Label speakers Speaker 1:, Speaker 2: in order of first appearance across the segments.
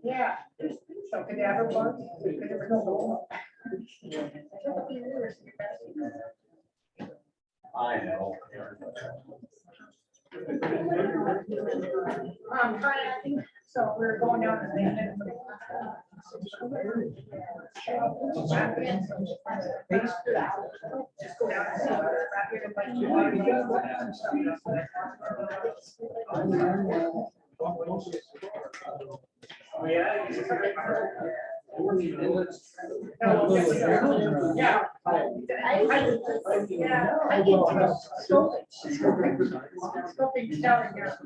Speaker 1: Yeah, so cadaver bugs, cadaver no.
Speaker 2: I know.
Speaker 1: Kayaking, so we're going down to the. Just go down and see whether yeah. I get scoping down here.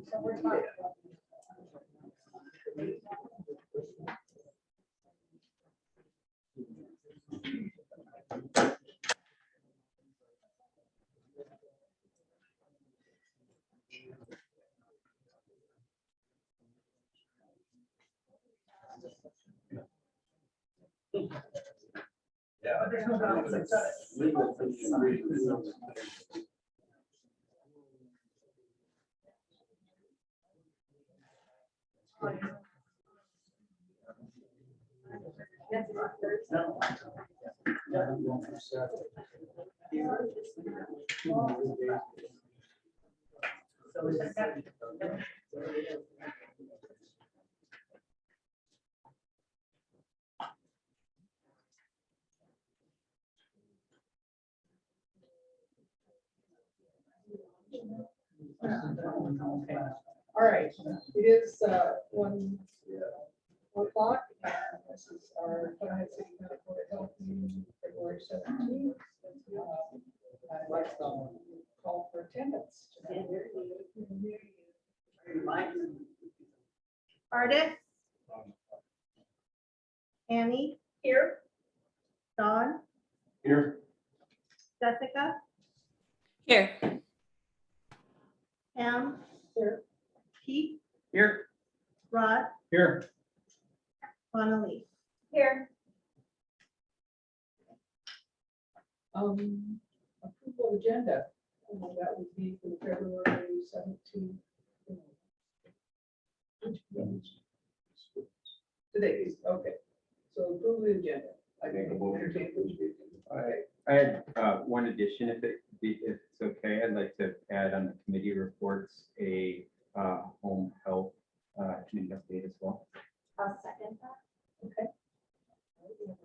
Speaker 1: So we're fine. Yeah, but there's no doubt it's okay. All right, it is 1 o'clock. This is our Flathead City Medical Health meeting, February 17th. I'd like to call for attendance.
Speaker 3: Ardis, Annie,
Speaker 1: Here.
Speaker 3: Dawn,
Speaker 2: Here.
Speaker 3: Jessica,
Speaker 4: Here.
Speaker 3: Pam,
Speaker 1: Here.
Speaker 3: Pete,
Speaker 2: Here.
Speaker 3: Rod,
Speaker 2: Here.
Speaker 3: Bonalise.
Speaker 1: Here. Approval of agenda. That would be for the February 17th. Today is, okay. So approve the agenda. I think the motion.
Speaker 5: I had one addition, if it's okay. I'd like to add on the committee reports a home health committee update as well.
Speaker 3: I'll second that.
Speaker 1: Okay. We have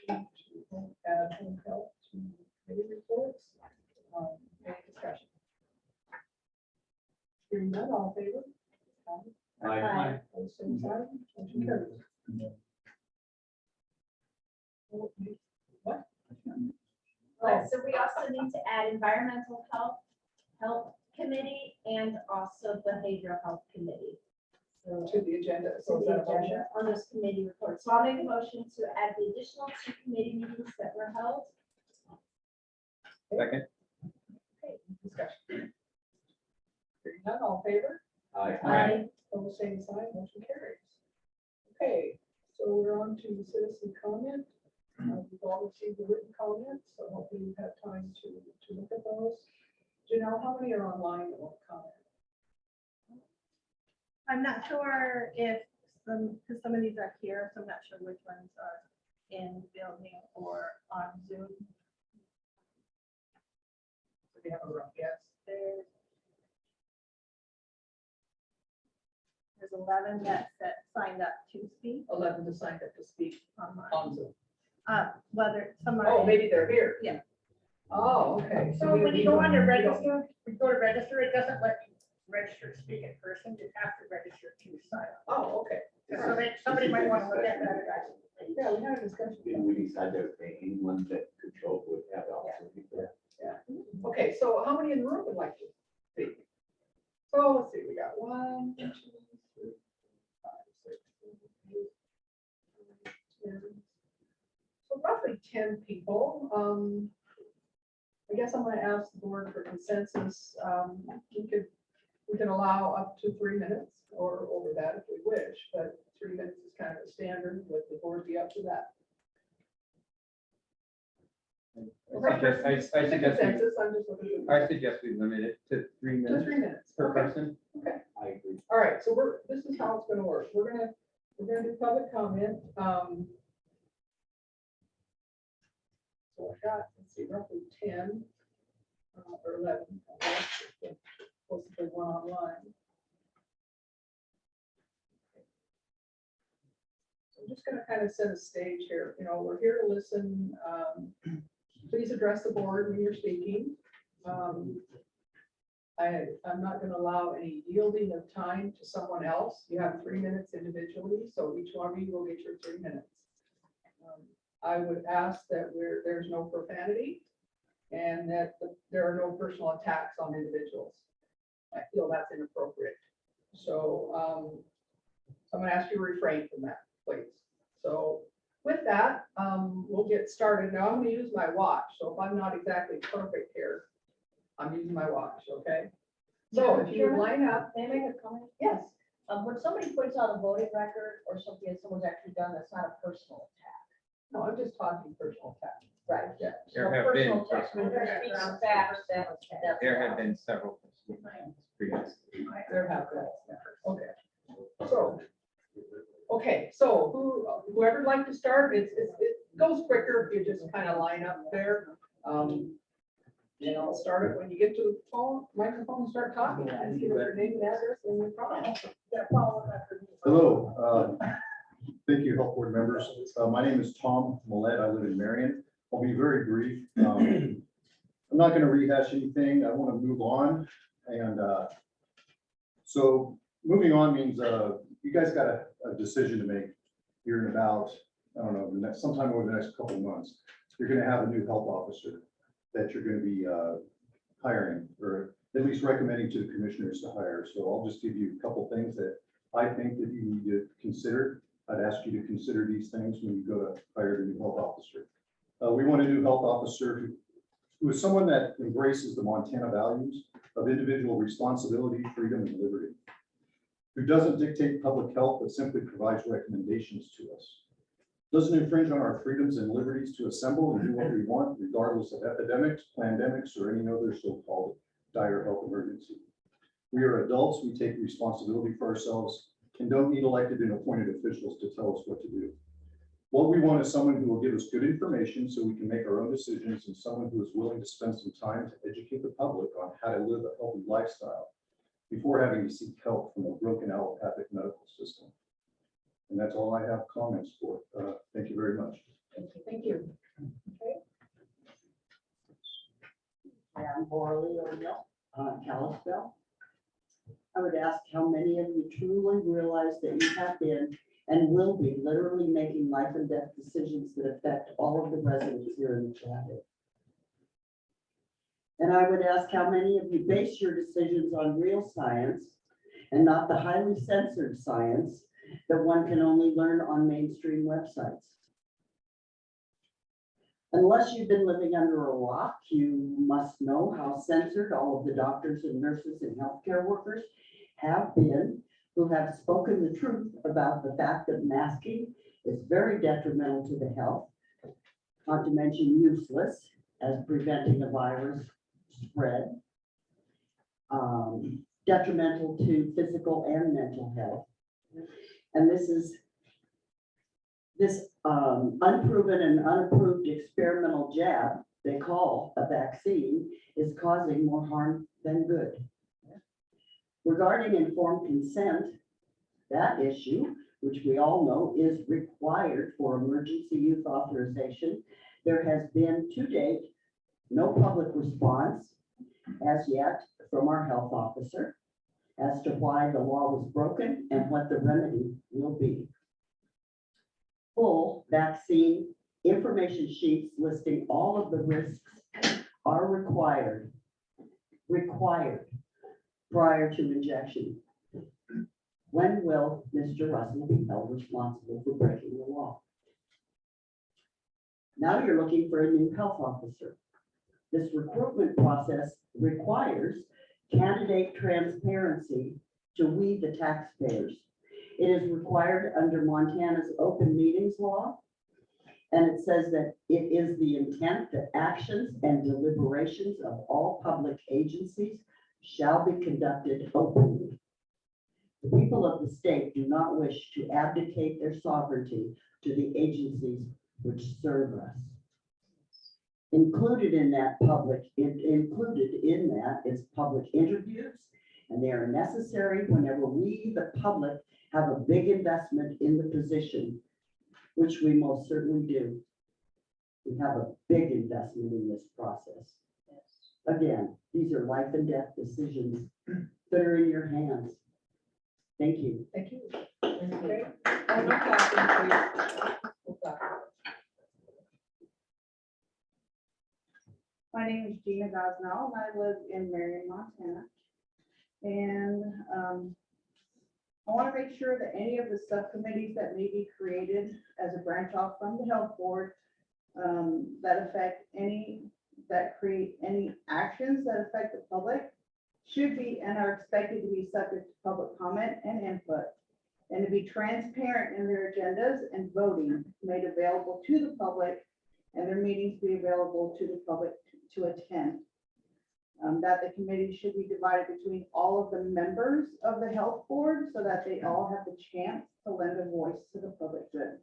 Speaker 1: a motion to add home health to committee reports. Any discussion? Hearing none, all in favor?
Speaker 2: Aye.
Speaker 1: Opposed, same sign. Motion carries. What?
Speaker 6: Oh, so we also need to add environmental health committee and also behavioral health committee. So
Speaker 1: To the agenda.
Speaker 6: to
Speaker 1: So is
Speaker 6: the
Speaker 1: that a motion?
Speaker 6: agenda on this committee report. So I'll make a motion to add the additional 2 committee meetings that were held.
Speaker 5: Second.
Speaker 1: Okay, discussion. Hearing none, all in favor?
Speaker 2: Aye.
Speaker 1: Opposed, same sign, motion carries. Okay, so we're on to citizen comment. We've all received the written comments, so hopefully you've had time to look at those. Janelle, how many are online that want to comment?
Speaker 3: I'm not sure if because some of these are here, so I'm not sure which ones are in the building or on Zoom.
Speaker 1: Do we have a rough guess?
Speaker 3: There's 11 that signed up to speak
Speaker 1: 11 to sign up to speak
Speaker 3: online.
Speaker 1: on Zoom.
Speaker 3: Whether some are.
Speaker 1: Oh, maybe they're here.
Speaker 3: Yeah.
Speaker 1: Oh, okay. So we when you don't- go on to we don't- register, you go to register, it doesn't let you register to speak in person. You have to register to sign up. Oh, okay. So somebody might want to look at that. Yeah, we had a discussion.
Speaker 2: Did we decide there was anyone that could show up with that also?
Speaker 1: Yeah. Okay, so how many in the room would like to speak? So let's see, we got 1, 2, 3, 5, 6, 7, 8, 9, 10. So roughly 10 people. I guess I'm going to ask the board for consensus. We can allow up to 3 minutes or over that if we wish, but 3 minutes is kind of a standard, would the board be up to that?
Speaker 5: I suggest we
Speaker 1: Consensus, I'm just looking
Speaker 5: I suggest we limit it to 3
Speaker 1: to
Speaker 5: minutes
Speaker 1: 3 minutes.
Speaker 5: per
Speaker 1: Okay.
Speaker 5: person.
Speaker 2: I agree.
Speaker 1: All right, so this is how it's gonna work. We're gonna do public comment. So I got, let's see, roughly 10 or 11. Possibly one online. So I'm just gonna kind of set a stage here. You know, we're here to listen. Please address the board when you're speaking. I'm not going to allow any yielding of time to someone else. You have 3 minutes individually, so each one of you will get your 3 minutes. I would ask that there's no profanity and that there are no personal attacks on individuals. I feel that's inappropriate. So I'm going to ask you to refrain from that, please. So with that, we'll get started. Now I'm going to use my watch. So if I'm not exactly perfect here, I'm using my watch, okay? So if you line up,
Speaker 4: May I make a comment?
Speaker 1: yes,
Speaker 4: When somebody puts out a voting record or something that someone's actually done, that's not a personal attack.
Speaker 1: no, I'm just talking personal attack.
Speaker 4: Right.
Speaker 1: Yeah.
Speaker 5: There
Speaker 4: So
Speaker 5: have been
Speaker 4: personal attack, when there speaks facts, that's.
Speaker 5: There have been several previously.
Speaker 1: There have been, okay. So, whoever'd like to start, it goes quicker if you just kind of line up there. And I'll start it when you get to the phone, microphone, and start talking, and give us your name and address and your problem.
Speaker 7: Hello, thank you, health board members. My name is Tom Millette. I live in Marion. I'll be very brief. I'm not going to rehash anything. I want to move on. And so moving on means you guys got a decision to make here in about, I don't know, sometime over the next couple of months. You're going to have a new health officer that you're going to be hiring, or at least recommending to the commissioners to hire. So I'll just give you a couple things that I think that you need to consider. I'd ask you to consider these things when you go to hire the new health officer. We want a new health officer who is someone that embraces the Montana values of individual responsibility, freedom, and liberty, who doesn't dictate public health, but simply provides recommendations to us, doesn't infringe on our freedoms and liberties to assemble and do what we want, regardless of epidemics, pandemics, or any other so-called dire health emergency. We are adults, we take responsibility for ourselves, and don't need elected and appointed officials to tell us what to do. What we want is someone who will give us good information so we can make our own decisions, and someone who is willing to spend some time to educate the public on how to live a healthy lifestyle before having to seek help from a broken allopathic medical system. And that's all I have comments for. Thank you very much.
Speaker 1: Thank you.
Speaker 8: I'm Morley O'Neill, Kalispell. I would ask how many of you truly realize that you have been and will be literally making life and death decisions that affect all of the residents here in the county. And I would ask how many of you base your decisions on real science and not the highly censored science that one can only learn on mainstream websites. Unless you've been living under a rock, you must know how censored all of the doctors and nurses and healthcare workers have been, who have spoken the truth about the fact that masking is very detrimental to the health, not to mention useless as preventing a virus spread, detrimental to physical and mental health. And this unproven and unapproved experimental jab they call a vaccine is causing more harm than good. Regarding informed consent, that issue, which we all know is required for emergency use authorization, there has been to date no public response as yet from our health officer as to why the law was broken and what the remedy will be. Full vaccine information sheets listing all of the risks are required prior to injection. When will Mr. Russell be held responsible for breaking the law? Now you're looking for a new health officer. This recruitment process requires candidate transparency to we the taxpayers It is required under Montana's open meetings law. And it says that it is the intent that actions and deliberations of all public agencies shall be conducted openly. The people of the state do not wish to abdicate their sovereignty to the agencies which serve us. Included in that is public interviews, and they are necessary whenever we, the public, have a big investment in the position, which we most certainly do. We have a big investment in this process. Again, these are life and death decisions that are in your hands. Thank you.
Speaker 1: Thank you. Okay. One more copy, please. We'll stop.
Speaker 3: My name is Gina Gosnell, and I live in Marion, Montana. And I want to make sure that any of the subcommittees that may be created as a branch off from the health board that create any actions that affect the public should be and are expected to be subject to public comment and input, and to be transparent in their agendas and voting made available to the public, and their meetings be available to the public to attend. That the committee should be divided between all of the members of the health board so that they all have the chance to lend a voice to the public good.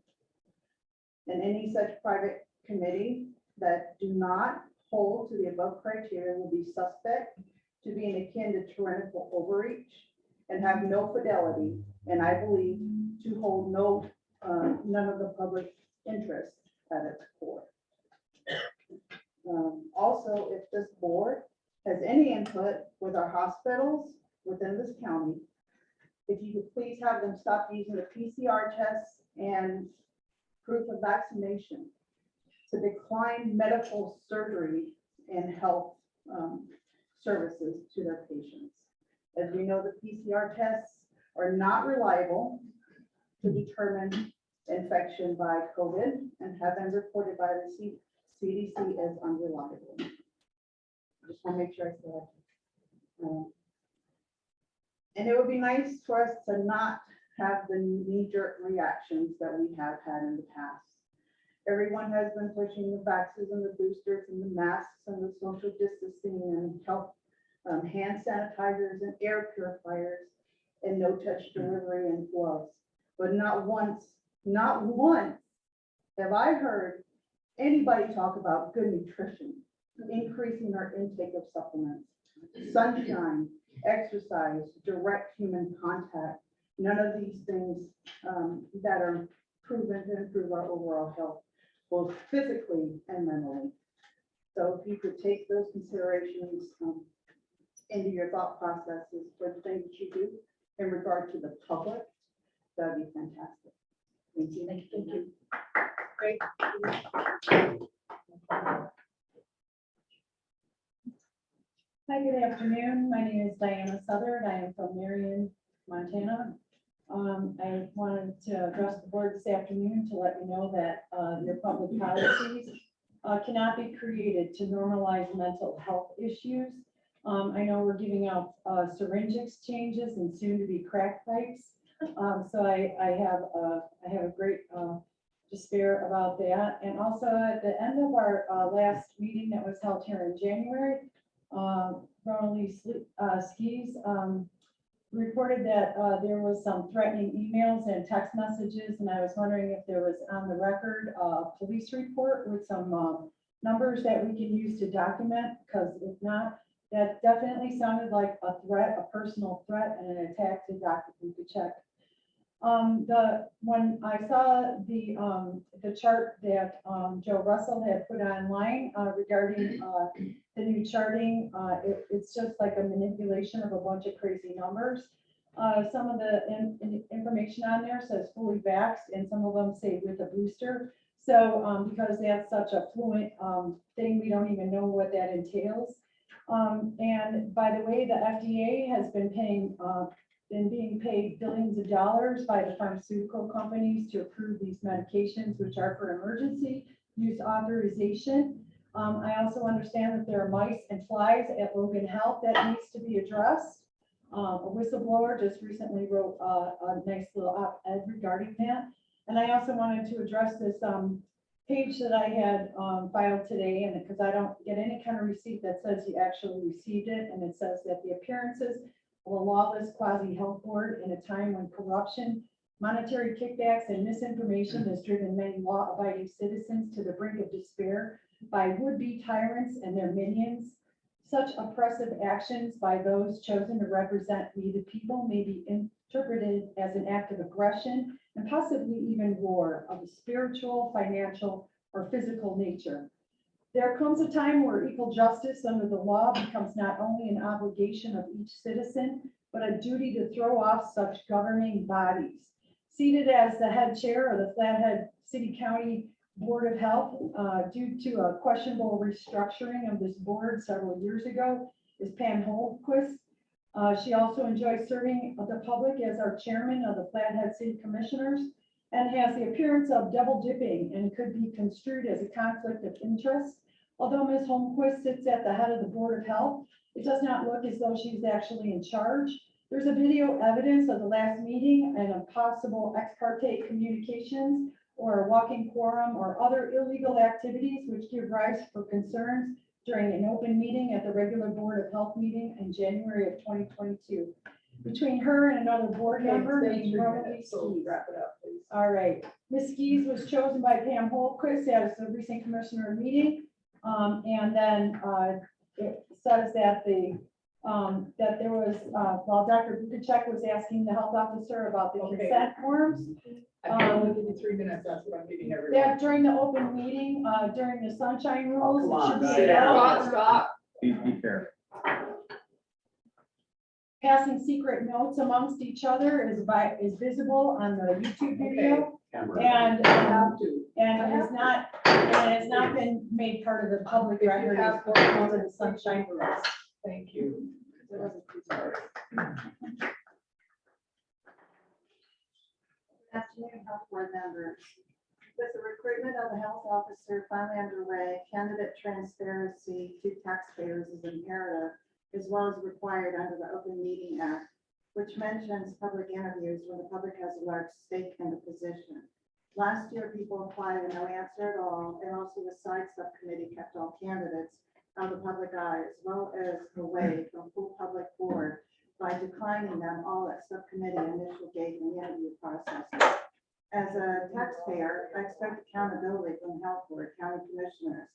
Speaker 3: And any such private committee that do not hold to the above criteria will be suspect to being akin to tyrannical overreach and have no fidelity, and I believe to hold none of the public interest at its core. Also, if this board has any input with our hospitals within this county, if you could please have them stop using the PCR tests and proof of vaccination to decline medical surgery and health services to their patients. As we know, the PCR tests are not reliable to determine infection by COVID and have been reported by the CDC as unreliable. I just want to make sure I say that. And it would be nice for us to not have the knee-jerk reactions that we have had in the past. Everyone has been pushing the vaccines and the boosters and the masks and the social distancing and health hand sanitizers and air purifiers and no-touch delivery and gloves. But not once have I heard anybody talk about good nutrition, increasing our intake of supplements, sunshine, exercise, direct human contact. None of these things that are proven to improve our overall health, both physically and mentally. So if you could take those considerations into your thought processes for the things that you do in regard to the public, that'd be fantastic. Thank you.
Speaker 1: Thank you. Great.
Speaker 9: Hi, good afternoon. My name is Diana Southard. I am from Marion, Montana. I wanted to address the board this afternoon to let you know that your public policies cannot be created to normalize mental health issues. I know we're giving out syringe exchanges and soon to be crack pipes. So I have a great despair about that. And also at the end of our last meeting that was held here in January, Ronald Skis reported that there was some threatening emails and text messages, and I was wondering if there was on the record a police report with some numbers that we can use to document, because if not, that definitely sounded like a threat, a personal threat and an attack to Dr. Kuchek. When I saw the chart that Joe Russell had put online regarding the new charting, it's just like a manipulation of a bunch of crazy numbers. Some of the information on there says fully vaxxed, and some of them say with a booster. So because that's such a fluent thing, we don't even know what that entails. And by the way, the FDA has been being paid billions of dollars by the pharmaceutical companies to approve these medications, which are for emergency use authorization. I also understand that there are mice and flies at Logan Health that needs to be addressed. A whistleblower just recently wrote a nice little op-ed regarding that. And I also wanted to address this page that I had filed today, and because I don't get any kind of receipt that says you actually received it, and it says that the appearances of a lawless quasi-health board in a time when corruption, monetary kickbacks, and misinformation has driven many law-abiding citizens to the brink of despair by would-be tyrants and their minions. Such oppressive actions by those chosen to represent we the people may be interpreted as an act of aggression and possibly even war of a spiritual, financial, or physical nature. There comes a time where equal justice under the law becomes not only an obligation of each citizen, but a duty to throw off such governing bodies. Seated as the head chair of the Flathead City County Board of Health, due to a questionable restructuring of this board several years ago, is Pam Holquist. She also enjoys serving the public as our chairman of the Flathead City Commissioners and has the appearance of double dipping and could be construed as a conflict of interest. Although Ms. Holmquist sits at the head of the Board of Health, it does not look as though she's actually in charge. There's a video evidence of the last meeting and of possible ex parte communications or a walking quorum or other illegal activities which give rise for concerns during an open meeting at the regular Board of Health meeting in January of 2022. Between her and another board member named Rosalie Skees.
Speaker 1: Wrap it up, please.
Speaker 9: All right, Ms. Skees was chosen by Pam Holquist at a recent commissioner meeting. And then it says that that there was, while Dr. Bukacek was asking the health officer about the
Speaker 1: Okay.
Speaker 9: consent forms,
Speaker 1: I can only give you 3 minutes, that's what I'm giving everyone.
Speaker 9: that during the open meeting, during the sunshine rules.
Speaker 8: come
Speaker 9: it should
Speaker 8: on,
Speaker 9: be
Speaker 8: sit down.
Speaker 1: Stop.
Speaker 5: Be fair.
Speaker 9: Passing secret notes amongst each other is visible on the YouTube video.
Speaker 8: Camera.
Speaker 9: And,
Speaker 1: I have to.
Speaker 9: and it has not been made part of the public
Speaker 1: If you
Speaker 9: record
Speaker 1: have
Speaker 9: as part of the sunshine rules.
Speaker 1: Thank you. It wasn't too sorry.
Speaker 3: Afternoon, health board members. With the recruitment of the health officer finally underway, candidate transparency to taxpayers is imperative, as well as required under the Open Meeting Act, which mentions public interviews when the public has a large stake in the position. Last year, people applied and no answer at all, and also the side subcommittee kept all candidates out of the public eye, as well as away from full public board by declining them all at subcommittee initial gate and interview processes. As a taxpayer, I expect accountability from the health board, county commissioners.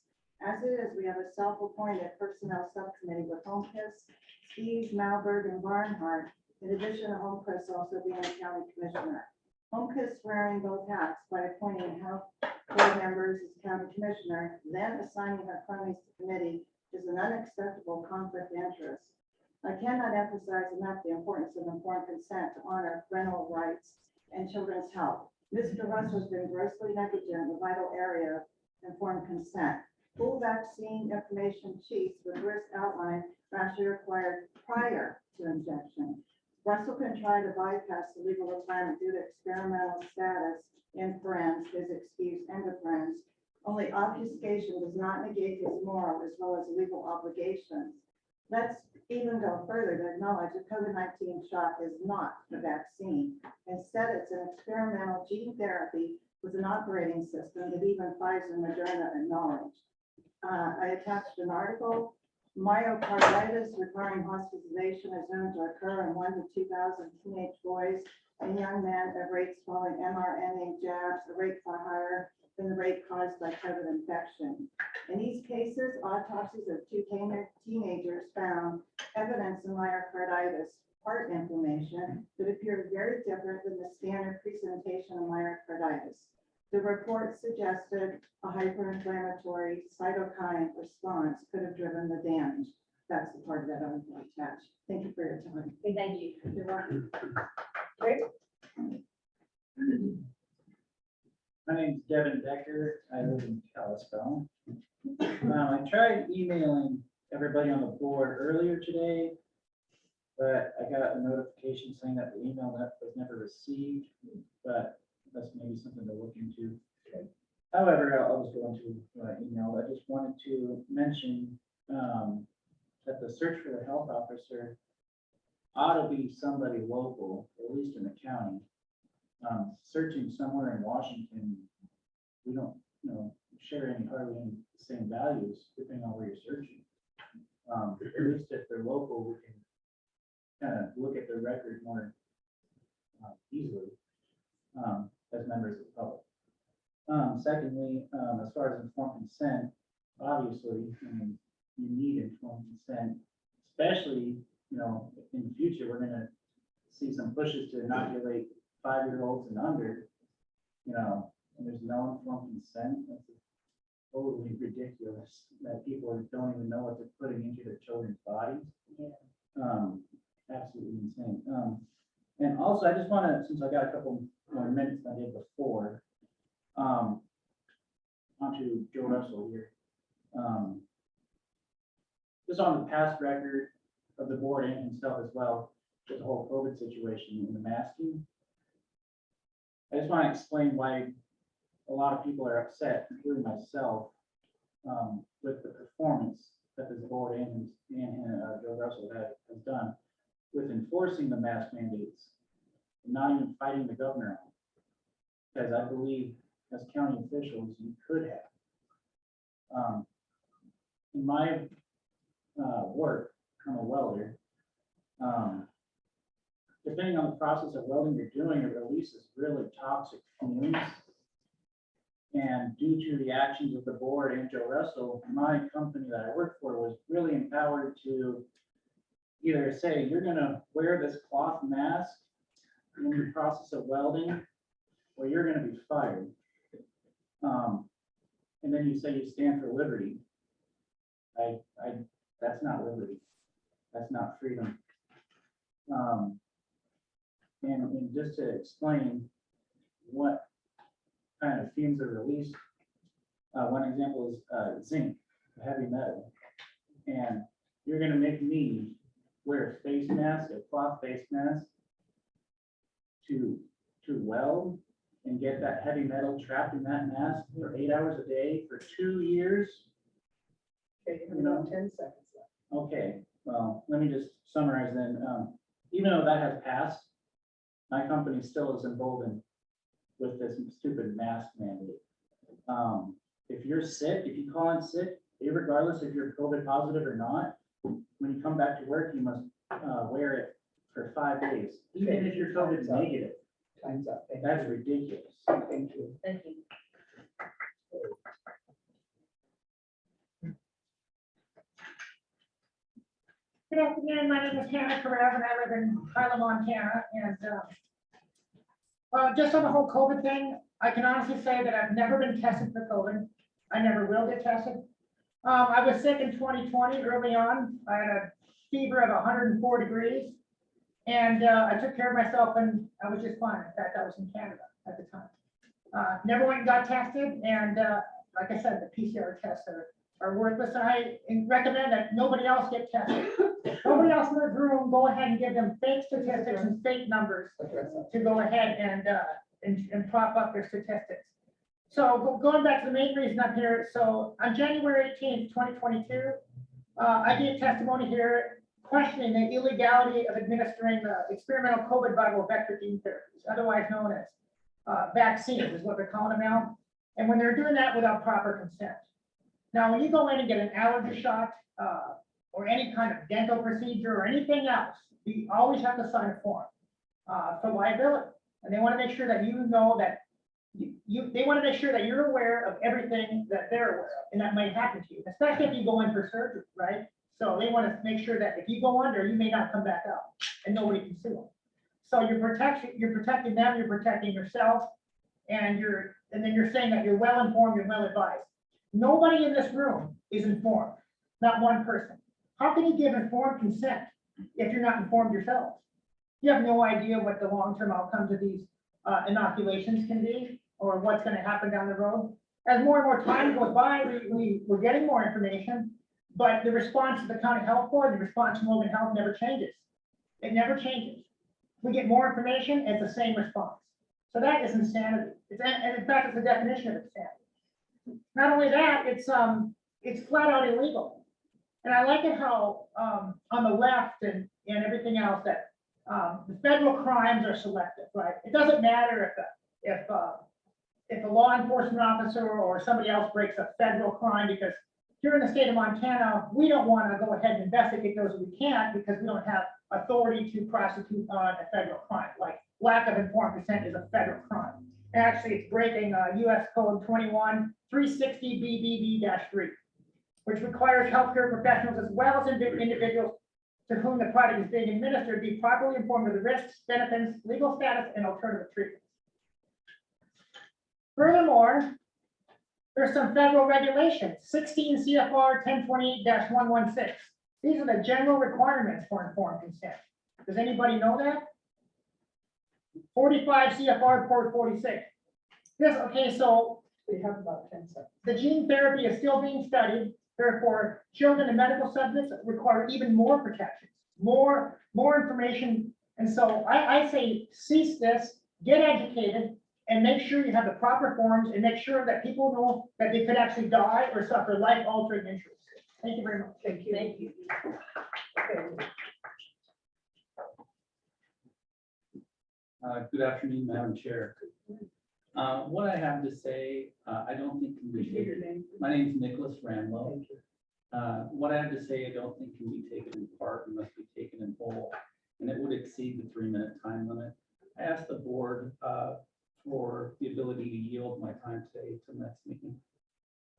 Speaker 3: As it is, we have a self-appointed personnel subcommittee with Holmquist, Skees, Malberg, and Barnhart, in addition to Holmquist also being a county commissioner. Holmquist wearing both hats by appointing health board members as county commissioner, then assigning her cronies to committee is an unacceptable conflict of interest. I cannot emphasize enough the importance of informed consent to honor parental rights and children's health. Mr. Russell has been grossly negligent in the vital area of informed consent. Full vaccine information sheets with risk outlined are actually required prior to injection. Russell can try to bypass the legal requirement due to experimental status in parens, his excuse endocrines. Only obfuscation does not negate his moral as well as legal obligations. Let's even go further to acknowledge that COVID-19 shot is not a vaccine. Instead, it's an experimental gene therapy with an operating system that even Pfizer and Moderna acknowledge. I attached an article. Myocarditis requiring hospitalization is known to occur in 1 to 2,000 teenage boys and young men at rates following mRNA jabs, a rate far higher than the rate caused by COVID infection. In these cases, autopsies of 2 teenagers found evidence of myocarditis, heart inflammation, that appeared very different than the standard presentation of myocarditis. The report suggested a hyperinflammatory cytokine response could have driven the damage. That's the part of that I would attach. Thank you for your time.
Speaker 6: Thank you.
Speaker 3: You're welcome.
Speaker 1: Okay,
Speaker 10: My name's Devin Decker. I live in Kalispell. I tried emailing everybody on the board earlier today, but I got a notification saying that the email that was never received, but that's maybe something to look into. However, I'll just go into email. I just wanted to mention that the search for the health officer ought to be somebody local, at least in the county. Searching somewhere in Washington, we don't, share hardly any same values depending on where you're searching. At least if they're local, we can kind of look at their record more easily as members of the public. Secondly, as far as informed consent, obviously, you need informed consent, especially, in the future, we're gonna see some pushes to inoculate 5-year-olds and under, and there's no informed consent. That's totally ridiculous that people don't even know what they're putting into their children's bodies. Absolutely insane. And also, I just want to, since I got a couple more minutes than I did before, onto Joe Russell here. Just on the past record of the board and himself as well, with the whole COVID situation and the masking. I just want to explain why a lot of people are upset, including myself, with the performance that this board and Joe Russell has done with enforcing the mask mandates and not even fighting the governor on it. Because I believe as county officials, you could have. In my work, I'm a welder. Depending on the process of welding you're doing, it releases really toxic fumes. And due to the actions of the board and Joe Russell, my company that I work for was really empowered to either say, you're gonna wear this cloth mask in the process of welding, or you're gonna be fired. And then you say you stand for liberty. That's not liberty. That's not freedom. And just to explain what kind of fumes are released, one example is zinc, a heavy metal. And you're gonna make me wear a face mask, a cloth face mask, to weld and get that heavy metal trapped in that mask for 8 hours a day for 2 years.
Speaker 1: Okay, you have about 10 seconds left.
Speaker 10: Okay, well, let me just summarize then. Even though that has passed, my company still is emboldened with this stupid mask mandate. If you're sick, if you call in sick, regardless if you're COVID positive or not, when you come back to work, you must wear it for 5 days, even if you're COVID negative.
Speaker 1: Time's up. Thank
Speaker 10: That's
Speaker 1: you.
Speaker 10: ridiculous.
Speaker 1: Thank you.
Speaker 4: Thank you.
Speaker 11: Good afternoon, my name is Hannah Carrera, and I live in Harlem, Montana, and just on the whole COVID thing, I can honestly say that I've never been tested for COVID. I never will get tested. I was sick in 2020 early on. I had a fever of 104 degrees, and I took care of myself, and I was just fine. In fact, I was in Canada at the time. Never went and got tested, and like I said, the PCR tests are worthless. And I recommend that nobody else get tested. Nobody else in the room, go ahead and give them fake statistics and fake numbers to go ahead and prop up their statistics. So going back to the main reason I'm here, so on January 18th, 2022, I gave testimony here questioning the illegality of administering the experimental COVID viral vector gene therapies, otherwise known as vaccines, is what they're calling them now. And when they're doing that without proper consent. Now, when you go in and get an allergy shot, or any kind of dental procedure or anything else, you always have to sign a form for liability. And they want to make sure that you know that they want to make sure that you're aware of everything that they're aware of, and that might happen to you, especially if you go in for surgery, right? So they want to make sure that if you go under, you may not come back out, and nobody can sue them. So you're protecting them, you're protecting yourself, and then you're saying that you're well informed, you're well advised. Nobody in this room is informed, not one person. How can you give informed consent if you're not informed yourselves? You have no idea what the long-term outcomes of these inoculations can be, or what's going to happen down the road. As more and more time goes by, we're getting more information, but the response of the county health board, the response from Logan Health never changes. It never changes. We get more information, it's the same response. So that is insanity. And in fact, it's the definition of insanity. Not only that, it's flat out illegal. And I like it how on the left and everything else that the federal crimes are selective, right? It doesn't matter if a law enforcement officer or somebody else breaks a federal crime, because here in the state of Montana, we don't want to go ahead and investigate those if we can't, because we don't have authority to prosecute on a federal crime. Like lack of informed consent is a federal crime. Actually, it's breaking US Code 21-360 BBB-3, which requires healthcare professionals as well as individuals to whom the product is being administered be properly informed of the risks, benefits, legal status, and alternative treatments. Furthermore, there's some federal regulations, 16 CFR 1028-116. These are the general requirements for informed consent. Does anybody know that? 45 CFR 446. So
Speaker 1: We have about 10 seconds.
Speaker 11: the gene therapy is still being studied. Therefore, children and medical subjects require even more protections, more information. And so I say cease this, get educated, and make sure you have the proper forms, and make sure that people know that they could actually die or suffer life-altering injuries. Thank you very much.
Speaker 1: Thank you.
Speaker 4: Thank you.
Speaker 1: Okay.
Speaker 12: Good afternoon, Madam Chair. What I have to say, I don't think can be
Speaker 1: Appreciate your
Speaker 12: taken.
Speaker 1: name.
Speaker 12: My name is Nicholas Ramlow.
Speaker 1: Thank you.
Speaker 12: What I have to say, I don't think can be taken in part and must be taken in whole, and it would exceed the 3-minute time limit. I asked the board for the ability to yield my time today to the next meeting.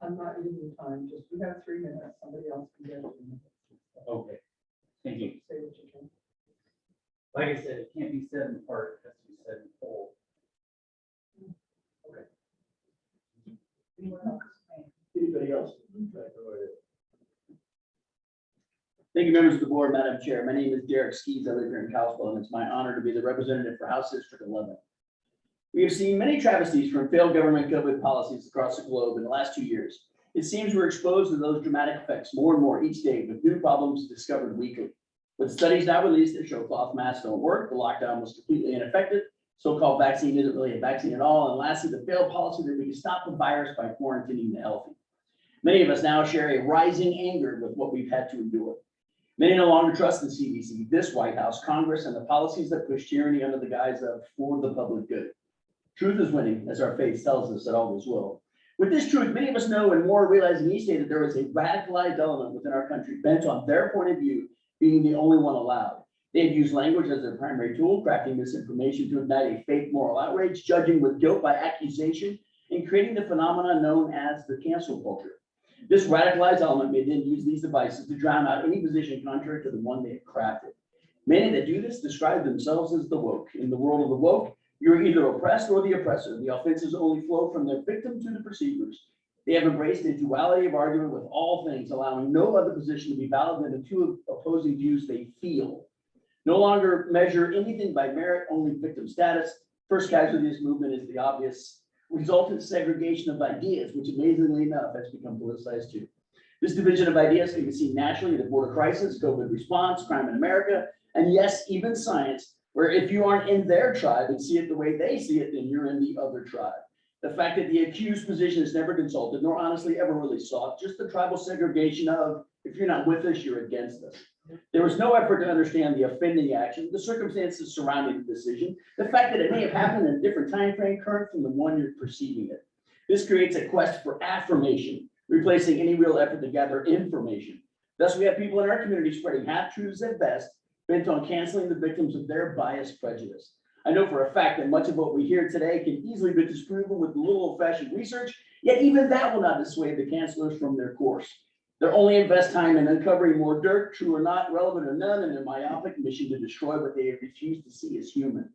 Speaker 1: I'm not using time, just, we have 3 minutes, somebody else can get it.
Speaker 12: Okay, thank you.
Speaker 1: Say what you can.
Speaker 12: Like I said, it can't be said in part, it has to be said in whole.
Speaker 1: Anyone else?
Speaker 13: Anybody else? Thank you, members of the board, Madam Chair. My name is Derek Skees. I live here in Kalispell, and it's my honor to be the representative for House District 11. We have seen many travesties from failed government COVID policies across the globe in the last 2 years. It seems we're exposed to those dramatic effects more and more each day, with new problems discovered weekly. With studies now released that show cloth masks don't work, the lockdown was completely ineffective, so-called vaccine isn't really a vaccine at all, and lastly, the failed policy that we can stop the virus by quarantining the healthy. Many of us now share a rising anger with what we've had to endure. Many no longer trust the CDC, this White House, Congress, and the policies that push tyranny under the guise of for the public good. Truth is winning, as our faith tells us it always will. With this truth, many of us know and more realizing each day that there is a radicalized element within our country bent on their point of view being the only one allowed. They have used language as their primary tool, crafting misinformation to ignite a fake moral outrage, judging with guilt by accusation, and creating the phenomenon known as the cancel culture. This radicalized element may then use these devices to drown out any position contrary to the one they have crafted. Many that do this describe themselves as the woke. In the world of the woke, you're either oppressed or the oppressor. The offenses only flow from their victim to the perceivers. They have embraced a duality of argument with all things, allowing no other position to be valid than the two opposing views they feel. No longer measure anything by merit, only victim status. First casualty of this movement is the obvious resultant segregation of ideas, which amazingly enough has become politicized too. This division of ideas can be seen naturally in the border crisis, COVID response, crime in America, and yes, even science, where if you aren't in their tribe and see it the way they see it, then you're in the other tribe. The fact that the accused position is never consulted, nor honestly ever really sought, just the tribal segregation of, if you're not with us, you're against us. There was no effort to understand the offending action, the circumstances surrounding the decision, the fact that it may have happened in a different time frame current from the one you're perceiving it. This creates a quest for affirmation, replacing any real effort to gather information. Thus, we have people in our community spreading half-truths at best, bent on canceling the victims of their biased prejudice. I know for a fact that much of what we hear today can easily be disproven with a little old-fashioned research, yet even that will not dissuade the cancelers from their course. They'll only invest time in uncovering more dirt, true or not, relevant or none, in their myopic mission to destroy what they refuse to see as human.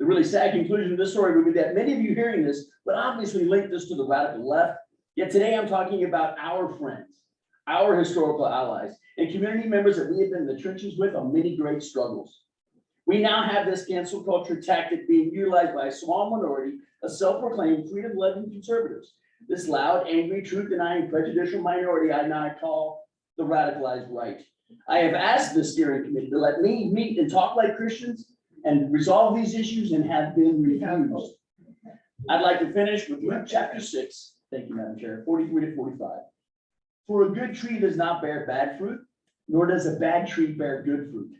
Speaker 13: The really sad conclusion of this story would be that many of you hearing this would obviously link this to the radical left, yet today I'm talking about our friends, our historical allies, and community members that we have been in the trenches with on many great struggles. We now have this cancel culture tactic being utilized by a small minority of self-proclaimed freedom-loving conservatives. This loud, angry, truth-denying, prejudicial minority I now call the radicalized right. I have asked the steering committee to let me meet and talk like Christians and resolve these issues and have been refused. I'd like to finish with Luke chapter 6. Thank you, Madam Chair, 43 to 45. For a good tree does not bear bad fruit, nor does a bad tree bear good fruit.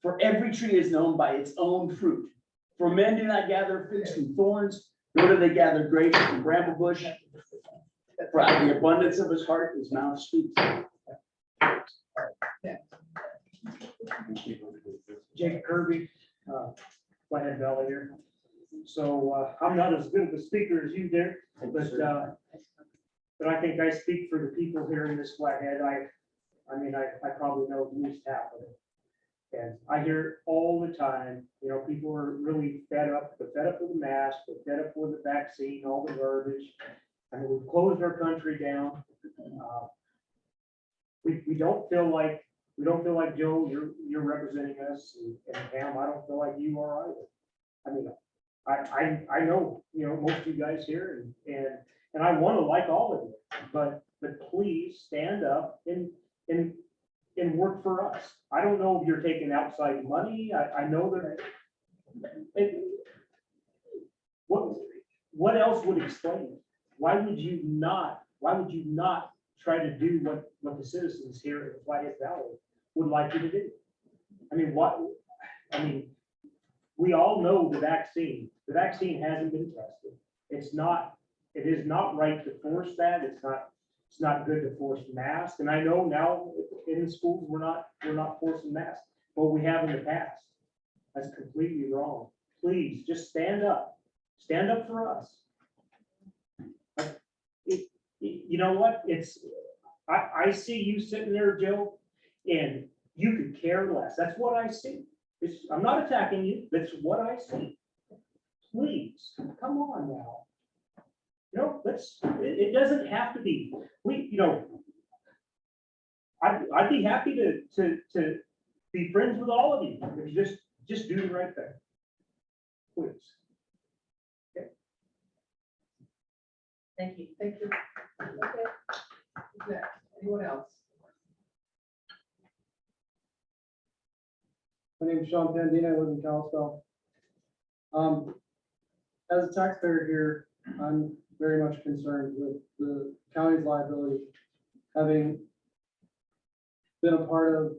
Speaker 13: For every tree is known by its own fruit. For men do not gather figs from thorns, nor do they gather grapes from bramble bush. For out of the abundance of his heart, his mouth speaks.
Speaker 14: Jake Kirby, Flathead Valley here. So I'm not as good of a speaker as you, Dick, but I think I speak for the people here in this Flathead. I mean, I probably know at least half of it. And I hear it all the time, you know, people are really fed up. They're fed up with the mask, they're fed up with the vaccine, all the garbage. I mean, we've closed our country down. We don't feel like Joe, you're representing us, and Pam, I don't feel like you are either. I mean, I know, you know, most of you guys here, and I want to like all of you, but please stand up and work for us. I don't know if you're taking outside money. I know that. What else would explain it? Why would you not try to do what the citizens here in the Flathead Valley would like you to do? I mean, we all know the vaccine hasn't been tested. It is not right to force that. It's not good to force masks. And I know now in schools, we're not forcing masks, but we have in the past. That's completely wrong. Please just stand up for us. You know what? I see you sitting there, Joe, and you could care less. That's what I see. I'm not attacking you. That's what I see. Please, come on now. You know, it doesn't have to be. I'd be happy to be friends with all of you if you just do the right thing. Please. Okay.
Speaker 4: Thank you.
Speaker 1: Thank you. Okay. Who's next? Anyone else?
Speaker 15: My name is Sean Pandina. I live in Kalispell. As a taxpayer here, I'm very much concerned with the county's liability, having been a part of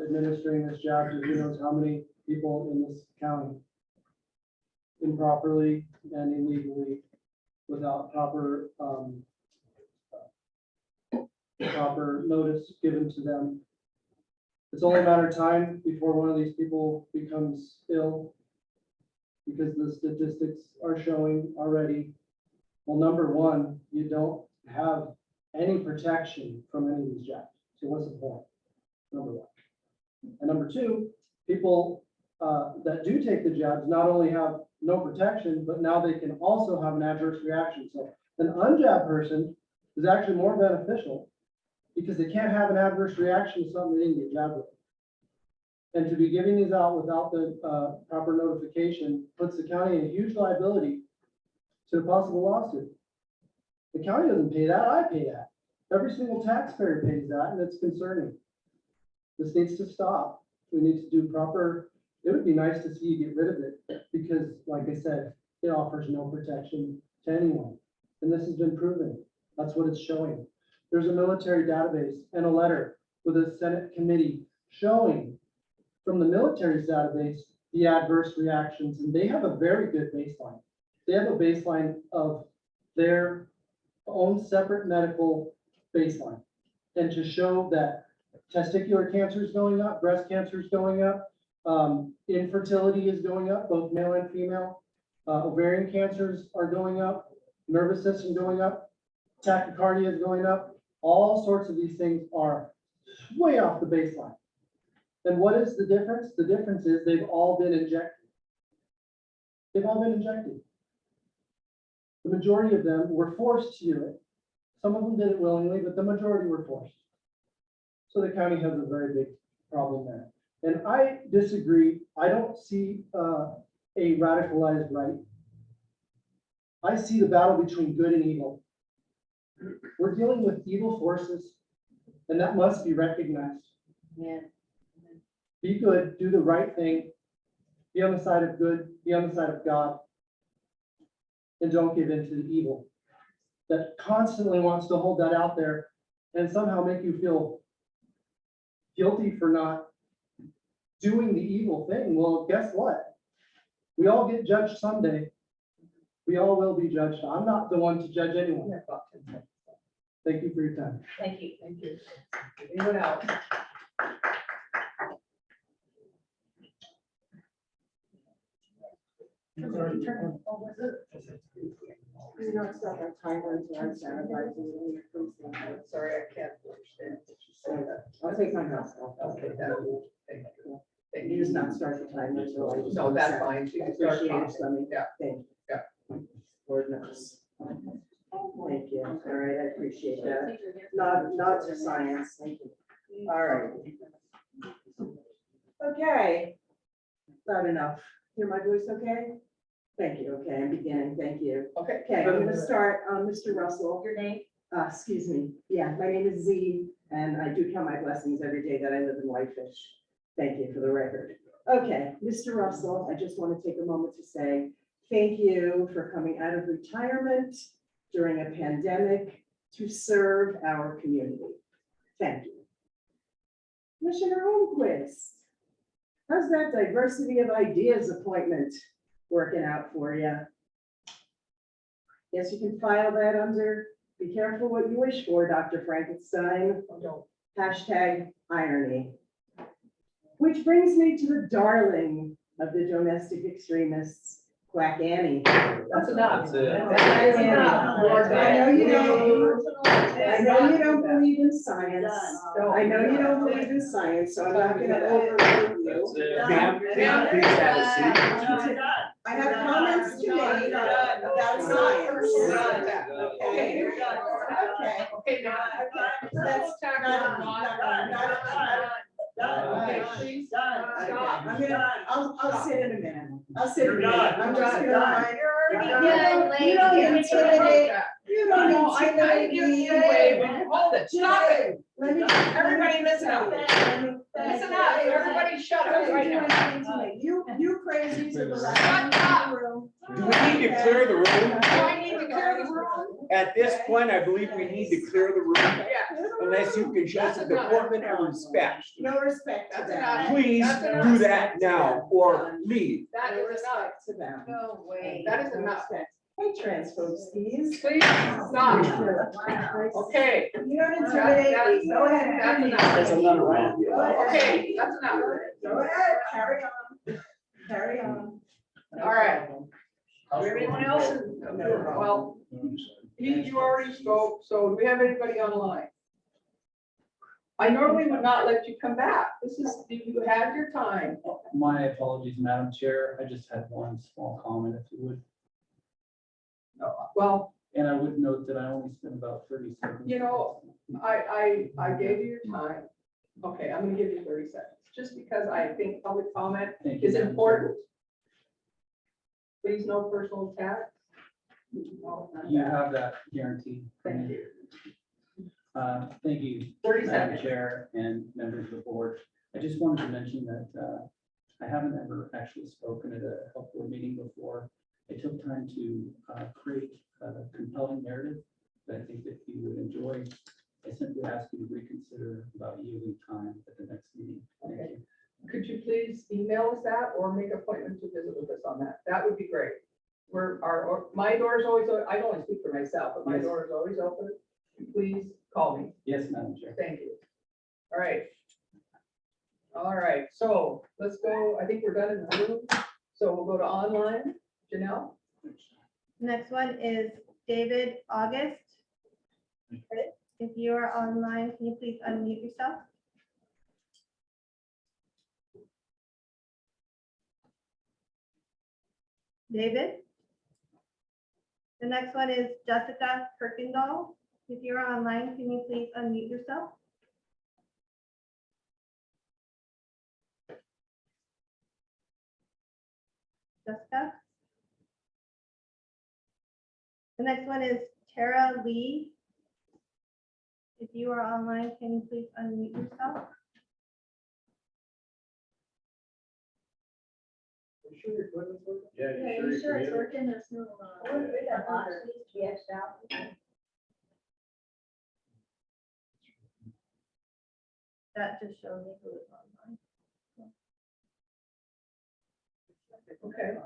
Speaker 15: administering this job to who knows how many people in this county improperly and illegally without proper notice given to them. It's only a matter of time before one of these people becomes ill, because the statistics are showing already. Well, number one, you don't have any protection from any of these jabs. So what's the point? Number one. And number two, people that do take the jabs not only have no protection, but now they can also have an adverse reaction. So an unjabbed person is actually more beneficial because they can't have an adverse reaction to something they didn't get jabbed with. And to be giving these out without the proper notification puts the county in a huge liability to a possible lawsuit. The county doesn't pay that, I pay that. Every single taxpayer pays that, and it's concerning. This needs to stop. We need to do proper, it would be nice to see you get rid of it, because like I said, it offers no protection to anyone. And this has been proven. That's what it's showing. There's a military database and a letter with a Senate committee showing from the military's database the adverse reactions, and they have a very good baseline. They have a baseline of their own separate medical baseline. And to show that testicular cancer is going up, breast cancer is going up, infertility is going up, both male and female, ovarian cancers are going up, nervous system going up, tachycardia is going up. All sorts of these things are way off the baseline. And what is the difference? The difference is they've all been injected. They've all been injected. The majority of them were forced to do it. Some of them did it willingly, but the majority were forced. So the county has a very big problem there. And I disagree. I don't see a radicalized right. I see the battle between good and evil. We're dealing with evil forces, and that must be recognized.
Speaker 4: Yeah.
Speaker 15: Be good, do the right thing, be on the side of good, be on the side of God, and don't give in to the evil that constantly wants to hold that out there and somehow make you feel guilty for not doing the evil thing. Well, guess what? We all get judged someday. We all will be judged. I'm not the one to judge anyone. Thank you for your time.
Speaker 6: Thank you.
Speaker 1: Thank you. Anyone else?
Speaker 3: You know, it's not our timer, so I'm sanitizing.
Speaker 1: Sorry, I can't understand what you said.
Speaker 3: I'll take my mask off.
Speaker 1: Okay, that will, thank you. Thank
Speaker 3: You just not start the timer, so I just.
Speaker 1: No, that's fine. You can start
Speaker 3: Appreciate it,
Speaker 1: talking.
Speaker 3: Sunny.
Speaker 1: Yeah.
Speaker 3: Thank you.
Speaker 1: Yeah.
Speaker 3: Lord knows. Thank you. All right, I appreciate that. Not to science. Thank you. All right. Okay. Loud enough. Hear my voice okay? Thank you. Okay, I'm beginning. Thank you.
Speaker 1: Okay.
Speaker 3: Okay, I'm gonna start, Mr. Russell.
Speaker 6: Your name?
Speaker 3: Excuse me. Yeah, my name is Z, and I do count my blessings every day that I live in Whitefish. Thank you for the record. Okay, Mr. Russell, I just want to take a moment to say thank you for coming out of retirement during a pandemic to serve our community. Thank you. Commissioner Holmquist, how's that diversity of ideas appointment working out for you? Yes, you can file that under, be careful what you wish for, Dr. Frankenstein. Hashtag irony. Which brings me to the darling of the domestic extremists, Quack Annie.
Speaker 1: That's enough.
Speaker 12: That's it.
Speaker 1: That's enough.
Speaker 3: I know you don't believe in science. I know you don't believe in science, so I'm not gonna overrule you.
Speaker 2: Ma'am, please have a seat.
Speaker 3: I have comments to make about science. Okay. Okay.
Speaker 1: Okay, now.
Speaker 3: That's
Speaker 1: Okay, please.
Speaker 3: I'll sit in a minute. I'll sit in a minute. I'm just gonna
Speaker 6: done.
Speaker 3: remind.
Speaker 6: You're
Speaker 3: You
Speaker 6: already
Speaker 3: don't
Speaker 6: done.
Speaker 3: intimidate. You
Speaker 1: No,
Speaker 3: don't
Speaker 1: I didn't
Speaker 3: intimidate
Speaker 1: give
Speaker 3: me.
Speaker 1: you away. Hold it. Stop it.
Speaker 3: Let me.
Speaker 1: Everybody listen up. Listen up. Everybody shut up right now.
Speaker 3: You crazy to the left.
Speaker 1: Shut up.
Speaker 2: Do we need to clear the room?
Speaker 1: Do I need to clear the room?
Speaker 2: At this point, I believe we need to clear the room
Speaker 1: Yes.
Speaker 2: unless you can show some deportment and respect.
Speaker 3: No respect to
Speaker 1: That's
Speaker 3: them.
Speaker 1: enough.
Speaker 2: Please
Speaker 1: That's enough.
Speaker 2: do that now or leave.
Speaker 1: That
Speaker 3: No
Speaker 1: is enough.
Speaker 3: respect to them.
Speaker 6: No way.
Speaker 1: That is enough.
Speaker 3: Hey, transphobe skis.
Speaker 1: Please stop. Okay.
Speaker 3: You don't intimidate me. Go ahead.
Speaker 1: That's enough.
Speaker 13: There's another round.
Speaker 1: Okay, that's enough.
Speaker 3: Go ahead, carry on. Carry on.
Speaker 1: All right. Everyone else is, well, you already spoke, so do we have anybody online? I normally would not let you come back. This is, you had your time.
Speaker 12: My apologies, Madam Chair. I just had one small comment, if you would.
Speaker 1: Well,
Speaker 12: And I would note that I only spent about 30 seconds.
Speaker 1: you know, I gave you your time. Okay, I'm gonna give you 30 seconds, just because I think public comment
Speaker 12: Thank you,
Speaker 1: is
Speaker 12: Madam Chair.
Speaker 1: important. Please, no personal attacks. No, not
Speaker 12: You
Speaker 1: that.
Speaker 12: have that guaranteed.
Speaker 1: Thank you.
Speaker 12: Thank you,
Speaker 1: 30
Speaker 12: Madam
Speaker 1: seconds.
Speaker 12: Chair and members of the board. I just wanted to mention that I haven't ever actually spoken at a health board meeting before. I took time to create a compelling narrative that I think that you would enjoy. I simply ask you to reconsider about yielding time at the next meeting. Thank
Speaker 1: Okay.
Speaker 12: you.
Speaker 1: Could you please email us that or make appointment to visit with us on that? That would be great. My door is always, I don't only speak for myself, but my
Speaker 12: Yes.
Speaker 1: door is always open. Please call me.
Speaker 12: Yes, Madam Chair.
Speaker 1: Thank you. All right. All right, so let's go. I think we're done in the room. So we'll go to online. Janelle?
Speaker 16: Next one is David August. If you are online, can you please unmute yourself? David? The next one is Jessica Kirkendall. If you're online, can you please unmute yourself? Jessica? The next one is Tara Lee. If you are online, can you please unmute yourself?
Speaker 2: Yeah,
Speaker 6: Yeah, you sure it's working? There's no.
Speaker 16: That just shows me who is online.
Speaker 1: Okay.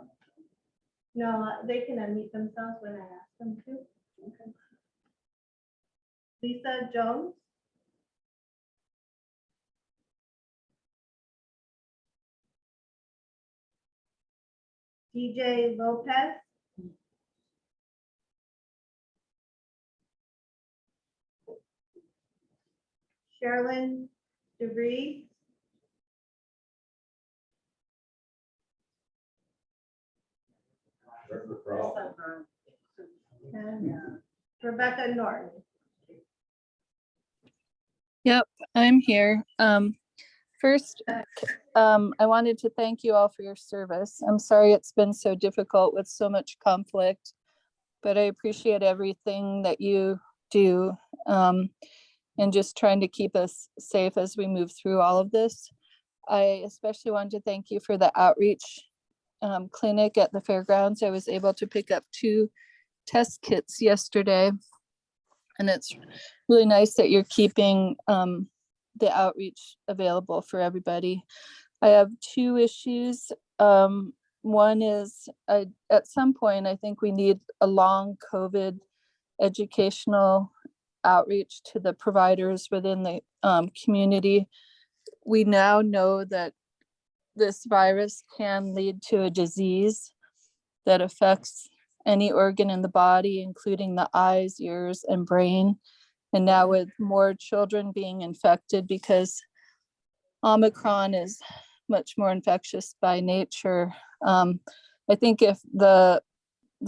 Speaker 16: No, they can unmute themselves when I ask them to.
Speaker 1: Okay.
Speaker 16: Lisa Jones, DJ Lopez, Sherilyn DeVries, and Rebecca Norton.
Speaker 17: Yep, I'm here. First, I wanted to thank you all for your service. I'm sorry it's been so difficult with so much conflict, but I appreciate everything that you do, and just trying to keep us safe as we move through all of this. I especially wanted to thank you for the outreach clinic at the fairgrounds. I was able to pick up 2 test kits yesterday. And it's really nice that you're keeping the outreach available for everybody. I have 2 issues. One is at some point, I think we need a long COVID educational outreach to the providers within the community. We now know that this virus can lead to a disease that affects any organ in the body, including the eyes, ears, and brain. And now with more children being infected because Omicron is much more infectious by nature. I think if the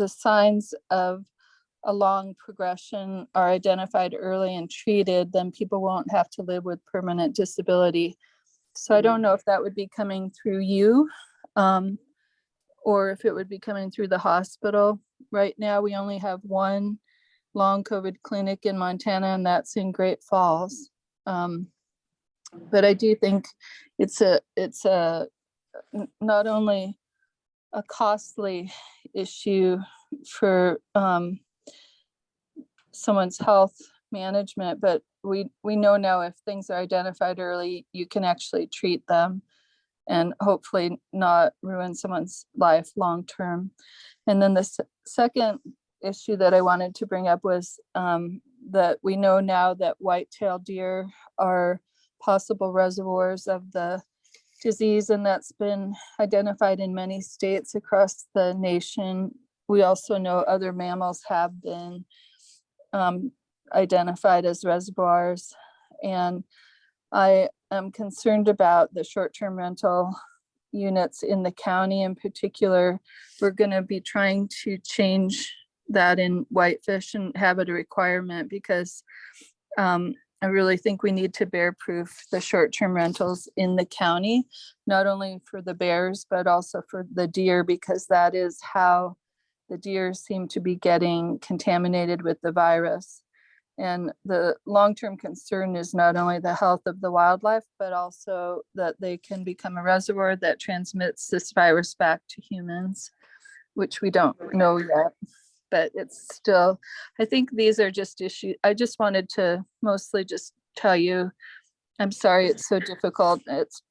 Speaker 17: signs of a long progression are identified early and treated, then people won't have to live with permanent disability. So I don't know if that would be coming through you, or if it would be coming through the hospital. Right now, we only have 1 long COVID clinic in Montana, and that's in Great Falls. But I do think it's not only a costly issue for someone's health management, but we know now if things are identified early, you can actually treat them and hopefully not ruin someone's life long term. And then the second issue that I wanted to bring up was that we know now that white-tailed deer are possible reservoirs of the disease, and that's been identified in many states across the nation. We also know other mammals have been identified as reservoirs, and I am concerned about the short-term rental units in the county in particular. We're going to be trying to change that in whitefish and have it a requirement because I really think we need to bear proof the short-term rentals in the county, not only for the bears, but also for the deer, because that is how the deer seem to be getting contaminated with the virus. And the long-term concern is not only the health of the wildlife, but also that they can become a reservoir that transmits this virus back to humans, which we don't know yet. But it's still, I think these are just issues. I just wanted to mostly just tell you, I'm sorry it's so difficult. It's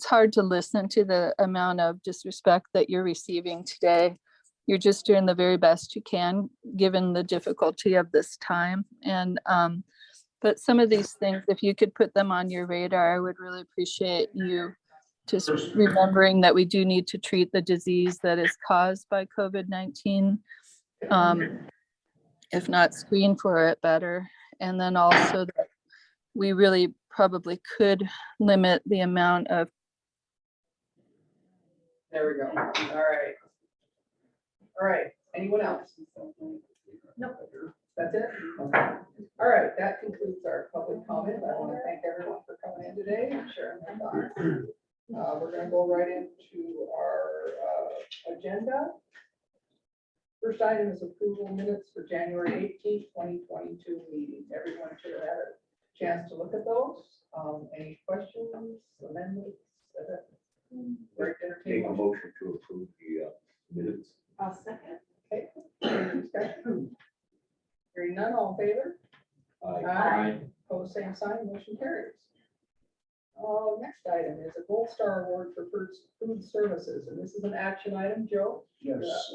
Speaker 17: hard to listen to the amount of disrespect that you're receiving today. You're just doing the very best you can, given the difficulty of this time. And but some of these things, if you could put them on your radar, I would really appreciate you just remembering that we do need to treat the disease that is caused by COVID-19. If not screen for it better. And then also that we really probably could limit the amount of.
Speaker 1: There we go. All right. All right. Anyone else?
Speaker 16: Nope.
Speaker 1: That's it? Okay. All right. That concludes our public comment. I want to thank everyone for coming in today and sharing their thoughts. We're going to go right into our agenda. First item is approval minutes for January 18th, 2022 meeting. Everyone should have had a chance to look at those. Any questions, amendments?
Speaker 2: Make a motion to approve the minutes.
Speaker 6: I'll second.
Speaker 1: Okay. Any discussion? Hearing none, all in favor?
Speaker 2: Aye.
Speaker 1: Pose same sign, motion carries. Next item is a Gold Star Award for food services, and this is an action item, Joe.
Speaker 18: Yes,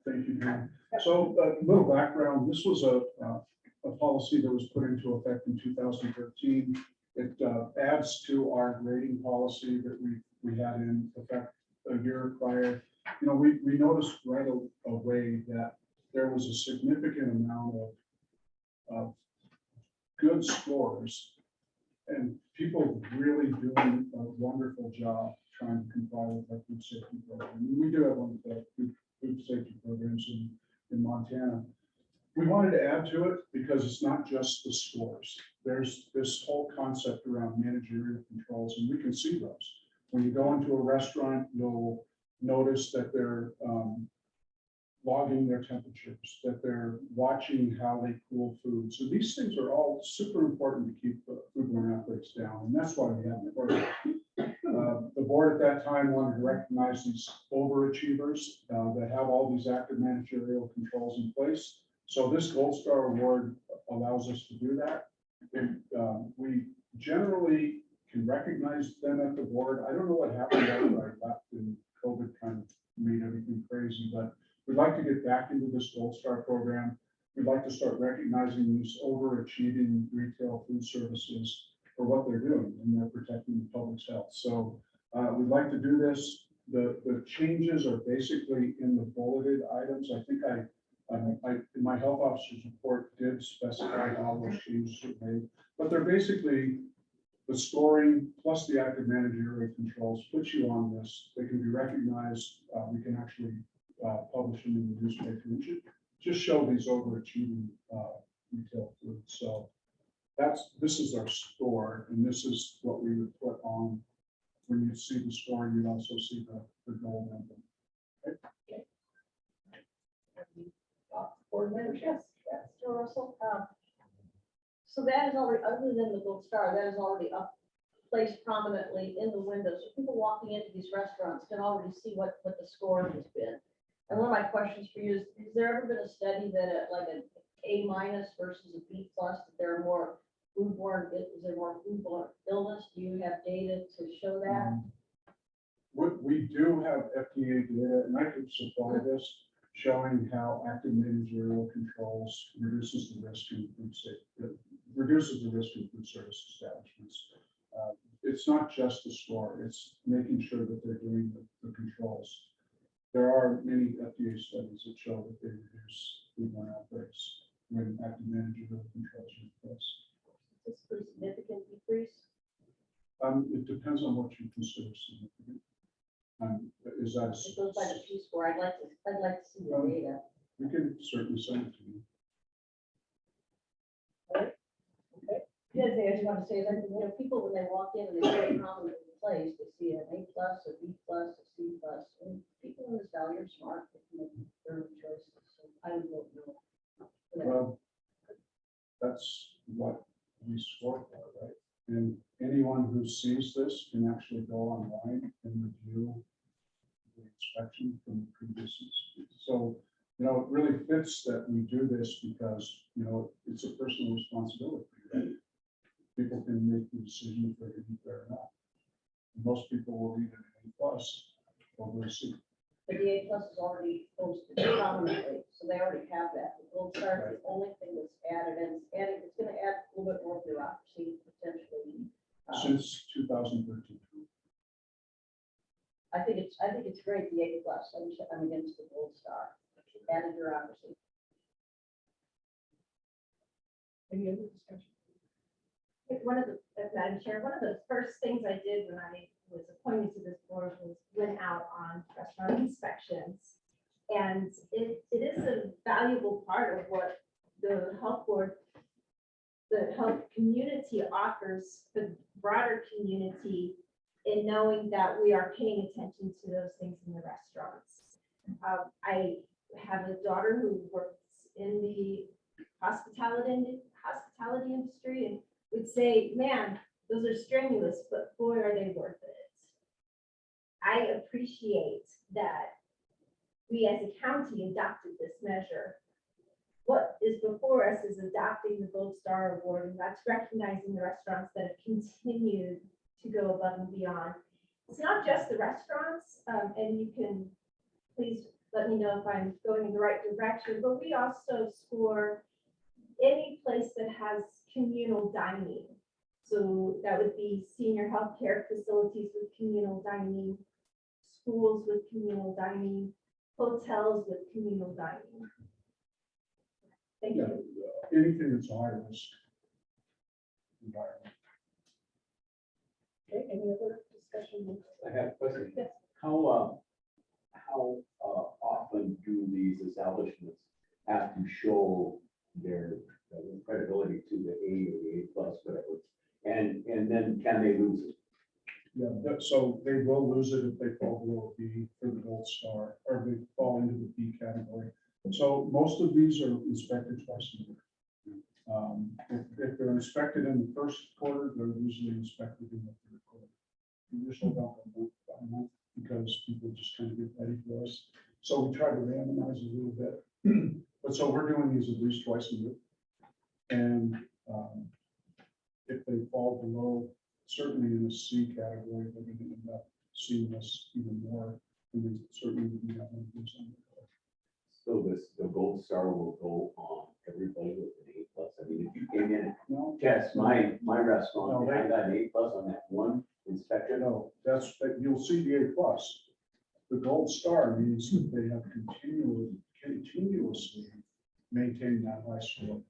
Speaker 18: thank you, Jim. So a little background, this was a policy that was put into effect in 2013. It adds to our grading policy that we had in effect a year prior. You know, we noticed right away that there was a significant amount of good scores and people really doing a wonderful job trying to comply with our food safety program. And we do have one of the food safety programs in Montana. We wanted to add to it because it's not just the scores. There's this whole concept around managerial controls, and we can see those. When you go into a restaurant, you'll notice that they're logging their temperatures, that they're watching how they cool food. So these things are all super important to keep foodborne outbreaks down, and that's why we have the program. The board at that time wanted to recognize these overachievers that have all these active managerial controls in place. So this Gold Star Award allows us to do that. And we generally can recognize them at the board. I don't know what happened after I left and COVID kind of made everything crazy, but we'd like to get back into this Gold Star program. We'd like to start recognizing these overachieving retail food services for what they're doing, and they're protecting the public's health. So we'd like to do this. The changes are basically in the bulleted items. I think in my health officer's report did specify how those changes are made, but they're basically the scoring plus the active managerial controls puts you on this. They can be recognized. We can actually publish them in the newspaper. We should just show these overachieving retail foods. So this is our score, and this is what we would put on when you see the score. You'd also see the gold emblem. Okay.
Speaker 1: Board members, yes.
Speaker 4: Mr. Russell, so that is already, other than the Gold Star, that is already up, placed prominently in the window. So people walking into these restaurants can already see what the score has been. And one of my questions for you is, has there ever been a study that like an A- versus a B+, that there are more foodborne, is there more foodborne illness? Do you have data to show that?
Speaker 18: We do have FDA data, and I could supply this, showing how active managerial controls reduces the risk in food safety, reduces the risk in food service establishments. It's not just the score, it's making sure that they're doing the controls. There are many FDA studies that show that they reduce foodborne outbreaks when active managerial controls are in place.
Speaker 4: Is this a pretty significant decrease?
Speaker 18: It depends on what you consider significant. Is that?
Speaker 4: It goes by the P-score. I'd like to see the data.
Speaker 18: We can certainly send it to you.
Speaker 4: The other thing I just want to say is that, you know, people, when they walk in and they see a prominently placed, they see an A+, a B+, a C+. And people in this valley are smart, they can make their own choices. So I would vote no.
Speaker 18: Well, that's what we score for, right? And anyone who sees this can actually go online and review the inspection from the previous. So, you know, it really fits that we do this because, you know, it's a personal responsibility, right? People can make the decision if they're going to eat there or not. Most people will eat an A+ over a C.
Speaker 4: But the A+ is already posted prominently, so they already have that. The Gold Star is the only thing that's added, and it's going to add a little bit more bureaucracy potentially.
Speaker 18: Since 2013.
Speaker 4: I think it's great, the A+. I'm against the Gold Star. Added bureaucracy.
Speaker 1: Any other discussion?
Speaker 6: Madam Chair, one of the first things I did when I was appointed to this board was went out on restaurant inspections. And it is a valuable part of what the health board, the health community offers the broader community in knowing that we are paying attention to those things in the restaurants. I have a daughter who works in the hospitality industry and would say, man, those are strenuous, but boy, are they worth it. I appreciate that we as a county adopted this measure. What is before us is adopting the Gold Star Award, and that's recognizing the restaurants that have continued to go above and beyond. It's not just the restaurants, and you can, please let me know if I'm going in the right direction, but we also score any place that has communal dining. So that would be senior healthcare facilities with communal dining, schools with communal dining, hotels with communal dining. Thank
Speaker 18: Yeah,
Speaker 6: you.
Speaker 18: anything that's high risk environment.
Speaker 1: Okay, any other discussion?
Speaker 2: I have a question.
Speaker 6: Yes.
Speaker 2: How often do these establishments have to show their credibility to the A or the A+, whatever? And then can they lose it?
Speaker 18: Yeah, so they will lose it if they fall below B for the gold star, or they fall into the B category. So most of these are inspected twice a year. If they're inspected in the first quarter, they're usually inspected in the third quarter. We usually don't go month by month because people just kind of get ready for us. So we try to randomize a little bit. But so we're doing these at least twice a year. And if they fall below, certainly in the C category, they're going to end up seeing us even more. And we certainly would be having to do something.
Speaker 2: So the gold star will go on everybody with an A+. I mean, if you came in and test my restaurant, and I got an A+ on that one inspection.
Speaker 18: No, that's, you'll see the A+. The gold star means that they have continuously maintained that high score.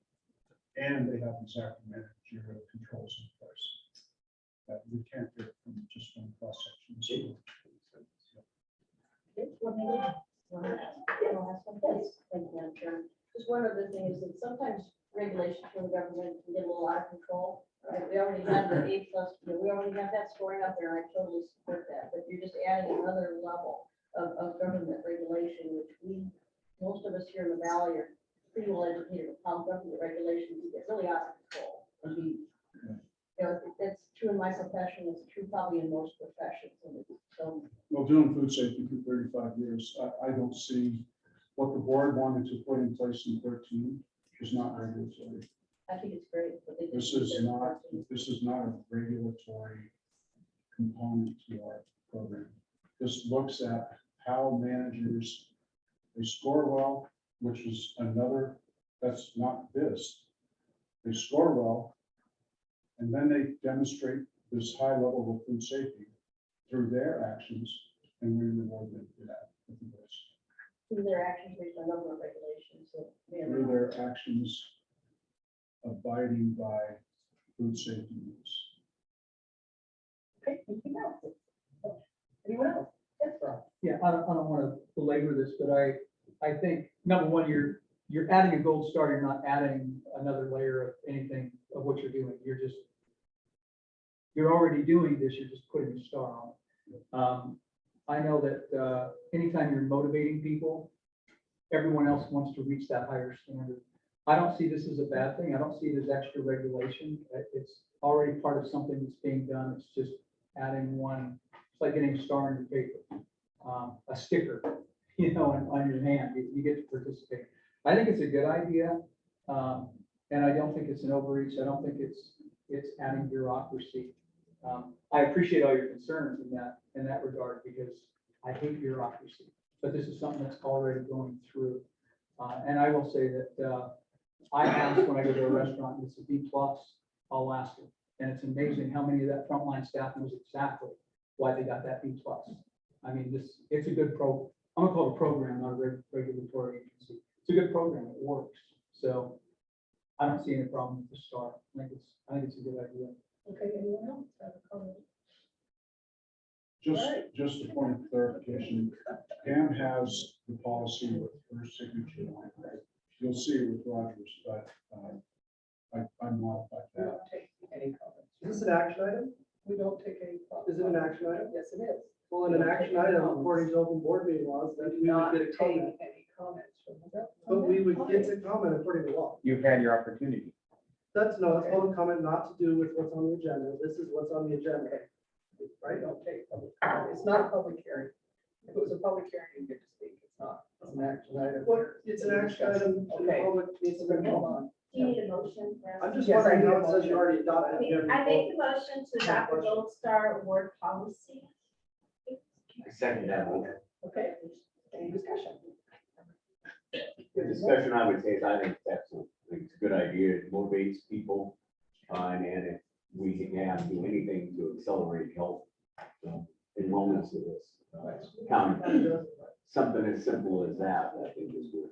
Speaker 18: And they have exact managerial controls in place. That we can't get from just one cross section.
Speaker 4: Just one other thing is that sometimes regulations from the government can get a little out of control. Right? We already have the A+, we already have that scoring up there, and I totally support that, but you're just adding another level of government regulation, which most of us here in the valley are pretty well educated of how government regulations get really out of control. I mean, that's true in my profession, it's true probably in most professions. And so,
Speaker 18: Well, doing food safety for 35 years, I don't see what the board wanted to put in place in 13 is not regulatory.
Speaker 4: I think it's great. But they
Speaker 18: This is not a regulatory component to our program. This looks at how managers, they score well, which is another, that's not this. They score well, and then they demonstrate this high level of food safety through their actions, and we reward them for that.
Speaker 4: through their actions based on government regulations. So,
Speaker 18: Through their actions abiding by food safety rules.
Speaker 1: Okay, anything else? Anyone else? Yes, Rob.
Speaker 19: Yeah, I don't want to belabor this, but I think, number one, you're adding a gold star, you're not adding another layer of anything of what you're doing. You're already doing this, you're just putting a star on it. I know that anytime you're motivating people, everyone else wants to reach that higher standard. I don't see this as a bad thing. I don't see it as extra regulation. It's already part of something that's being done. It's just adding one. It's like getting a star on your paper, a sticker, on your hand. You get to participate. I think it's a good idea, and I don't think it's an overreach. I don't think it's adding bureaucracy. I appreciate all your concerns in that regard, because I hate bureaucracy. But this is something that's already going through. And I will say that I ask when I go to a restaurant, and it's a B+, I'll ask them. And it's amazing how many of that frontline staff knows exactly why they got that B+. I mean, it's a good program. I'm gonna call it a program, not a regulatory agency. It's a good program. It works. So I don't see any problem with the star. I think it's a good idea.
Speaker 1: Okay, anyone else have a comment?
Speaker 18: Just a point of clarification, Pam has the policy with her signature on it. You'll see it with Rogers, but I'm modified
Speaker 1: We
Speaker 18: that.
Speaker 1: don't take any comments.
Speaker 15: Is this an action item?
Speaker 1: We don't take any comments.
Speaker 15: Is it an action item?
Speaker 1: Yes, it is.
Speaker 15: Well, in an action item, according to open board meeting laws,
Speaker 1: We
Speaker 15: then
Speaker 1: do
Speaker 15: we would
Speaker 1: not
Speaker 15: get a
Speaker 1: take
Speaker 15: comment.
Speaker 1: any comments from the.
Speaker 15: But we would get to comment according to law.
Speaker 5: You've had your opportunity.
Speaker 15: That's public comment not to do with what's on the agenda. This is what's on the agenda.
Speaker 1: Right, don't take public comment. It's not a public hearing. If it was a public hearing, you get to speak. It's not. It's an action item.
Speaker 15: Well, it's an action item, and the
Speaker 1: Okay.
Speaker 15: public needs to
Speaker 1: Hold
Speaker 15: know.
Speaker 1: on.
Speaker 6: Do you need a motion? for us?
Speaker 15: I'm just
Speaker 1: Yes, I
Speaker 15: wondering
Speaker 1: need a
Speaker 15: how it says you
Speaker 1: motion.
Speaker 15: already adopted. it.
Speaker 6: I make a motion to adopt the Gold Star Award policy.
Speaker 2: I second that motion.
Speaker 1: Okay, any discussion?
Speaker 2: The discussion I would say is, I think it's excellent. I think it's a good idea. It motivates people. And if we can do anything to accelerate health enrollments of this county, something as simple as that, I think is good.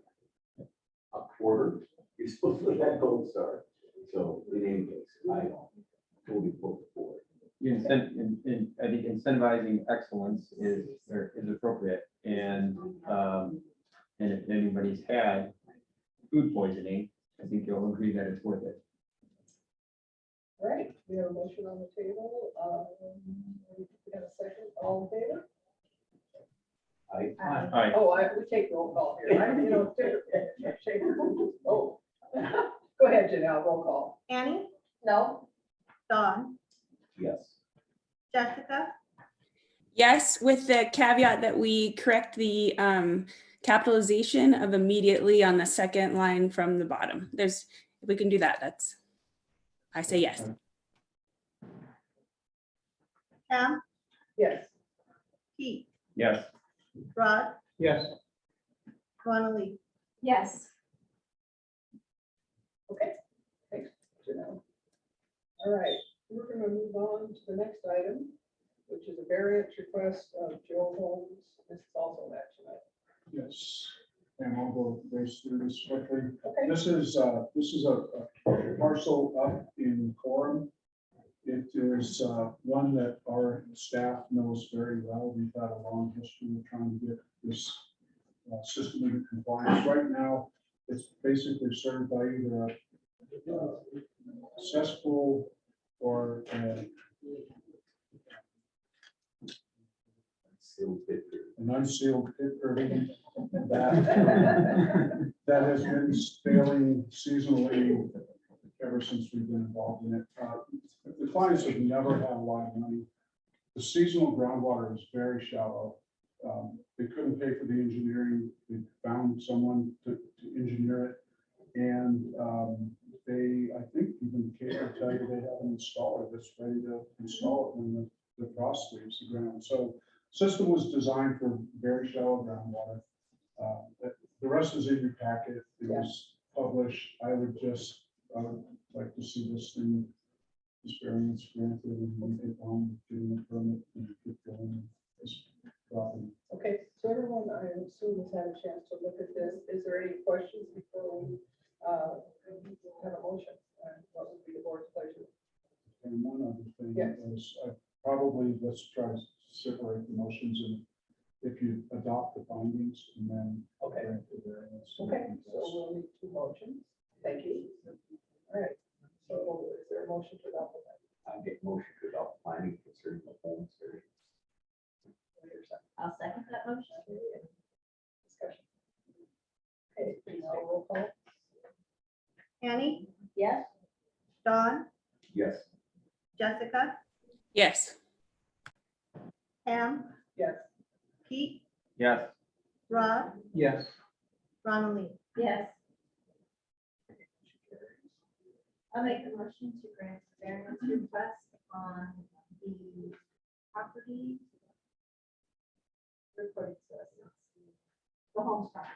Speaker 2: A quarter, you're supposed to get that gold star. So in any case, I totally vote for it.
Speaker 5: I think incentivizing excellence is appropriate, and if anybody's had food poisoning, I think you'll agree that it's worth it.
Speaker 1: All right, we have a motion on the table. We have a second, all in favor?
Speaker 5: Aye.
Speaker 1: Oh, we take roll call here. Oh. Go ahead, Janelle, roll call.
Speaker 16: Annie,
Speaker 1: No?
Speaker 16: Dawn,
Speaker 2: Yes.
Speaker 16: Jessica,
Speaker 20: Yes, with the caveat that we correct the capitalization of immediately on the second line from the bottom. If we can do that, I say yes.
Speaker 16: Pam,
Speaker 1: Yes.
Speaker 16: Pete,
Speaker 5: Yes.
Speaker 16: Rod,
Speaker 19: Yes.
Speaker 16: Ronaldine.
Speaker 6: Yes.
Speaker 1: Okay, thanks, Janelle. All right, we're going to move on to the next item, which is a variance request of Joe Holmes. This is also an action item.
Speaker 18: Yes, and I'll go race through this quickly.
Speaker 1: Okay.
Speaker 18: This is a parcel up in Coram. It is one that our staff knows very well. We've had a long history of trying to get this system into compliance. Right now, it's basically served by either a cesspool or an unsealed pit provision that has been failing seasonally ever since we've been involved in it. The clients have never had a lot of money. The seasonal groundwater is very shallow. They couldn't pay for the engineering. They found someone to engineer it. And I think even Kate will tell you they have an installer that's ready to install it when the frost leaves the ground. So system was designed for very shallow groundwater. The rest is in your packet. It was published. I would like to see this thing, this variance granted, and get on doing the permit and get going this problem.
Speaker 1: Okay, so everyone, I assume, has had a chance to look at this. Is there any questions before we have a motion? What would be the board's pleasure?
Speaker 18: And one other thing
Speaker 1: Yes.
Speaker 18: is, let's try to separate the motions, and if you adopt the findings and then
Speaker 1: Okay.
Speaker 18: grant the variance.
Speaker 1: Okay, so we'll need two motions. Thank you. All right, so is there a motion to adopt the
Speaker 2: I get motion to adopt finding concerning the Holmes variance.
Speaker 4: I'll second that motion.
Speaker 1: discussion? Okay, please now roll call.
Speaker 16: Annie,
Speaker 4: Yes.
Speaker 16: Dawn,
Speaker 2: Yes.
Speaker 16: Jessica,
Speaker 20: Yes.
Speaker 16: Pam,
Speaker 1: Yes.
Speaker 16: Pete,
Speaker 5: Yes.
Speaker 16: Rod,
Speaker 19: Yes.
Speaker 16: Ronaldine.
Speaker 4: Yes. I'll make a motion to grant the variance request on the property. Reported to us. The home property.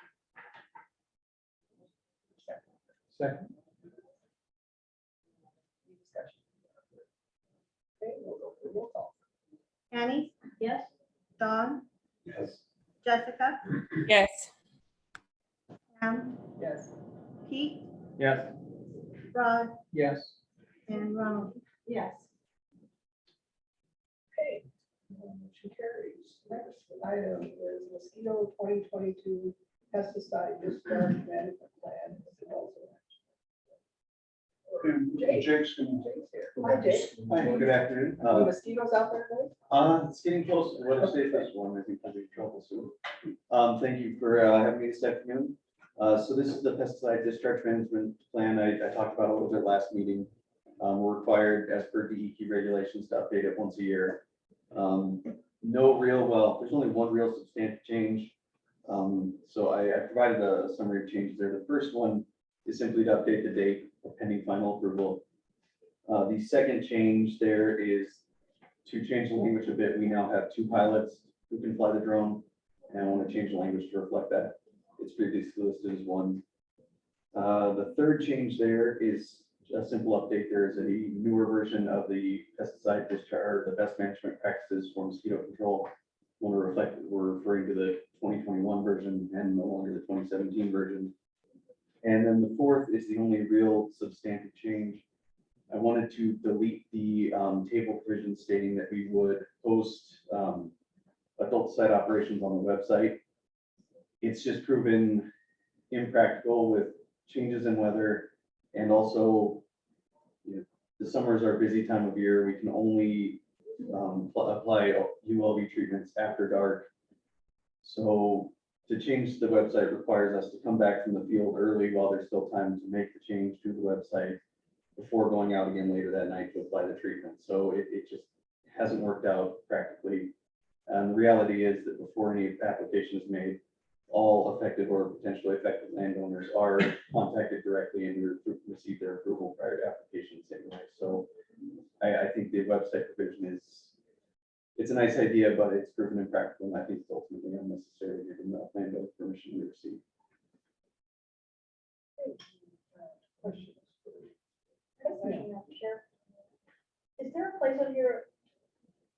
Speaker 19: Second.
Speaker 1: Any discussion? Okay, we'll go through roll call.
Speaker 16: Annie,
Speaker 4: Yes.
Speaker 16: Dawn,
Speaker 2: Yes.
Speaker 16: Jessica,
Speaker 20: Yes.
Speaker 16: Pam,
Speaker 1: Yes.
Speaker 16: Pete,
Speaker 5: Yes.
Speaker 16: Rod,
Speaker 19: Yes.
Speaker 16: and Ronaldine.
Speaker 4: Yes.
Speaker 1: Okay. Motion carries. Next item is mosquito 2022 pesticide discharge management plan. This is also
Speaker 18: And
Speaker 1: Jake.
Speaker 18: Jake's gonna.
Speaker 1: Jake's here. Hi, Jake.
Speaker 2: Good afternoon.
Speaker 1: Any mosquitoes out there, Jake?
Speaker 21: It's getting close. What if this one? I think I'll be in trouble soon. Thank you for having me this afternoon. So this is the pesticide discharge management plan I talked about a little bit last meeting. We're required as per DEQ regulations to update it once a year. There's only one real substantive change. So I provided a summary of changes there. The first one is simply to update the date pending final approval. The second change there is to change the language a bit. We now have 2 pilots who can fly the drone, and I want to change the language to reflect that. It's previously listed as 1. The third change there is a simple update. There is a newer version of the pesticide discharge, the best management practices for mosquito control. I want to reflect that we're referring to the 2021 version and no longer the 2017 version. And then the fourth is the only real substantive change. I wanted to delete the table provision stating that we would post adult site operations on the website. It's just proven impractical with changes in weather, and also, you know, the summer is our busy time of year. We can only apply ULV treatments after dark. So to change the website requires us to come back from the field early while there's still time to make the change to the website before going out again later that night to apply the treatment. So it just hasn't worked out practically. And the reality is that before any application is made, all affected or potentially affected landowners are contacted directly and receive their approval prior to application the same way. So I think the website provision it's a nice idea, but it's proven impractical, and I think it's ultimately unnecessary given the landowner permission we received.
Speaker 1: Questions?
Speaker 4: Is there a place on your,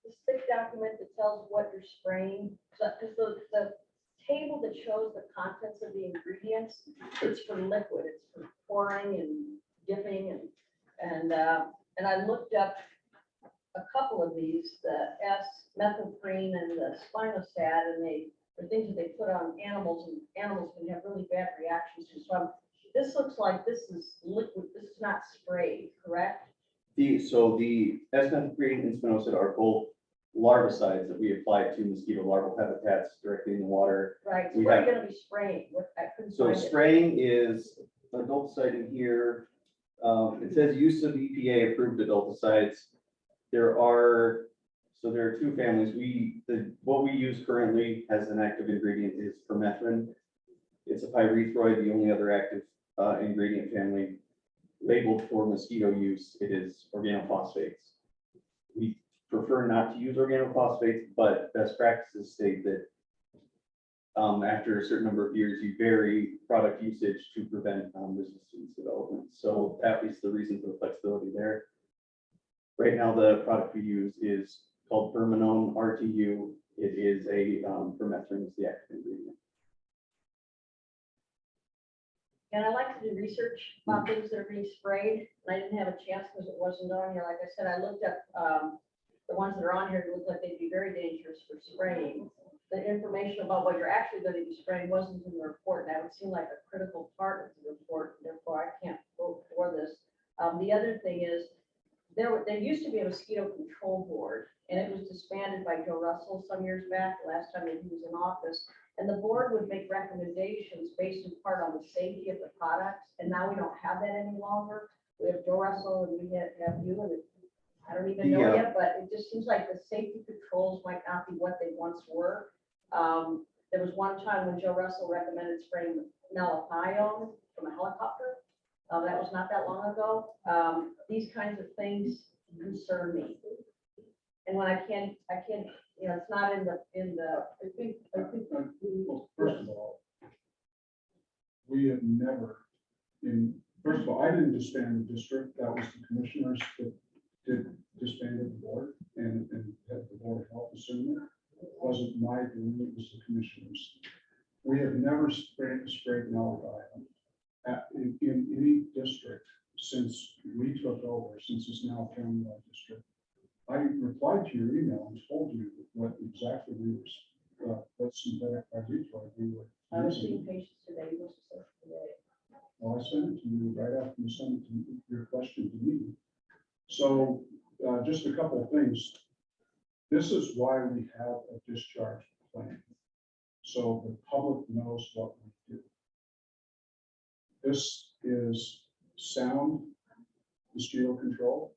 Speaker 4: this thick document that tells what you're spraying? Because the table that shows the contents of the ingredients, it's for liquid, it's for pouring and dipping and I looked up a couple of these, the S-methylprene and the spinosad, and they're things that they put on animals, and animals can have really bad reactions to. So this looks like this is liquid, this is not sprayed, correct?
Speaker 21: So the S-methylprene and spinosad are both larvicides that we apply to mosquito larval habitats directly in the water.
Speaker 4: Right, so
Speaker 21: We
Speaker 4: what are
Speaker 21: have-
Speaker 4: you gonna be spraying? What, I couldn't
Speaker 21: So
Speaker 4: find it.
Speaker 21: spraying is adulticide in here. It says use of EPA approved adulticides. There are 2 families. What we use currently as an active ingredient is permethrin. It's a pyrethroid, the only other active ingredient family labeled for mosquito use. It is organophosphates. We prefer not to use organophosphates, but best practices state that after a certain number of years, you vary product usage to prevent resistance development. So that is the reason for the flexibility there. Right now, the product we use is called Permanone RTU. It is a permethrin is the active ingredient.
Speaker 4: And I like to do research about things that are being sprayed, and I didn't have a chance because it wasn't on here. Like I said, I looked up the ones that are on here, it looked like they'd be very dangerous for spraying. The information about what you're actually going to be spraying wasn't in the report, and that would seem like a critical part of the report, therefore I can't vote for this. The other thing is, there used to be a mosquito control board, and it was disbanded by Joe Russell some years back, the last time that he was in office. And the board would make recommendations based in part on the safety of the products, and now we don't have that any longer. We have Joe Russell and we have you, and I don't even know yet, but it just seems like the safety controls might not be what they once were. There was one time when Joe Russell recommended spraying malathion from a helicopter. That was not that long ago. These kinds of things concern me. And when I can't, you know, it's not in the,
Speaker 18: I think, well, first of all, we have never, first of all, I didn't disband the district. That was the commissioners that did disbanded the board and had the board of health assume it. It wasn't my doing, it was the commissioners. We have never sprayed malathion in any district since we took over, since it's now a county-wide district. I replied to your email and told you what exactly we were, what synthetic pyrethroid we were
Speaker 4: I was
Speaker 18: using.
Speaker 4: seeing patients today, you must have said today.
Speaker 18: Well, I sent it to you right after you sent it to your question to me. So just a couple of things. This is why we have a discharge plan. So the public knows what we do. This is sound mosquito control.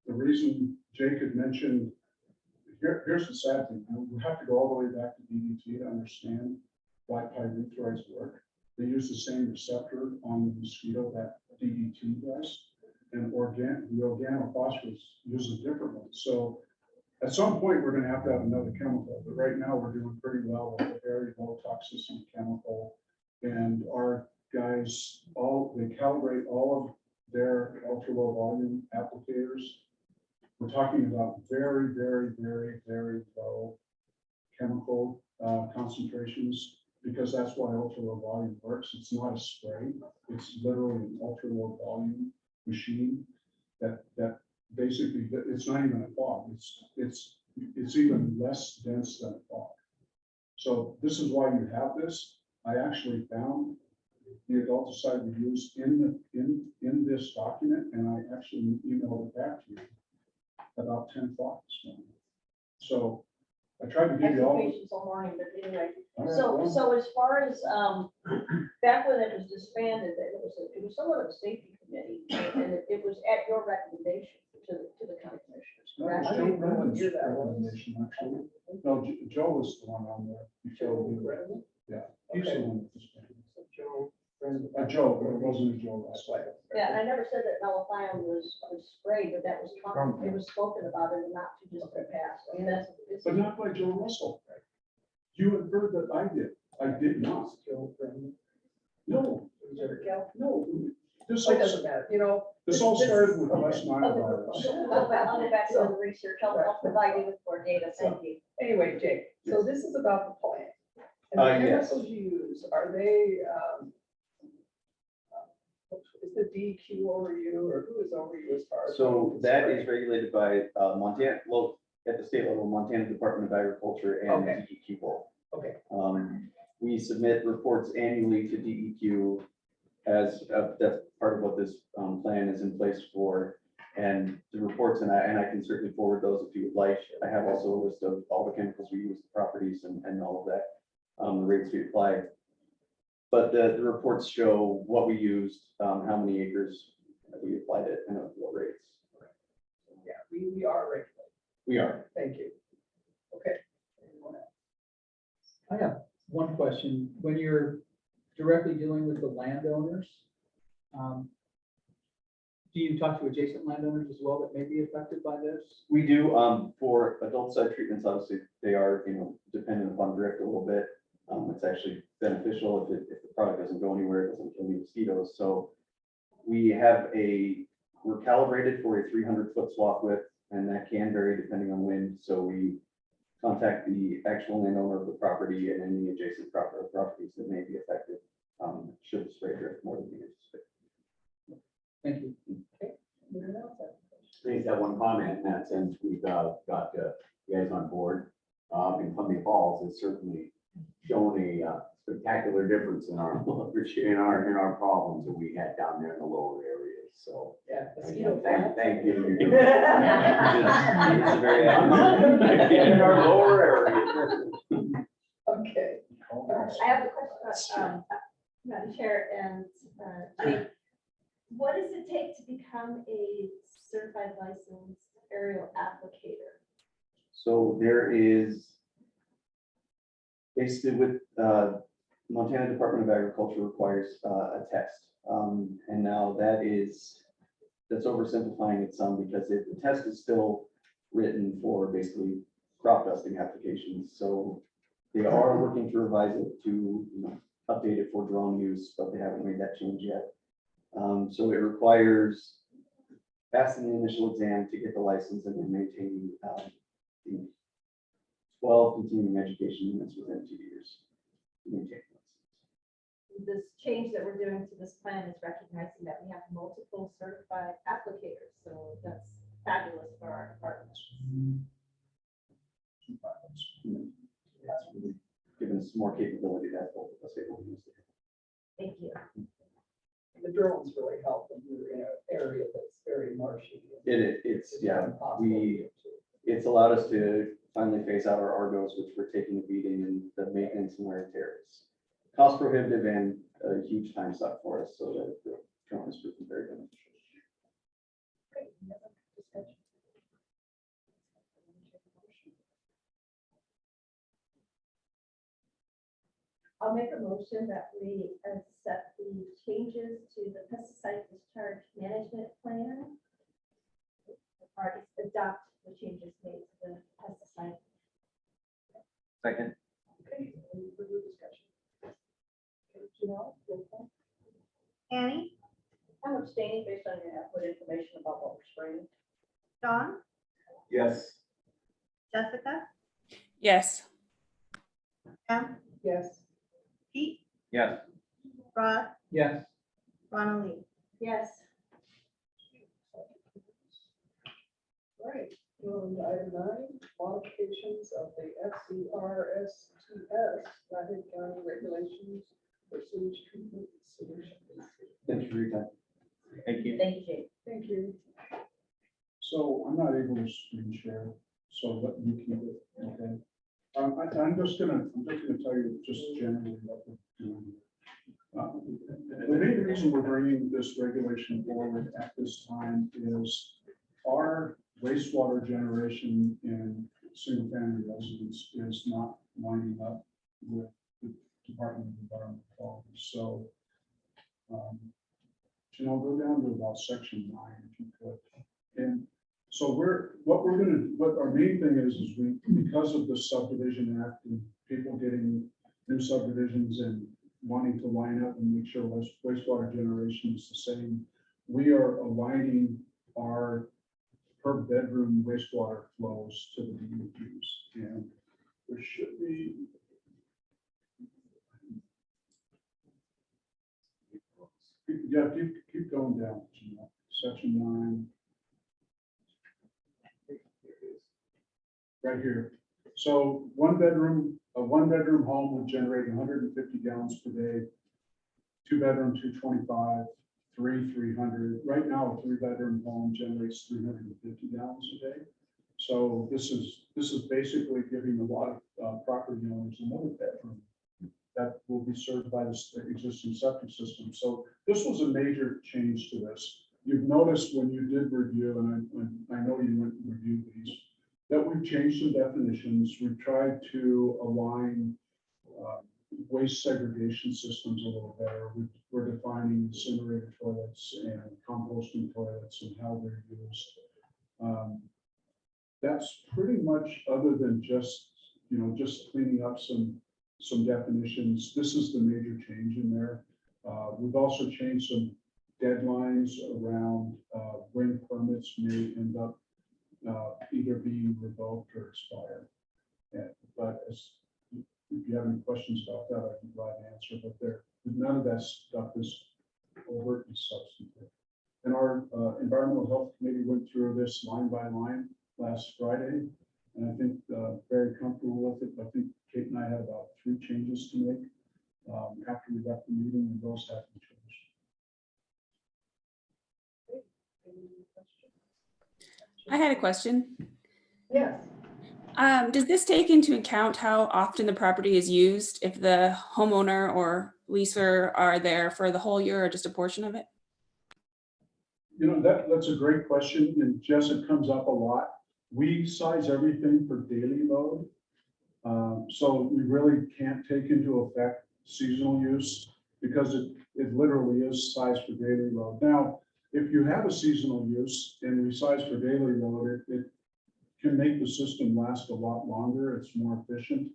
Speaker 18: The reason Jake had mentioned, here's the sad thing. We have to go all the way back to DDT to understand why pyrethroids work. They use the same receptor on the mosquito that DET does. And the organophosphorus uses a different one. So at some point, we're gonna have to have another chemical, but right now, we're doing pretty well with a very low toxicity chemical. And our guys, they calibrate all of their ultra low volume applicators. We're talking about very, very, very, very low chemical concentrations, because that's why ultra low volume works. It's not a spray. It's literally an ultra low volume machine that basically, it's not even a fog. It's even less dense than a fog. So this is why you have this. I actually found the adulticide we used in this document, and I actually emailed it back to you about 10 o'clock this morning. So I tried to give you all.
Speaker 4: Patients all morning, but anyway,
Speaker 18: All right,
Speaker 4: so,
Speaker 18: well.
Speaker 4: so as far as, back when it was disbanded, it was somewhat of a safety committee, and it was at your recommendation to the county commissioners.
Speaker 18: No,
Speaker 4: correct?
Speaker 18: it's Joe Brendan's recommendation, actually. No, Joe was the one on there. Yeah, he's the one. Joe, but it wasn't a Joe last night.
Speaker 4: Yeah, and I never said that malathion was sprayed, but that was, it was spoken about in the not too distant past. I mean, that's.
Speaker 18: But not by Joe Russell. You inferred that I did. I did not. No. No. This
Speaker 1: It doesn't matter, you know.
Speaker 18: This all started with West Nile virus.
Speaker 4: I'll go back to the research. I'll provide you with more data. Thank you.
Speaker 1: Anyway, Jake, so this is about the plant. And the
Speaker 21: Yes.
Speaker 1: chemicals you use, are they, is the DEQ over you, or who is over you as far as?
Speaker 21: So that is regulated by Montana, well, at the state level, Montana Department of Agriculture and
Speaker 1: Okay.
Speaker 21: DEQ both.
Speaker 1: Okay.
Speaker 21: We submit reports annually to DEQ as, that's part of what this plan is in place for. And the reports, and I can certainly forward those if you would like. I have also a list of all the chemicals we use, the properties and all of that, the rates we apply. But the reports show what we used, how many acres that we applied it, and at what rates.
Speaker 1: Yeah, we are regulated.
Speaker 21: We are.
Speaker 1: Thank you. Okay. Anyone else?
Speaker 19: I have one question. When you're directly dealing with the landowners, do you talk to adjacent landowners as well that may be affected by this?
Speaker 21: We do, for adult site treatments, obviously, they are, dependent upon drift a little bit. It's actually beneficial if the product doesn't go anywhere, it doesn't kill any mosquitoes. So we're calibrated for a 300-foot swath width, and that can vary depending on wind. So we contact the actual landowner of the property and any adjacent properties that may be affected, should the spray drift more than we anticipate.
Speaker 19: Thank you.
Speaker 1: Anyone else have a question?
Speaker 2: I just have one comment in that sense. We've got you guys on board. In Columbia Falls has certainly shown a spectacular difference in our problems that we had down there in the lower areas. So
Speaker 1: Yeah.
Speaker 2: again, thank you. You're doing
Speaker 21: It's a very
Speaker 2: in our lower area.
Speaker 1: Okay.
Speaker 6: I have a question, Madam Chair, and Jake. What does it take to become a certified licensed aerial applicator?
Speaker 21: So there is basically with Montana Department of Agriculture requires a test. And now that's oversimplifying it some because the test is still written for basically crop dusting applications. So they are working to revise it to update it for drone use, but they haven't made that change yet. So it requires passing the initial exam to get the license and then maintaining 12 continuing education units within 2 years. to maintain license.
Speaker 6: This change that we're doing to this plan is recognizing that we have multiple certified applicators, so that's fabulous for our department.
Speaker 21: That's really given us more capability that both of us able to use it.
Speaker 6: Thank you.
Speaker 1: The drones really help when you're in an area that's very marshy.
Speaker 21: It's it's allowed us to finally phase out our Argos, which we're taking a beating, and the maintenance and wear and tear is cost prohibitive and a huge time suck for us. So that the drone is proving very beneficial.
Speaker 6: I'll make a motion that we accept the changes to the pesticide discharge management plan. Or adopt the changes made to the pesticide.
Speaker 5: Second.
Speaker 1: Okay, any further discussion? Okay, Janelle, roll call.
Speaker 16: Annie,
Speaker 4: I'm abstaining based on your input information about what we're spraying.
Speaker 16: Dawn,
Speaker 2: Yes.
Speaker 16: Jessica,
Speaker 20: Yes.
Speaker 16: Pam,
Speaker 1: Yes.
Speaker 16: Pete,
Speaker 5: Yes.
Speaker 16: Rod,
Speaker 19: Yes.
Speaker 16: Ronaldine.
Speaker 4: Yes.
Speaker 1: All right, item 9, modifications of the FCRSTS, Flathead County regulations for sewage treatment solutions.
Speaker 21: Thank you for your time.
Speaker 5: Thank you.
Speaker 4: Thank you, Jake.
Speaker 1: Thank you.
Speaker 18: So I'm not able to screen share, so let me keep it, okay? I'm just gonna tell you just generally what we're doing. The main reason we're bringing this regulation forward at this time is our wastewater generation in single-family residence is not lining up with the Department of Environmental Quality. So, go down to about section 9, if you could. And so what our main thing is we, because of the subdivision act and people getting new subdivisions and wanting to line up and make sure wastewater generation is the same, we are aligning our per bedroom wastewater flows to the DEQs. And there should be. Yeah, keep going down, section 9. Right here. So a one bedroom home would generate 150 gallons per day, 2 bedroom, 225, 300. Right now, a 3 bedroom home generates 350 gallons a day. So this is basically giving a lot of property owners another bedroom that will be served by this existing septic system. So this was a major change to this. You've noticed when you did review, and I know you went and reviewed these, that we've changed some definitions. We've tried to align waste segregation systems a little better. We're defining incinerator toilets and composting toilets and how they're used. That's pretty much, other than just cleaning up some definitions. This is the major change in there. We've also changed some deadlines around when permits may end up either being revoked or expire. But if you have any questions about that, I can provide an answer, but none of that stuff is overtly substantive. And our environmental health committee went through this line by line last Friday, and I think very comfortable with it. I think Kate and I had about 3 changes to make after we left the meeting, and those have been changed.
Speaker 20: I had a question.
Speaker 1: Yes.
Speaker 20: Does this take into account how often the property is used, if the homeowner or leaser are there for the whole year or just a portion of it?
Speaker 18: That's a great question, and Jess, it comes up a lot. We size everything for daily load. So we really can't take into effect seasonal use because it literally is sized for daily load. Now, if you have a seasonal use and we size for daily load, it can make the system last a lot longer. It's more efficient,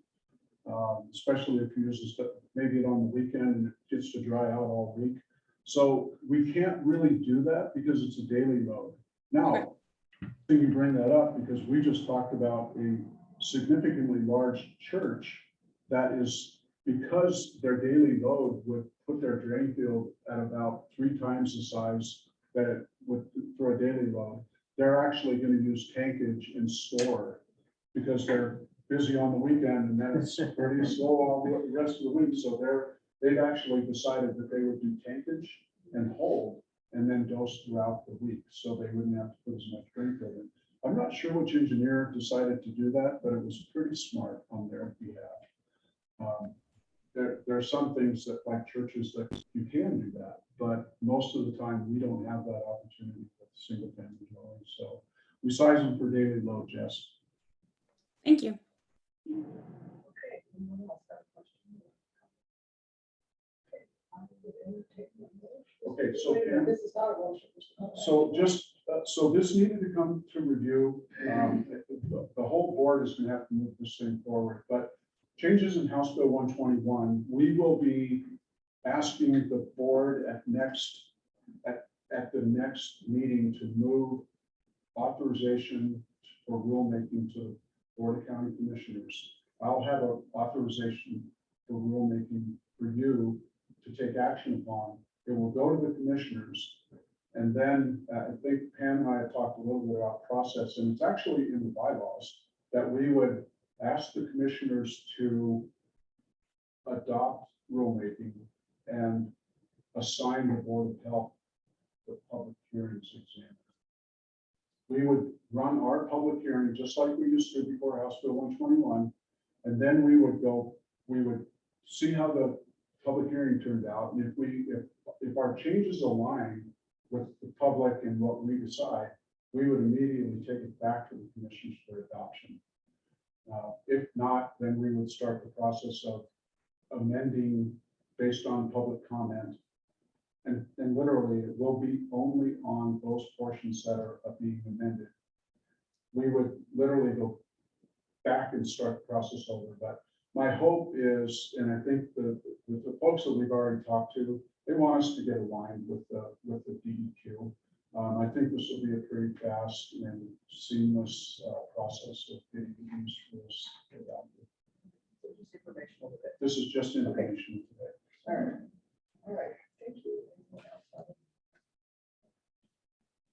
Speaker 18: especially if you use it maybe on the weekend and it gets to dry out all week. So we can't really do that because it's a daily load. Now, I think you bring that up because we just talked about a significantly large church that is, because their daily load would put their drain field at about 3 times the size that it would for a daily load. They're actually going to use tankage and store because they're busy on the weekend and then it's pretty slow all the rest of the week. So they've actually decided that they would do tankage and hold and then dose throughout the week. So they wouldn't have to put as much drain field in. I'm not sure which engineer decided to do that, but it was pretty smart on their behalf. There are some things that, like churches, that you can do that, but most of the time we don't have that opportunity with single family dwelling. So we size them for daily load, Jess.
Speaker 20: Thank you.
Speaker 1: Okay. Anyone else have a question?
Speaker 18: Okay, so,
Speaker 1: Wait a minute, this is not a motion.
Speaker 18: so just, so this needed to come to review. The whole board is gonna have to move this thing forward, but changes in House Bill 121, we will be asking the board at the next meeting to move authorization for rulemaking to the Board of County Commissioners. I'll have an authorization for rulemaking for you to take action upon. It will go to the commissioners. And then I think Pam and I have talked a little bit about process, and it's actually in the bylaws that we would ask the commissioners to adopt rulemaking and assign the Board of Health the public hearings exam. We would run our public hearing just like we used to before House Bill 121, and then we would see how the public hearing turned out, and if our changes align with the public and what we decide, we would immediately take it back to the commissioners for adoption. If not, then we would start the process of amending based on public comment. And literally, it will be only on those portions that are being amended. We would literally go back and start the process over. But my hope is, and I think the folks that we've already talked to, they want us to get aligned with the DEQ. I think this will be a pretty fast and seamless process of getting these rules adopted. This is just information today.
Speaker 1: All right, all right, thank you.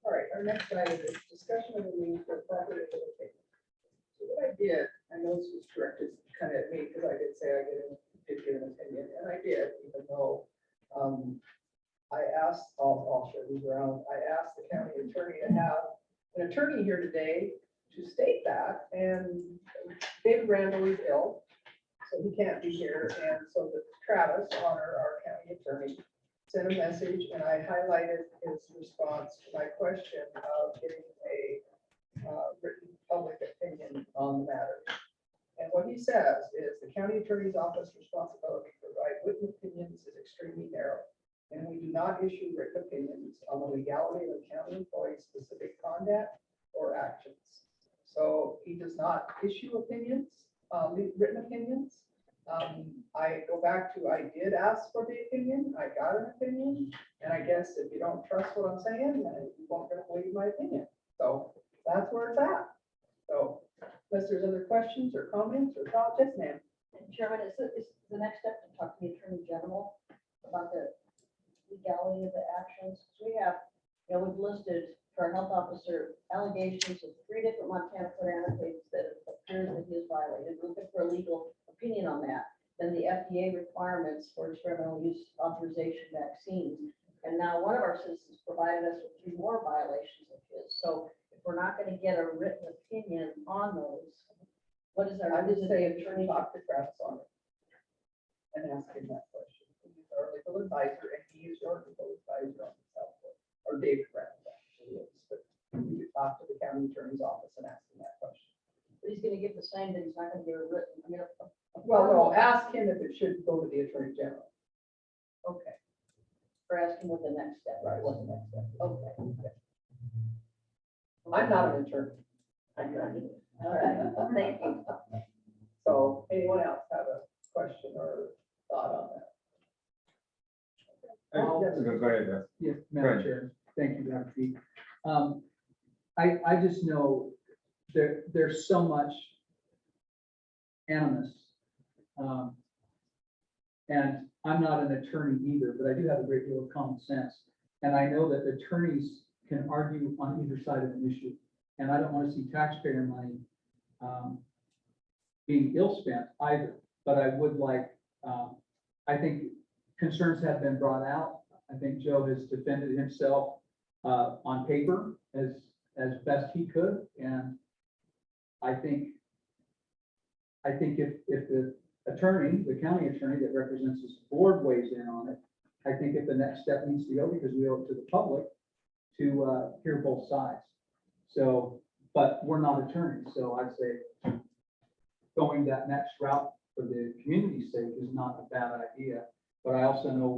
Speaker 1: All right, our next item is discussion of the need for property opinion. So what I did, I know this was directed kind of at me, because I did say I did get an opinion, and I did, even though I asked, I'll show you around, I asked the county attorney to have an attorney here today to state that, and David Randall is ill, so he can't be here, and so the Travis, our county attorney, sent a message, and I highlighted his response to my question of getting a written public opinion on the matter. And what he says is the county attorney's office responsibility to provide written opinions is extremely narrow, and we do not issue written opinions on the legality of a county employee's specific conduct or actions. So he does not issue opinions, written opinions. I go back to, I did ask for the opinion, I got an opinion, and I guess if you don't trust what I'm saying, then you won't gonna believe my opinion. So that's where it's at. So unless there's other questions or comments or thoughts, yes, ma'am.
Speaker 4: And Chairman, is the next step to talk to the Attorney General about the legality of the actions? We have, we've listed for our health officer allegations of 3 different Montana Code annotations that it appears that he has violated. We're looking for a legal opinion on that. Then the FDA requirements for experimental use authorization vaccines. And now one of our citizens provided us with 3 more violations of his. So if we're not going to get a written opinion on those, what is our?
Speaker 1: I would say attorney talk to Travis on it and ask him that question. He's our legal advisor, and he is your legal advisor on the South Fork, or David Brown actually is. But you could talk to the county attorney's office and ask him that question.
Speaker 4: But he's going to give the same, that he's not going to give a written. I mean,
Speaker 1: well, no, ask him if it should go to the attorney general.
Speaker 4: Okay. Or ask him what the next step.
Speaker 1: Right, what's the next step?
Speaker 4: Okay.
Speaker 1: I'm not an attorney.
Speaker 4: I'm not either. All right, thank you.
Speaker 1: So anyone else have a question or thought on that? Yes.
Speaker 5: Go ahead, Jeff.
Speaker 19: Yes,
Speaker 5: Go ahead.
Speaker 19: Madam Chair. Thank you, Dr. Pete. I just know there's so much animus. And I'm not an attorney either, but I do have a great deal of common sense. And I know that attorneys can argue on either side of an issue. And I don't want to see taxpayer money being ill spent either. But I would like, I think concerns have been brought out. I think Joe has defended himself on paper as best he could. And I think if the attorney, the county attorney that represents this board weighs in on it, I think if the next step needs to go, because we owe it to the public to hear both sides. So, but we're not attorneys, so I'd say going that next route for the community's sake is not a bad idea. But I also know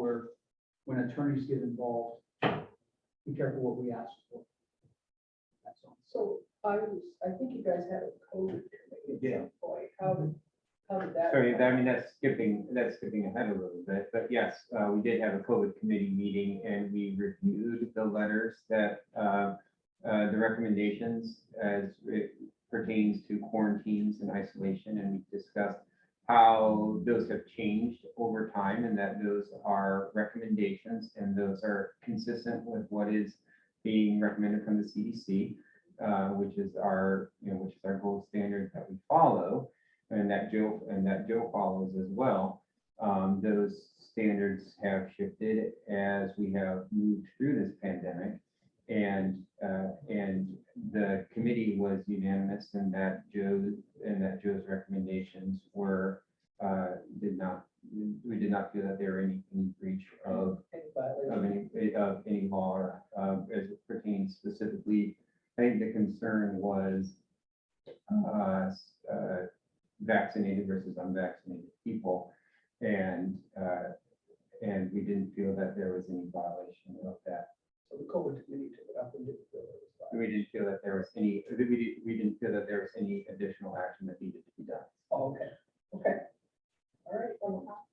Speaker 19: when attorneys get involved, be careful what we ask for. That's all.
Speaker 1: So I think you guys had a COVID committee at some point. How did that?
Speaker 5: Sorry, I mean, that's skipping ahead a little bit, but yes, we did have a COVID committee meeting and we reviewed the letters that, the recommendations as it pertains to quarantines and isolation, and we discussed how those have changed over time and that those are recommendations and those are consistent with what is being recommended from the CDC, which is our gold standard that we follow. And that Joe follows as well. Those standards have shifted as we have moved through this pandemic, and the committee was unanimous in that Joe's recommendations were we did not feel that there were any breach of any law or, as it pertains specifically. I think the concern was vaccinated versus unvaccinated people, and we didn't feel that there was any violation of that.
Speaker 1: So the COVID committee took it up and didn't feel it was fine.
Speaker 5: We didn't feel that there was any additional action that needed to be done.
Speaker 1: Oh, okay, okay. All right,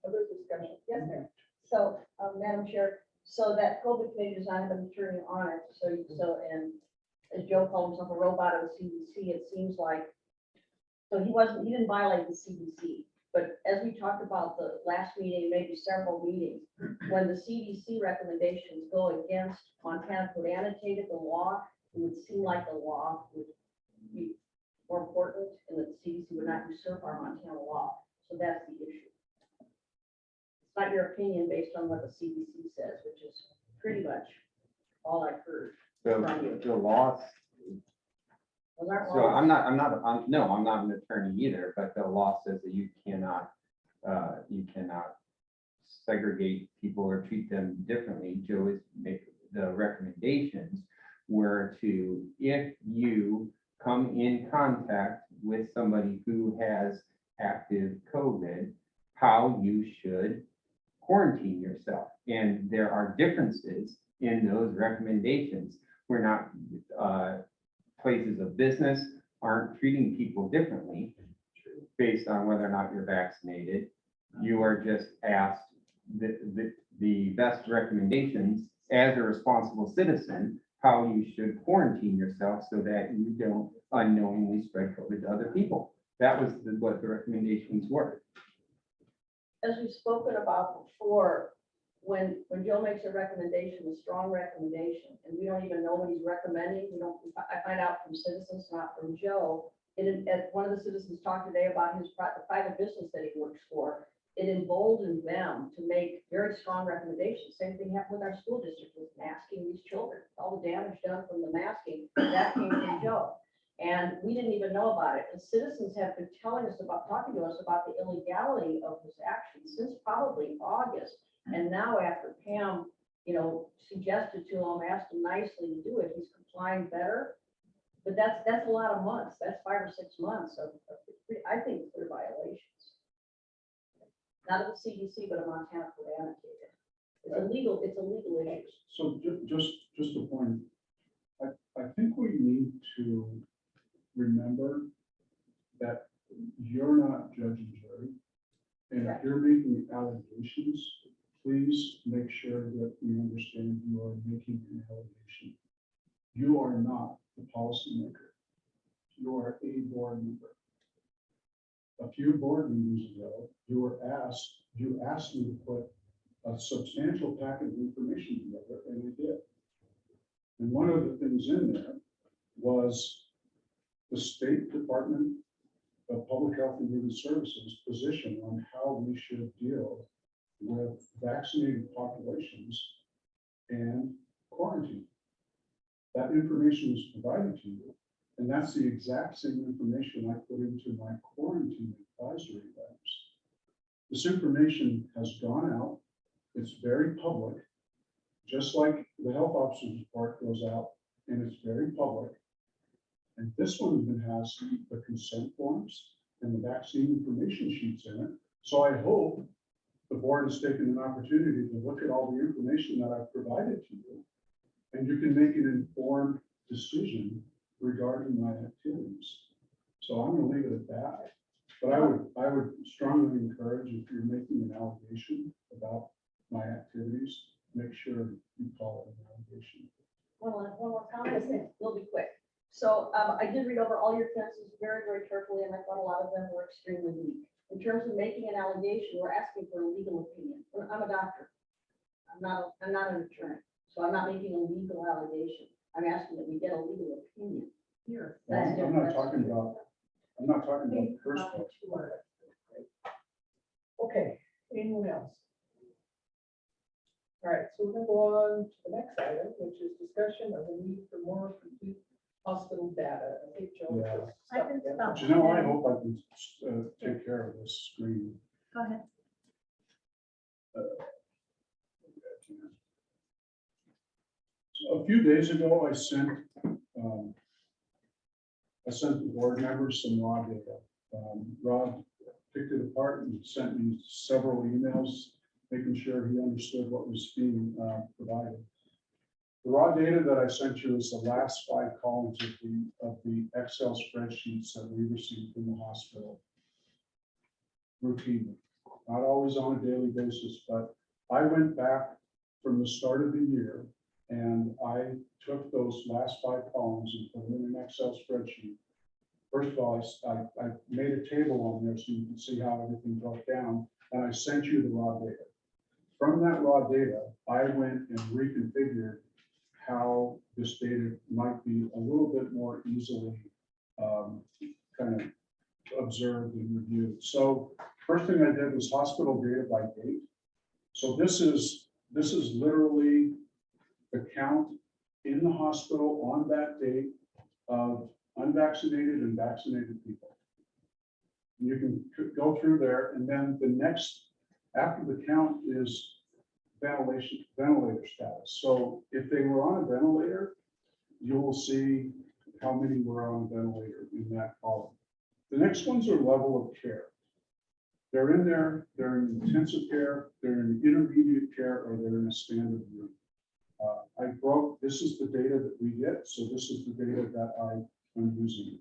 Speaker 1: other discussion? Yes, ma'am.
Speaker 4: So, Madam Chair, so that COVID committee does not have an attorney on it, and as Joe called himself a robot of the CDC, it seems like, so he didn't violate the CDC, but as we talked about the last meeting, maybe several meetings, when the CDC recommendations go against Montana code annotated, the law, it would seem like the law would be more important and that the CDC would not usurp our Montana law. So that's the issue. It's not your opinion based on what the CDC says, which is pretty much all I've heard from you.
Speaker 5: The laws.
Speaker 4: Those aren't
Speaker 5: So
Speaker 4: laws.
Speaker 5: I'm not an attorney either, but the law says that you cannot segregate people or treat them differently. Joe is the recommendations were to, if you come in contact with somebody who has active COVID, how you should quarantine yourself. And there are differences in those recommendations. We're not, places of business aren't treating people differently based on whether or not you're vaccinated. You are just asked the best recommendations as a responsible citizen, how you should quarantine yourself so that you don't unknowingly spread COVID to other people. That was what the recommendations were.
Speaker 4: As we've spoken about before, when Joe makes a recommendation, a strong recommendation, and we don't even know what he's recommending, I find out from citizens, not from Joe. One of the citizens talked today about the private business that he works for. It emboldened them to make very strong recommendations. Same thing happened with our school district with masking these children. All the damage done from the masking, that came from Joe. And we didn't even know about it. And citizens have been talking to us about the illegality of this action since probably August. And now after Pam, suggested to him, asked him nicely to do it, he's complying better. But that's a lot of months. That's 5 or 6 months of I think, clear violations. Not of the CDC, but of Montana code annotated. It's a legal issue.
Speaker 18: So just a point, I think we need to remember that you're not judge and jury. And if you're making allegations, please make sure that we understand you are making an allegation. You are not the policymaker. You are a board member. A few board meetings ago, you asked me to put a substantial packet of information together, and I did. And one of the things in there was the State Department of Public Health and Human Services position on how we should deal with vaccinated populations and quarantine. That information was provided to you, and that's the exact same information I put into my quarantine advisory letters. This information has gone out. It's very public, just like the health officer's report goes out, and it's very public. And this one even has the consent forms and the vaccine information sheets in it. So I hope the board has taken an opportunity to look at all the information that I've provided to you. And you can make an informed decision regarding my activities. So I'm gonna leave it at that. But I would strongly encourage, if you're making an allegation about my activities, make sure you call it an allegation.
Speaker 4: One more comment, we'll be quick. So I did read over all your fences very, very carefully, and I thought a lot of them were extremely weak. In terms of making an allegation, we're asking for a legal opinion. I'm a doctor. I'm not an attorney, so I'm not making a legal allegation. I'm asking that we get a legal opinion here.
Speaker 18: I'm not talking about personal.
Speaker 1: Okay, anyone else? All right, so we're gonna go on to the next item, which is discussion of the need for more complete hospital data. I think Joe
Speaker 18: Yeah.
Speaker 1: put
Speaker 16: I
Speaker 1: stuff
Speaker 16: can
Speaker 1: together.
Speaker 16: stop.
Speaker 18: But you know, I hope I can take care of this screen.
Speaker 16: Go ahead.
Speaker 18: So a few days ago, I sent the board members some raw data. Rob picked it apart and sent me several emails, making sure he understood what was being provided. The raw data that I sent you is the last 5 columns of the Excel spreadsheets that we received from the hospital routinely, not always on a daily basis, but I went back from the start of the year and I took those last 5 columns and put them in an Excel spreadsheet. First of all, I made a table on there so you can see how everything broke down, and I sent you the raw data. From that raw data, I went and reconfigured how this data might be a little bit more easily kind of observed and reviewed. So first thing I did was hospital data by date. So this is literally the count in the hospital on that date of unvaccinated and vaccinated people. And you can go through there, and then the next, after the count, is ventilator status. So if they were on a ventilator, you will see how many were on a ventilator in that column. The next ones are level of care. They're in there, they're in intensive care, they're in intermediate care, or they're in a standard room. This is the data that we get, so this is the data that I'm using.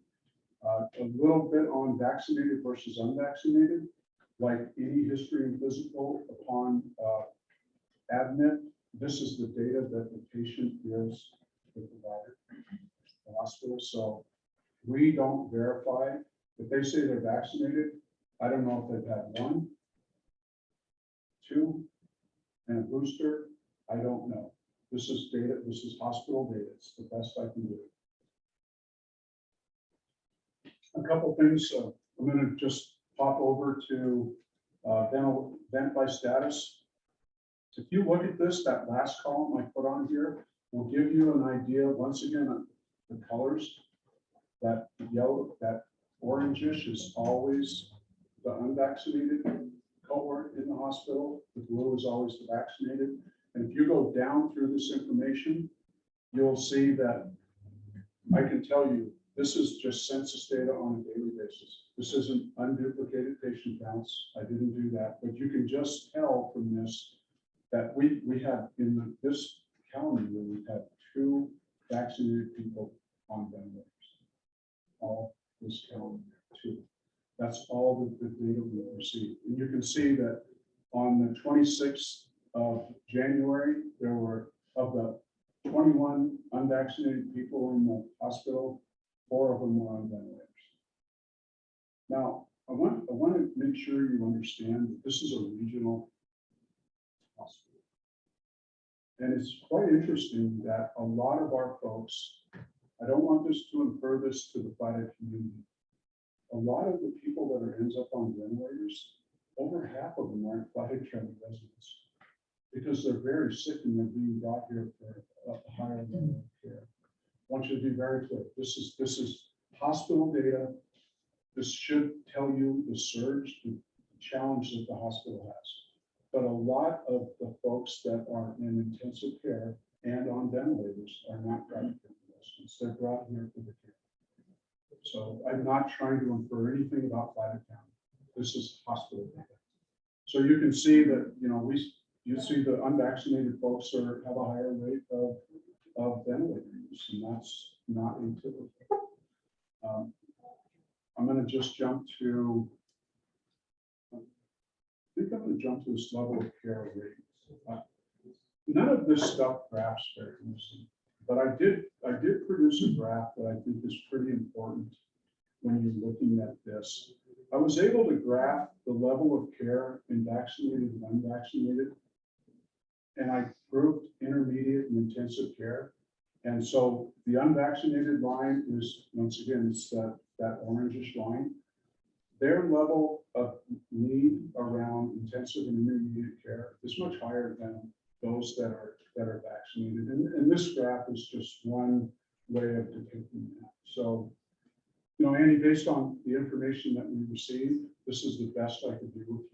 Speaker 18: A little bit on vaccinated versus unvaccinated, like any history and physical upon admit. This is the data that the patient gives the provider, the hospital. So we don't verify. If they say they're vaccinated, I don't know if they've had 1, 2, and a booster. I don't know. This is data, this is hospital data. It's the best I can do. A couple things, I'm going to just pop over to vent by status. If you look at this, that last column I put on here will give you an idea, once again, of the colors. That yellow, that orangish is always the unvaccinated cohort in the hospital. The blue is always the vaccinated. And if you go down through this information, you'll see that I can tell you, this is just census data on a daily basis. This isn't unduplicated patient counts. I didn't do that, but you can just tell from this that we have in this calendar year, we've had 2 vaccinated people on ventilators. All this calendar year, 2. That's all the data we received. And you can see that on the 26th of January, there were, of the 21 unvaccinated people in the hospital, 4 of them were on ventilators. Now, I want to make sure you understand that this is a regional hospital. And it's quite interesting that a lot of our folks, I don't want this to infer this to the Flathead community. A lot of the people that are ends up on ventilators, over half of them aren't Flathead County residents because they're very sick and they're being brought here for a higher level of care. I want you to be very clear. This is hospital data. This should tell you the surge, the challenge that the hospital has. But a lot of the folks that are in intensive care and on ventilators are not Flathead County residents. They're brought here for the care. So I'm not trying to infer anything about Flathead County. This is hospital data. So you can see that, you know, you see the unvaccinated folks have a higher rate of ventilator use, and that's not atypical. I'm gonna just jump to, I think I'm gonna jump to this level of care rate. None of this stuff graphs very easily, but I did produce a graph that I think is pretty important when you're looking at this. I was able to graph the level of care in vaccinated and unvaccinated, and I grouped intermediate and intensive care. And so the unvaccinated line is, once again, it's that orangish line. Their level of need around intensive and intermediate care is much higher than those that are vaccinated. And this graph is just one way of depicting that. So, you know, Andy, based on the information that we received, this is the best I could do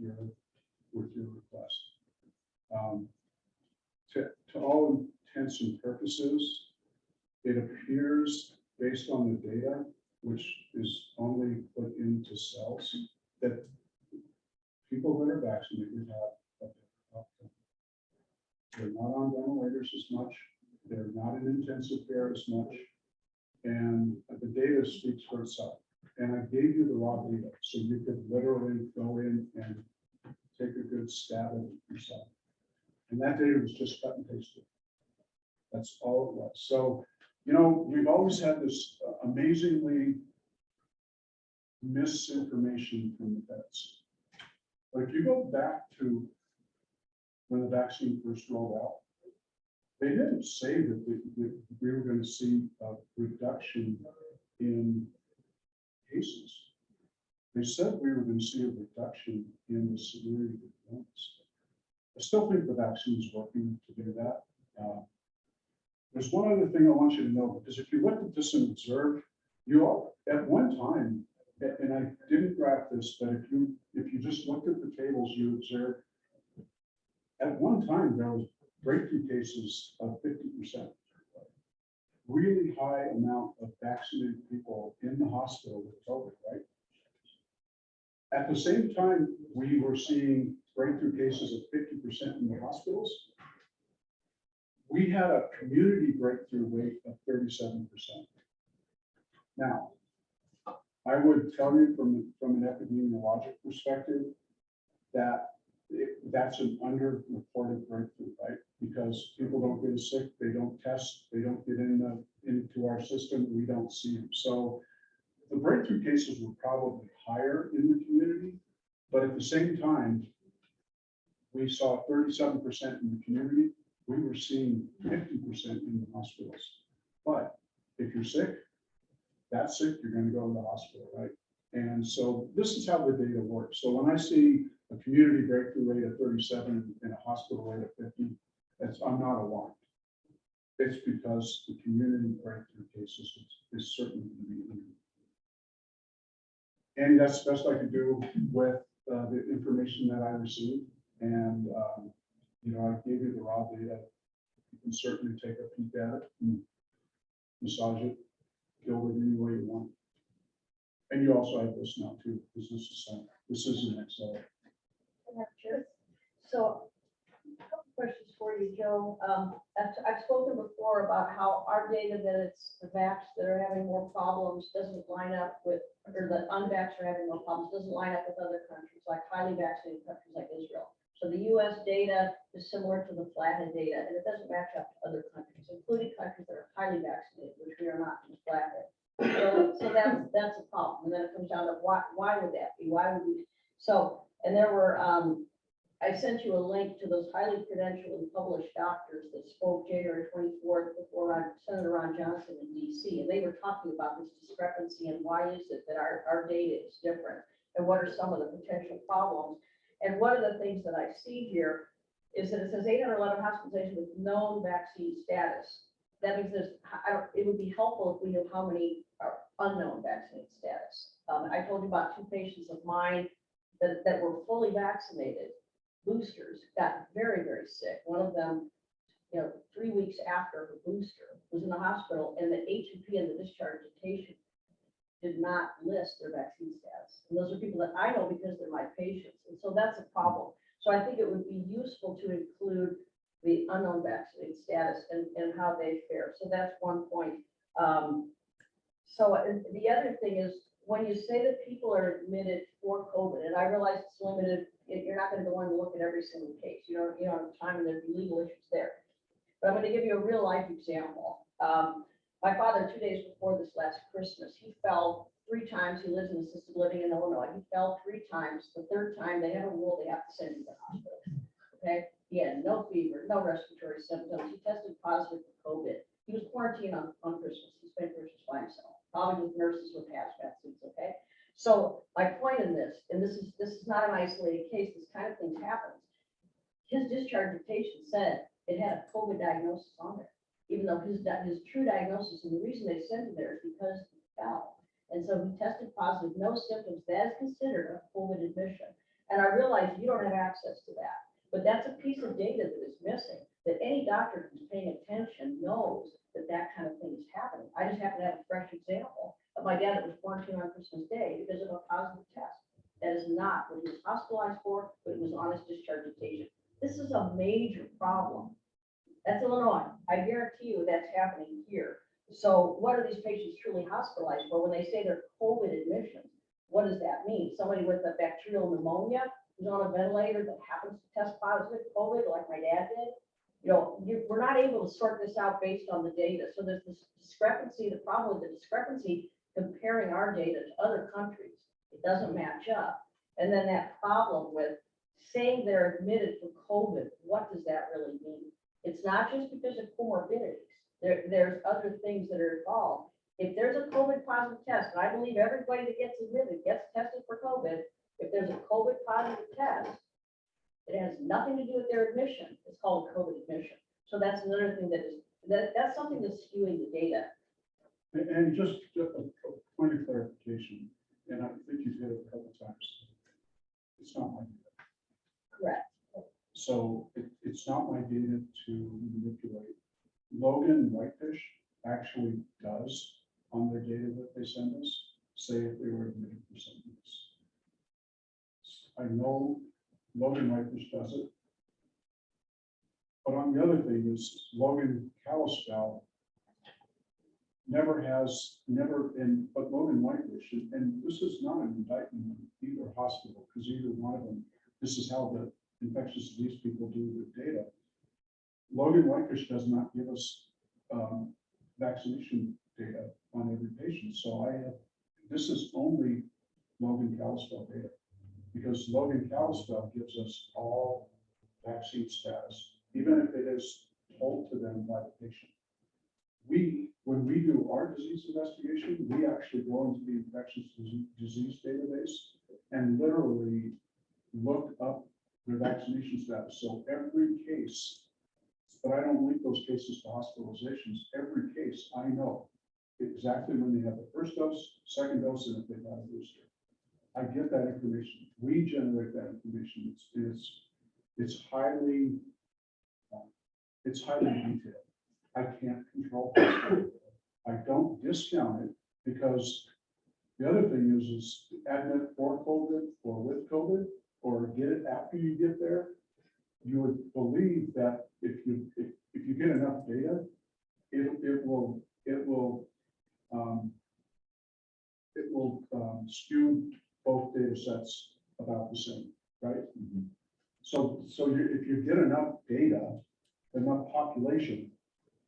Speaker 18: with your request. To all intents and purposes, it appears based on the data, which is only put into cells, that people that are vaccinated have a better outcome. They're not on ventilators as much. They're not in intensive care as much. And the data speaks for itself. And I gave you the raw data, so you could literally go in and take a good stab at it yourself. And that data was just cut and pasted. That's all it was. So, you know, we've always had this amazingly misinformation from the vets. But if you go back to when the vaccine first rolled out, they didn't say that we were going to see a reduction in cases. They said we were going to see a reduction in the severity of illness. I still think the vaccine is working to do that. There's one other thing I want you to know, because if you look at this and observe, you are at one time, and I didn't graph this, but if you just looked at the tables, you observe at one time there was breakthrough cases of 50%. Really high amount of vaccinated people in the hospital with COVID, right? At the same time, we were seeing breakthrough cases of 50% in the hospitals. We had a community breakthrough rate of 37%. Now, I would tell you from an epidemiologic perspective that that's an underreported breakthrough, right? Because people don't get sick, they don't test, they don't get into our system, we don't see them. So the breakthrough cases were probably higher in the community, but at the same time, we saw 37% in the community. We were seeing 50% in the hospitals. But if you're sick, that's sick, you're going to go to the hospital, right? And so this is how the data works. So when I see a community breakthrough rate of 37 and a hospital rate of 50, I'm not alarmed. It's because the community breakthrough cases is certainly going to be. And that's the best I could do with the information that I received. And you know, I gave you the raw data. You can certainly take a peek at it and massage it, build it any way you want. And you also have this now too, because this is an Excel.
Speaker 4: So, a couple questions for you, Joe. I've spoken before about how our data that it's the vax that are having more problems doesn't line up with, or the unvaxxed are having more problems, doesn't line up with other countries, like highly vaccinated countries like Israel. So the US data is similar to the Flathead data, and it doesn't match up to other countries, including countries that are highly vaccinated, which we are not in Flathead. So that's a problem. And then it comes down to why would that be? Why would we? So, and there were, I sent you a link to those highly credentialed and published doctors that spoke January 24th before Senator Ron Johnson in DC. And they were talking about this discrepancy and why is it that our data is different? And what are some of the potential problems? And one of the things that I see here is that it says 811 hospitalizations with known vaccine status. That means it would be helpful if we knew how many are unknown vaccine status. I told you about 2 patients of mine that were fully vaccinated, boosters, got very, very sick. One of them, 3 weeks after her booster was in the hospital, and the H&P and the discharge dictation did not list their vaccine status. And those are people that I know because they're my patients. And so that's a problem. So I think it would be useful to include the unknown vaccinated status and how they fare. So that's one point. And the other thing is, when you say that people are admitted for COVID, and I realize it's limited, you're not going to go in and look at every single case. You don't have time, and there'd be legal issues there. But I'm going to give you a real life example. My father, 2 days before this last Christmas, he fell 3 times. He lives in assisted living in Illinois. He fell 3 times. The 3rd time, they have a rule they have to send him to the hospital. Okay, he had no fever, no respiratory symptoms. He tested positive for COVID. He was quarantined on Christmas. He spent Christmas by himself, probably with nurses with hazmat suits. Okay, so my point in this, and this is not an isolated case. This kind of thing happens. His discharge dictation said it had a COVID diagnosis on there, even though his true diagnosis, and the reason they sent him there is because he fell. And so he tested positive, no symptoms. That is considered a COVID admission. And I realize you don't have access to that, but that's a piece of data that is missing, that any doctor who's paying attention knows that that kind of thing is happening. I just happen to have a fresh example of my dad that was quarantined on Christmas Day because of a positive test. That is not what he was hospitalized for, but it was on his discharge dictation. This is a major problem. That's Illinois. I guarantee you that's happening here. So what are these patients truly hospitalized for? When they say they're COVID admissions, what does that mean? Somebody with a bacterial pneumonia who's on a ventilator that happens to test positive COVID, like my dad did? We're not able to sort this out based on the data. So there's this discrepancy. The problem with the discrepancy comparing our data to other countries, it doesn't match up. And then that problem with saying they're admitted for COVID, what does that really mean? It's not just because of comorbidities. There's other things that are involved. If there's a COVID positive test, and I believe everybody that gets admitted gets tested for COVID, if there's a COVID positive test, it has nothing to do with their admission. It's called a COVID admission. So that's another thing that's something that's skewing the data.
Speaker 18: And just a point of clarification, and I think you've hit it a couple times. It's not my data.
Speaker 4: Correct.
Speaker 18: So it's not my data to manipulate. Logan Whitefish actually does, on their data that they send us, say if they were admitted for something. I know Logan Whitefish does it. But on the other thing is Logan Kalispell but Logan Whitefish, and this is not an indictment on either hospital, because either one of them, this is how the infectious disease people do their data. Logan Whitefish does not give us vaccination data on every patient. So this is only Logan Kalispell data, because Logan Kalispell gives us all vaccine status, even if it is told to them by the patient. When we do our disease investigation, we actually go into the infectious disease database and literally look up their vaccination status. So every case, but I don't link those cases to hospitalizations. Every case, I know exactly when they have the first dose, second dose, and if they've had a booster. I get that information. We generate that information. It's highly detailed. I can't control it. I don't discount it, because the other thing is admit for COVID or with COVID, or get it after you get there. You would believe that if you get enough data, it will skew both data sets about the same, right? Mm-hmm. So if you get enough data, enough population,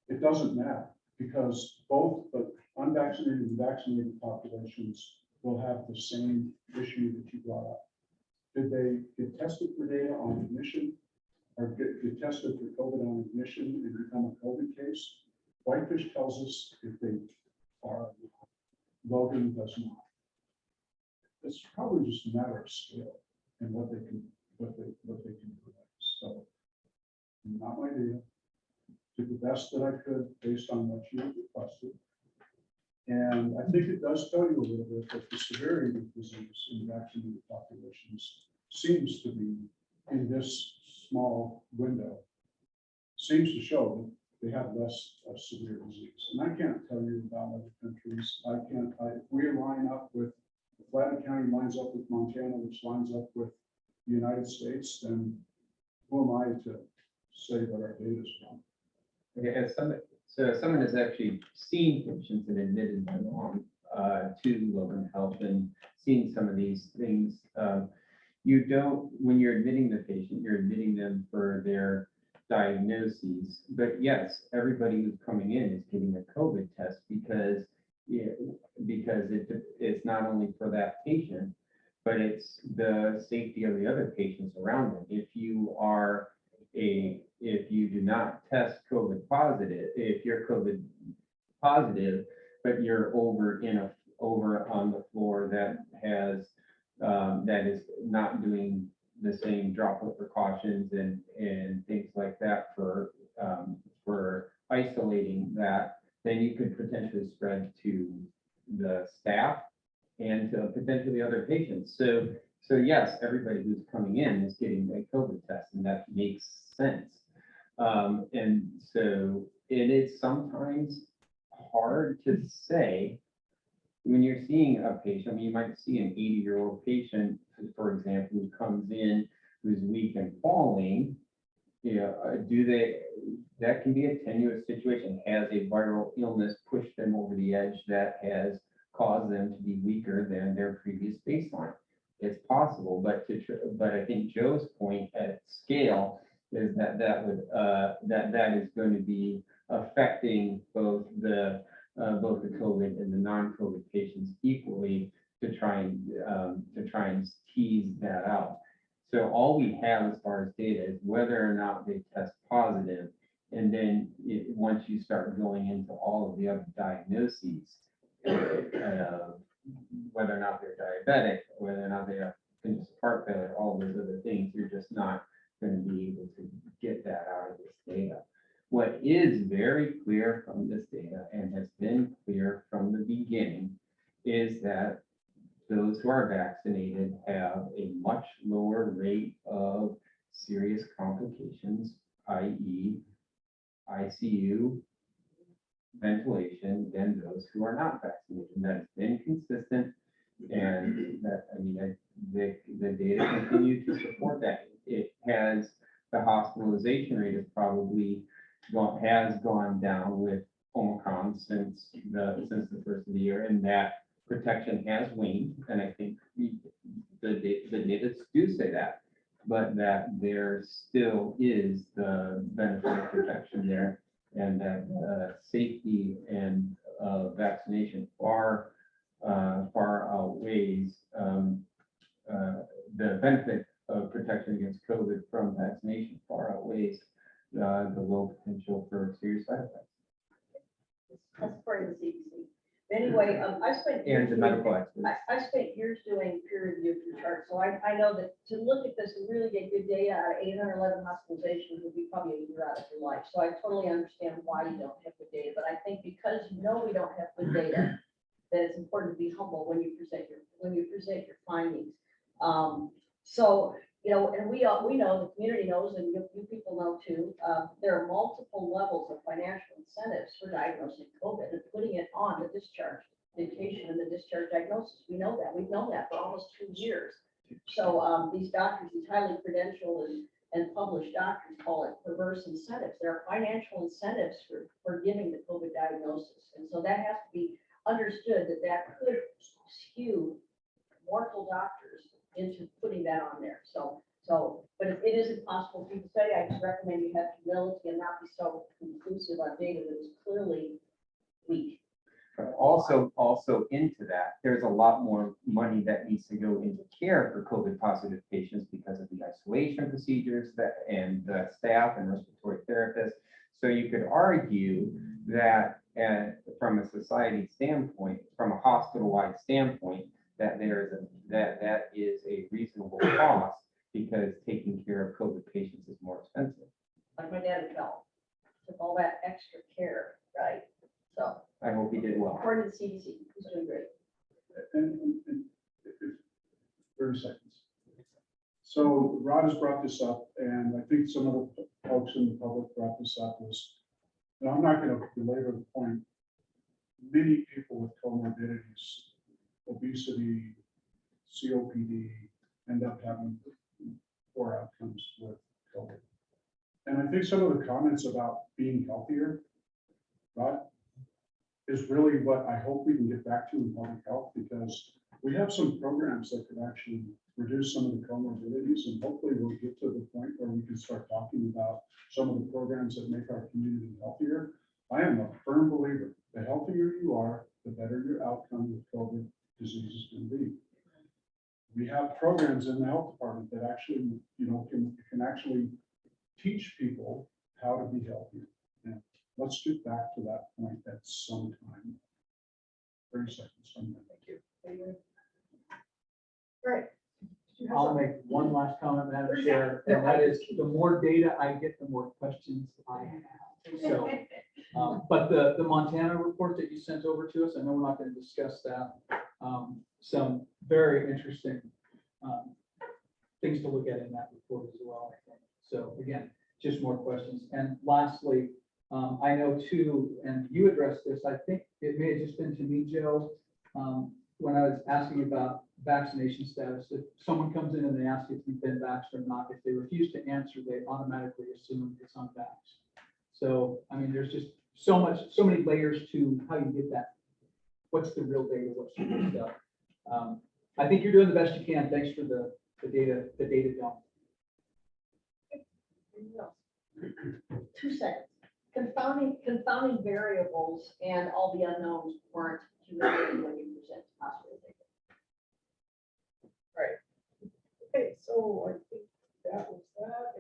Speaker 18: it doesn't matter, because both the unvaccinated and vaccinated populations will have the same issue that you brought up. Did they get tested for data on admission, or get tested for COVID on admission and become a COVID case? Whitefish tells us if they are. Logan does not. It's probably just a matter of scale and what they can provide. So, not my data. Did the best that I could based on what you requested. And I think it does tell you a little bit that the severity of disease in vaccinated populations seems to be, in this small window, seems to show that they have less severe disease. And I can't tell you about other countries. If we line up with, Flathead County lines up with Montana, which lines up with the United States, then who am I to say what our data is from?
Speaker 5: Okay, so someone has actually seen patients and admitted them on to Logan Health and seen some of these things. You don't, when you're admitting the patient, you're admitting them for their diagnoses. But yes, everybody who's coming in is getting a COVID test because it's not only for that patient, but it's the safety of the other patients around them. If you do not test COVID positive, if you're COVID positive, but you're over on the floor that has that is not doing the same droplet precautions and things like that for isolating that, then you could potentially spread to the staff and to potentially other patients. So yes, everybody who's coming in is getting a COVID test, and that makes sense. And so it is sometimes hard to say when you're seeing a patient. I mean, you might see an 80-year-old patient, for example, who comes in who's weak and falling. That can be a tenuous situation. Has a viral illness pushed them over the edge that has caused them to be weaker than their previous baseline? It's possible, but I think Joe's point at scale is that is going to be affecting both the COVID and the non-COVID patients equally to try and tease that out. So all we have as far as data is whether or not they test positive, and then once you start going into all of the other diagnoses, whether or not they're diabetic, whether or not they have congestive heart failure, all those other things, you're just not going to be able to get that out of this data. What is very clear from this data and has been clear from the beginning is that those who are vaccinated have a much lower rate of serious complications, i.e. ICU ventilation, than those who are not vaccinated. And that has been consistent, and that, I mean, the data continue to support that. It has, the hospitalization rate is probably has gone down with Omicron since the first of the year, and that protection has waned. And I think the data do say that, but that there still is the benefit of protection there, and that safety and vaccination far outweighs the benefit of protection against COVID from vaccination far outweighs the low potential for serious side effects.
Speaker 4: That's part of the CDC. Anyway, I spent
Speaker 5: And the medical experts.
Speaker 4: I spent years doing peer review for charts, so I know that to look at this and really get good data out of 811 hospitalizations would be probably a year out of your life. So I totally understand why you don't have good data, but I think because you know we don't have good data, that it's important to be humble when you present your findings. So and we know, the community knows, and you people know too, there are multiple levels of financial incentives for diagnosing COVID and putting it on the discharge indication and the discharge diagnosis. We know that. We've known that for almost 2 years. So these doctors, these highly credentialed and published doctors, call it perverse incentives. There are financial incentives for giving the COVID diagnosis. And so that has to be understood, that could skew mortal doctors into putting that on there. But if it is impossible for you to say, I just recommend you have humility and not be so conclusive on data that is clearly weak.
Speaker 5: But also into that, there's a lot more money that needs to go into care for COVID positive patients because of the isolation procedures and the staff and respiratory therapists. So you could argue that from a society standpoint, from a hospital-wide standpoint, that that is a reasonable cost because taking care of COVID patients is more expensive.
Speaker 4: Like my dad felt, took all that extra care, right? So
Speaker 5: I hope he did well.
Speaker 4: According to the CDC, he's doing great.
Speaker 18: And 30 seconds. So Rod has brought this up, and I think some of the folks in the public brought this up, and I'm not going to belabor the point. Many people with comorbidities, obesity, COPD, end up having poor outcomes with COVID. And I think some of the comments about being healthier, right, is really what I hope we can get back to in public health, because we have some programs that could actually reduce some of the comorbidities, and hopefully we'll get to the point where we can start talking about some of the programs that make our community healthier. I am a firm believer, the healthier you are, the better your outcome with COVID disease is going to be. We have programs in the health department that actually, you know, can actually teach people how to be healthier. And let's get back to that point at some time. 30 seconds. Thank
Speaker 1: you. All right.
Speaker 19: I'll make one last comment, Madam Chair, and that is the more data I get, the more questions I have. So, but the Montana report that you sent over to us, I know we're not going to discuss that. Some very interesting things to look at in that report as well, I think. So again, just more questions. And lastly, I know too, and you addressed this, I think it may have just been to me, Joe, when I was asking about vaccination status. If someone comes in and they ask if you've been vaxxed or not, if they refuse to answer, they automatically assume it's unvaxxed. So, I mean, there's just so many layers to how you get that. What's the real data? What's the real stuff? I think you're doing the best you can. Thanks for the data dump.
Speaker 4: 2 seconds. Confounding variables and all the unknowns weren't humiliating when you present possibly.
Speaker 1: Okay, so I think that was that.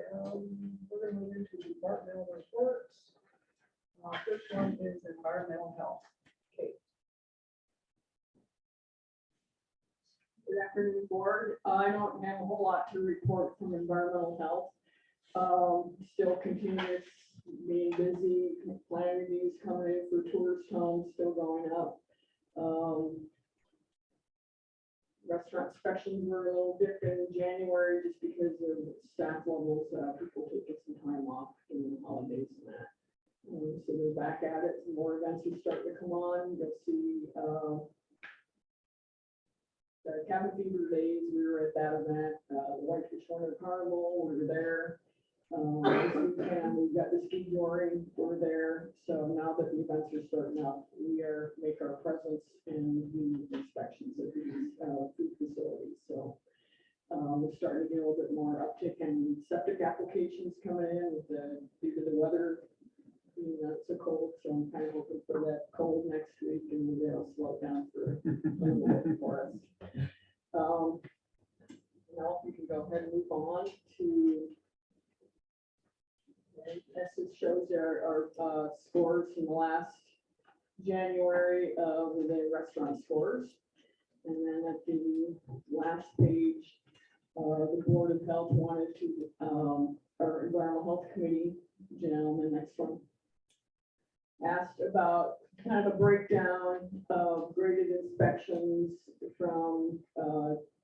Speaker 1: We're gonna move into departmental reports. First one is environmental health. Kate.
Speaker 7: Good afternoon, board. I don't have a whole lot to report from environmental health. Still continuous being busy, plan reviews coming in for tourist homes, still going up. Restaurant inspections were a little different in January just because of staff levels, people taking some time off in the holidays and that. So they're back at it. Some more events are starting to come on. You'll see the Cabin Fever Days, we were at that event. The Whitefish Winter Carnival, we were there. This weekend, we've got the ski joring, we're there. So now that the events are starting up, we make our presence and do inspections of these food facilities. So we're starting to get a little bit more uptick in septic applications coming in with due to the weather. You know, it's so cold, so I'm kind of hoping for that cold next week and maybe that'll slow down for a little bit for us. Now we can go ahead and move on to. This shows our scores from the last January with the restaurant scores. And then at the last page, the Board of Health wanted to, our Environmental Health Committee, Janelle, the next one, asked about kind of a breakdown of graded inspections from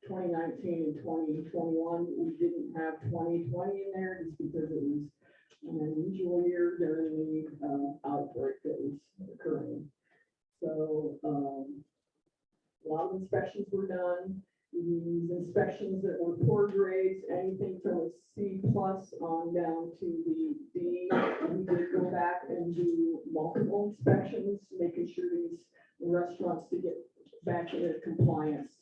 Speaker 7: 2019 and 2021. We didn't have 2020 in there just because it was an unusual year during the outbreak that was occurring. So a lot of inspections were done. These inspections that were poor grades, anything from a C+ on down to the D. We did go back and do multiple inspections, making sure these restaurants to get back into compliance.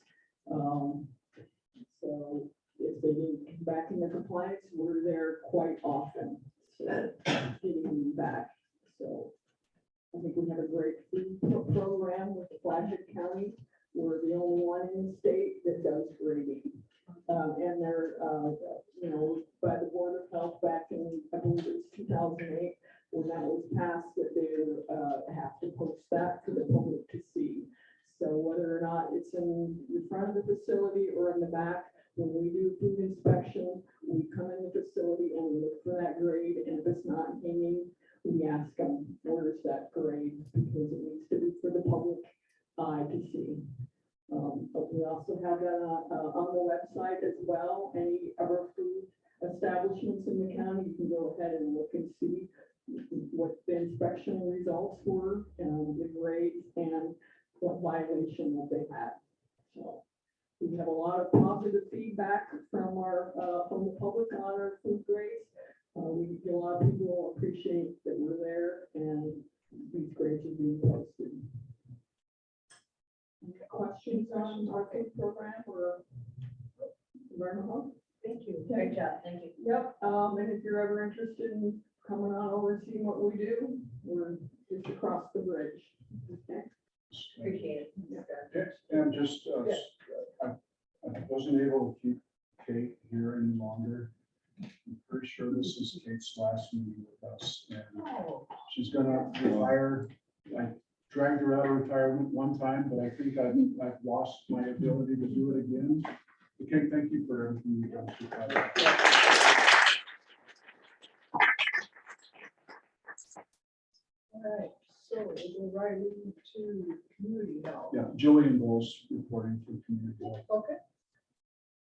Speaker 7: So if they didn't come back into compliance, we're there quite often. So getting them back. So I think we have a great food program with the Flathead County. We're the only one in the state that does grading. And they're, you know, by the Board of Health back in, I believe it was 2008, when that was passed, that they have to post that for the public to see. So whether or not it's in the front of the facility or in the back, when we do food inspection, we come in the facility and we look for that grade, and if it's not hanging, we ask them, where's that grade? Because it needs to be for the public eye to see. But we also have that on the website as well. Any of our food establishments in the county, you can go ahead and look and see what the inspection results were, the grades, and what violation that they had. So We have a lot of positive feedback from our, from the public on our food grades. We feel a lot of people appreciate that we're there and these grades are being posted. Any questions on our food program or environmental?
Speaker 4: Thank you. Great job. Thank you.
Speaker 7: Yep, and if you're ever interested in coming on over and seeing what we do, we're just across the bridge. Okay.
Speaker 4: Appreciate it.
Speaker 18: And just, I wasn't able to keep Kate here any longer. I'm pretty sure this is Kate's last meeting with us, and she's gonna retire. I dragged her out of retirement one time, but I think I've lost my ability to do it again. Okay, thank you for everything you've done.
Speaker 1: All right, so we'll go right into community now.
Speaker 18: Yeah, Jillian Bowles reporting for community health.
Speaker 1: Okay.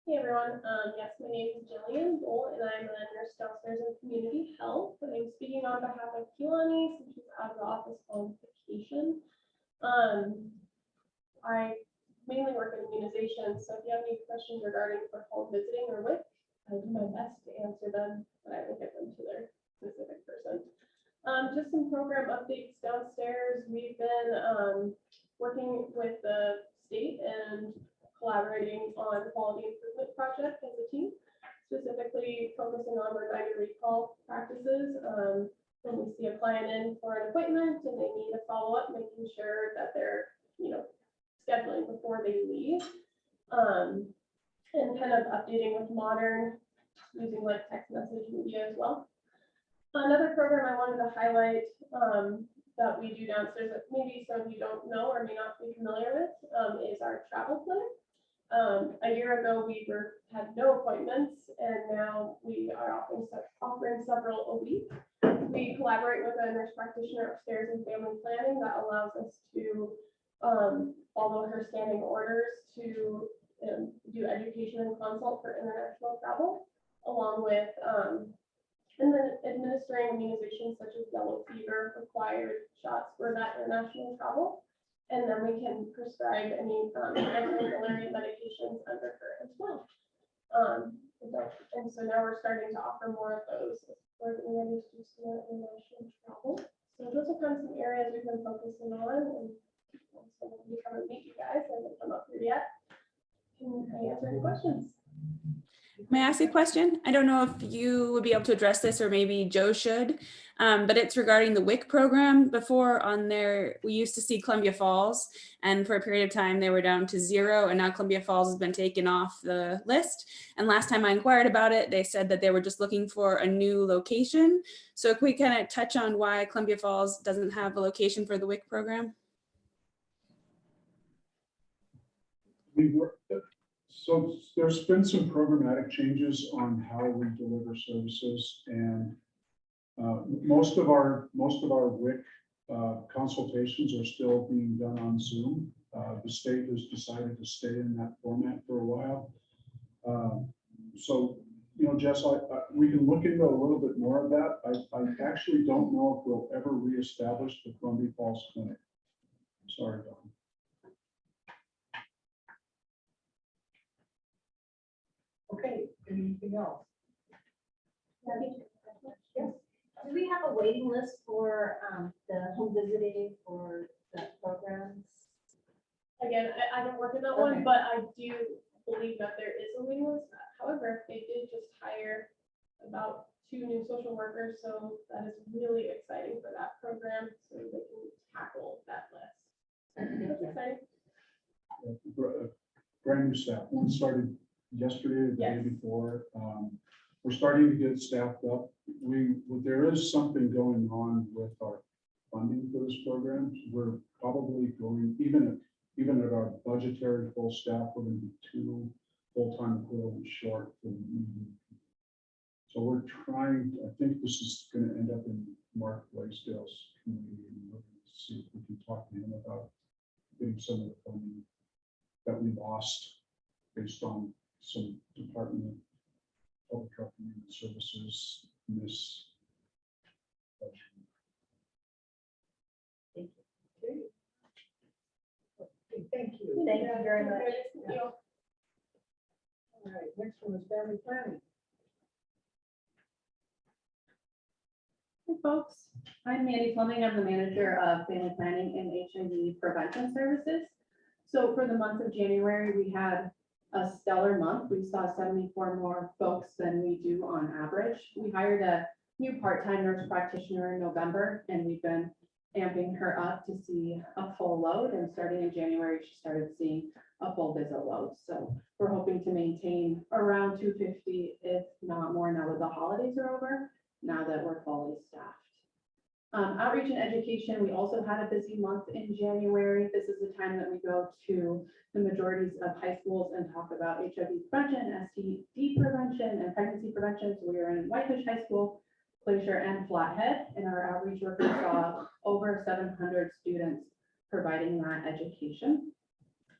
Speaker 8: Hey everyone, yes, my name is Jillian Bull and I'm a nurse downstairs in community health. And I'm speaking on behalf of Keelani since she's out of the office on vacation. I mainly work in immunization, so if you have any questions regarding for home visiting or WIC, I do my best to answer them, but I will get them to their specific person. Just some program updates downstairs. We've been working with the state and collaborating on quality improvement project as a team, specifically focusing on reminder recall practices. When we see a client in for an appointment and they need a follow-up, making sure that they're, scheduling before they leave. And kind of updating with modern, using like text message media as well. Another program I wanted to highlight that we do downstairs that maybe some of you don't know or may not be familiar with is our travel clinic. A year ago, we had no appointments, and now we are offering several a week. We collaborate with a nurse practitioner upstairs in family planning that allows us to follow her standing orders to do education and consult for international travel, along with and then administering immunizations such as yellow fever required shots for that international travel. And then we can prescribe any anti-malaria medications under her as well. And so now we're starting to offer more of those for the international travel. So those are kind of some areas we've been focusing on. And so when we come and meet you guys, I haven't come up here yet. Can I answer any questions?
Speaker 20: May I ask a question? I don't know if you would be able to address this or maybe Joe should, but it's regarding the WIC program. Before on there, we used to see Columbia Falls, and for a period of time they were down to 0, and now Columbia Falls has been taken off the list. And last time I inquired about it, they said that they were just looking for a new location. So if we kind of touch on why Columbia Falls doesn't have a location for the WIC program?
Speaker 18: So there's been some programmatic changes on how we deliver services, and most of our WIC consultations are still being done on Zoom. The state has decided to stay in that format for a while. So, Jess, we can look into a little bit more of that. I actually don't know if we'll ever reestablish the Columbia Falls Clinic. Sorry, Don.
Speaker 1: Okay, anything else?
Speaker 4: Yes. Do we have a waiting list for the home visiting for the programs?
Speaker 8: Again, I don't work in that
Speaker 4: Okay.
Speaker 8: one, but I do believe that there is a waiting list. However, they did just hire about 2 new social workers, so that is really exciting for that program, so they can tackle that list. That's exciting.
Speaker 18: Brand new staff. One started yesterday or the day
Speaker 8: Yes.
Speaker 18: before. We're starting to get staffed up. There is something going on with our funding for this program. We're probably going, even at our budgetary full staff, we're going to be 2 full-time equivalents short. So we're trying, I think this is going to end up in Mark Blaisdell's community, and we're going to see if we can talk to him about getting some of the funding that we lost based on some Department of Public Health and Human Services miss.
Speaker 1: Thank you. Okay, thank you.
Speaker 4: Thank you very much.
Speaker 8: Thank you.
Speaker 1: All right, next one is family planning.
Speaker 9: Hey folks, I'm Mandy Fleming. I'm the manager of family planning and HIV prevention services. So for the month of January, we had a stellar month. We saw 74 more folks than we do on average. We hired a new part-time nurse practitioner in November, and we've been amping her up to see a full load. And starting in January, she started seeing a full visit load. So we're hoping to maintain around 250, if not more, now that the holidays are over, now that we're fully staffed. Outreach and education, we also had a busy month in January. This is the time that we go to the majorities of high schools and talk about HIV prevention, STD prevention, and pregnancy prevention. So we are in Whitefish High School, Glacier, and Flathead, and our outreach workers saw over 700 students providing that education.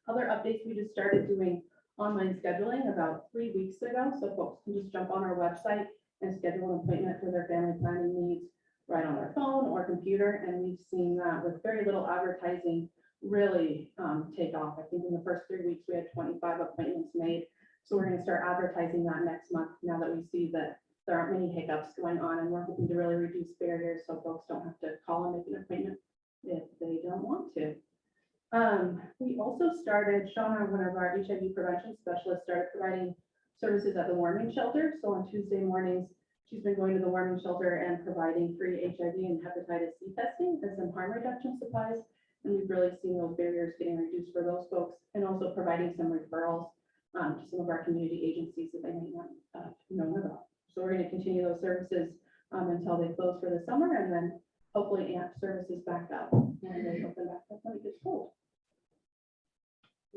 Speaker 9: Other updates, we just started doing online scheduling about 3 weeks ago, so folks can just jump on our website and schedule an appointment for their family planning needs right on their phone or computer. And we've seen that with very little advertising really take off. I think in the first 3 weeks, we had 25 appointments made. So we're going to start advertising that next month now that we see that there aren't many hiccups going on, and we're hoping to really reduce barriers so folks don't have to call and make an appointment if they don't want to. We also started, Shauna, one of our HIV prevention specialists, started providing services at the warming shelter. So on Tuesday mornings, she's been going to the warming shelter and providing free HIV and hepatitis C testing and some harm reduction supplies. And we've really seen those barriers getting reduced for those folks, and also providing some referrals to some of our community agencies that they may not have known about. So we're going to continue those services until they close for the summer, and then hopefully amp services back up when they open back up when it gets cold.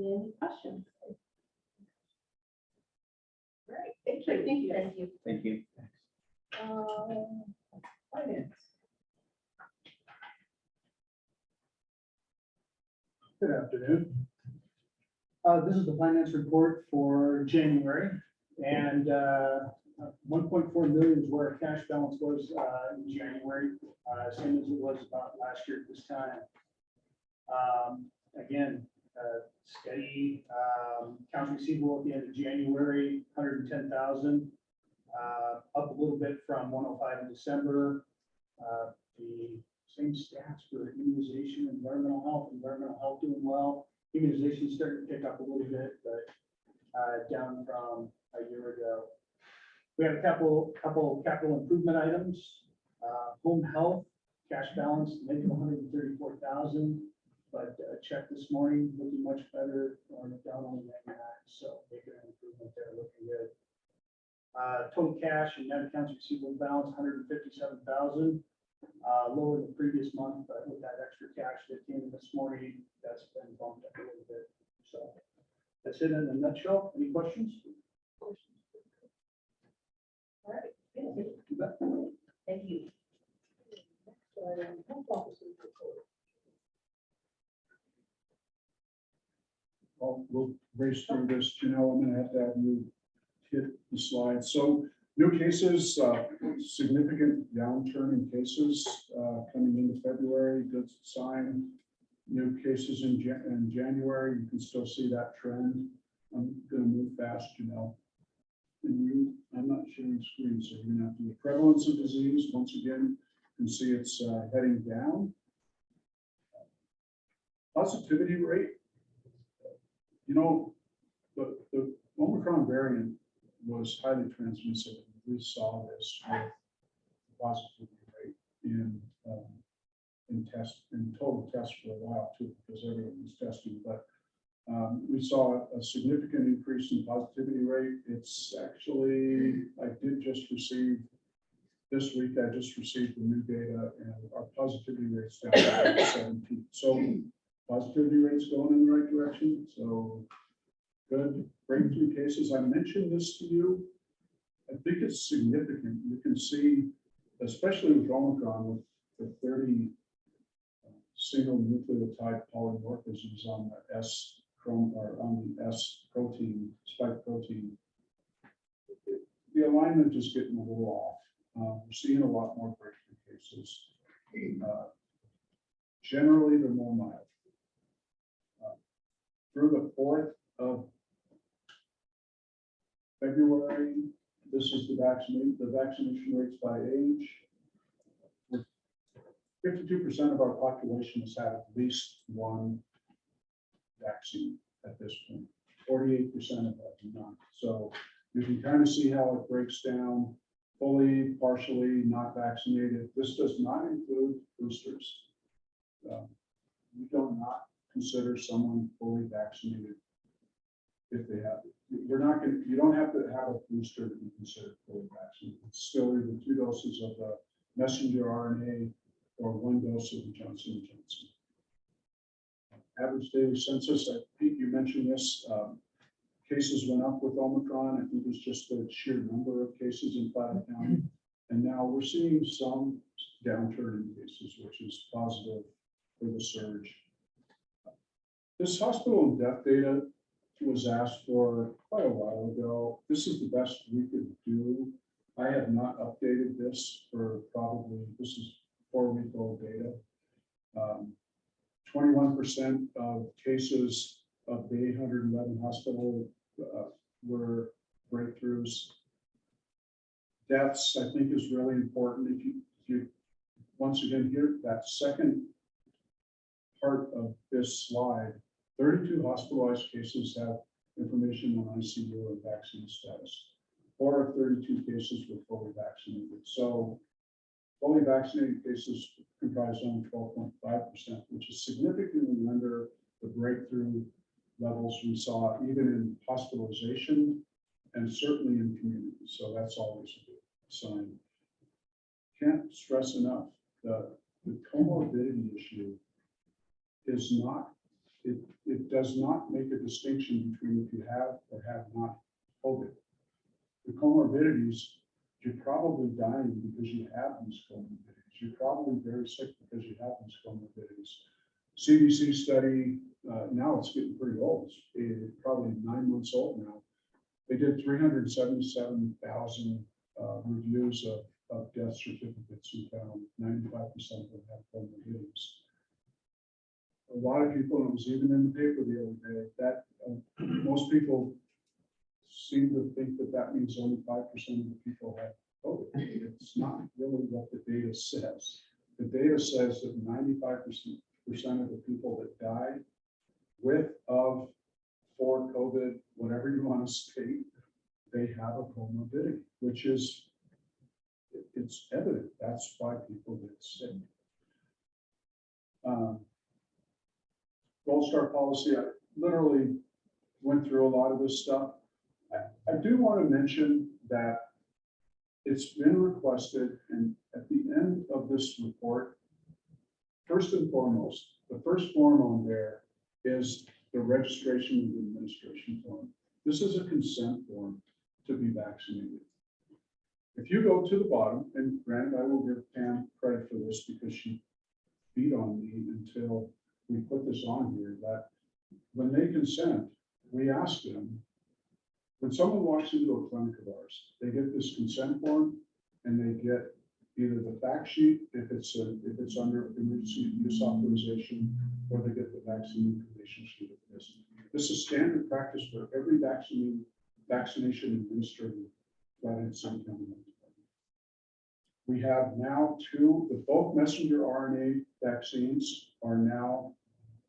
Speaker 9: Any questions?
Speaker 1: All right, thank you.
Speaker 9: Thank you.
Speaker 4: Thank you.
Speaker 5: Thank you.
Speaker 1: Finance.
Speaker 18: Good afternoon. This is the finance report for January, and 1.4 million is where our cash balance was in January, same as it was about last year at this time. Again, steady accounts receivable at the end of January, 110,000, up a little bit from 105 in December. The same stats for immunization, environmental health doing well. Immunization starting to pick up a little bit, but down from a year ago. We have a couple capital improvement items. Home health, cash balance, negative 134,000, but check this morning, looking much better, down only 99, so making an improvement there, looking good. Total cash and net accounts receivable balance, 157,000, lower than previous month, but with that extra cash that came in this morning, that's been bumped up a little bit. So that's it in a nutshell. Any questions?
Speaker 1: All right, thank you.
Speaker 4: Thank you.
Speaker 1: Next item, health officers report.
Speaker 18: We'll race through this. Janelle, I'm gonna have to have you hit the slide. So new cases, significant downturn in cases coming into February, good sign. New cases in January, you can still see that trend. I'm gonna move fast, Janelle. And I'm not sharing screen, so you're gonna have to do the prevalence of disease. Once again, you can see it's heading down. Positivity rate. You know, the Omicron variant was highly transmissible. We saw this with positivity rate in total tests for a while too, because everyone was testing. But we saw a significant increase in positivity rate. It's actually, I did just receive this week. I just received the new data, and our positivity rate's down to 17. So positivity rate's going in the right direction. So good. Breakthrough cases. I mentioned this to you. I think it's significant. You can see, especially with Omicron, with the 30 single nucleotide polymorphisms on the S chrome or on the S protein, spike protein. The alignment is getting a little off. We're seeing a lot more breakthrough cases. Generally, they're more mild. Through the 4th of February, this is the vaccination rates by age. 52% of our population has had at least one vaccine at this point. 48% of that do not. So you can kind of see how it breaks down, fully, partially, not vaccinated. This does not include boosters. We do not consider someone fully vaccinated if they have it. We're not going to, you don't have to have a booster to be considered fully vaccinated. It's still either 2 doses of the messenger RNA or 1 dose of the Johnson & Johnson. Average daily census, Pete, you mentioned this, cases went up with Omicron. I think it was just the sheer number of cases in Flathead County. And now we're seeing some downturn in cases, which is positive for the surge. This hospital and death data was asked for quite a while ago. This is the best we could do. I have not updated this for probably, this is 4-week-old data. 21% of cases of the 811 hospital were breakthroughs. Deaths, I think, is really important. If you once again here, that second part of this slide, 32 hospitalized cases have information on ICU and vaccine status. 4 of 32 cases were fully vaccinated. So fully vaccinated cases comprise only 12.5%, which is significantly under the breakthrough levels we saw even in hospitalization and certainly in community. So that's always a good sign. Can't stress enough the comorbidity issue is not, it does not make a distinction between if you have or have not COVID. The comorbidities, you're probably dying because you have these comorbidities. You're probably very sick because you have these comorbidities. CDC study, now it's getting pretty old. It's probably 9 months old now. They did 377,000 reviews of death certificates and found 95% of them have comorbidities. A lot of people, and it was even in the paper the other day, that most people seem to think that that means only 5% of the people have COVID. It's not really what the data says. The data says that 95% of the people that died with, of, for COVID, whatever you want to state, they have a comorbidity, which is, it's evident. That's why people get sick. Gold Star policy, I literally went through a lot of this stuff. I do want to mention that it's been requested, and at the end of this report, first and foremost, the first form on there is the registration and administration form. This is a consent form to be vaccinated. If you go to the bottom, and granted, I will give Pam credit for this because she beat on me until we put this on here, that when they consent, we ask them, when someone walks into a clinic of ours, they get this consent form and they get either the fact sheet, if it's under emergency use authorization, or they get the vaccine information sheet of this. This is standard practice for every vaccination administered right in some county. We have now both messenger RNA vaccines are now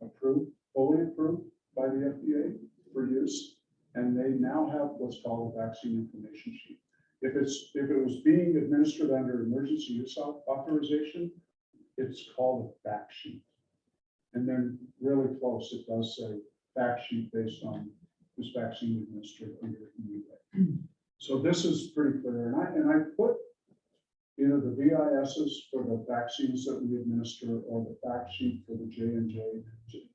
Speaker 18: approved, fully approved by the FDA for use, and they now have what's called a vaccine information sheet. If it was being administered under emergency use authorization, it's called a fact sheet. And then really close, it does say fact sheet based on this vaccine administered under EUA. So this is pretty clear. And I put either the VISs for the vaccines that we administer or the fact sheet for the J&J.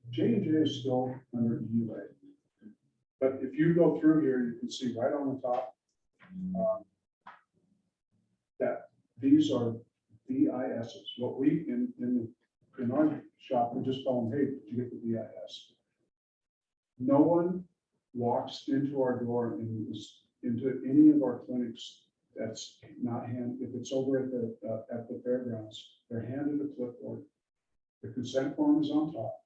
Speaker 18: J&J is still under EUA. But if you go through here, you can see right on the top that these are VISs. What we in our shop, we just call them, hey, did you get the VIS? No one walks into our door and is into any of our clinics that's not if it's over at the fairgrounds, they're handed a clipboard. The consent form is on top,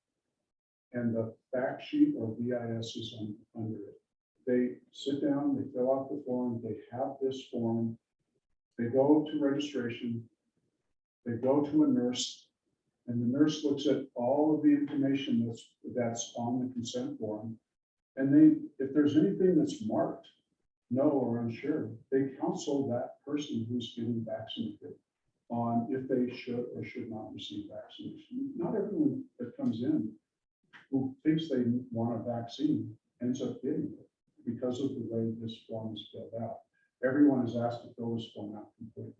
Speaker 18: and the fact sheet or VIS is under it. they sit down, they fill out the form, they have this form, they go to registration, they go to a nurse, and the nurse looks at all of the information that's on the consent form. And if there's anything that's marked no or unsure, they counsel that person who's getting vaccinated on if they should or should not receive vaccination. Not everyone that comes in who thinks they want a vaccine ends up getting it because of the way this form is filled out. Everyone is asked to fill this form out completely.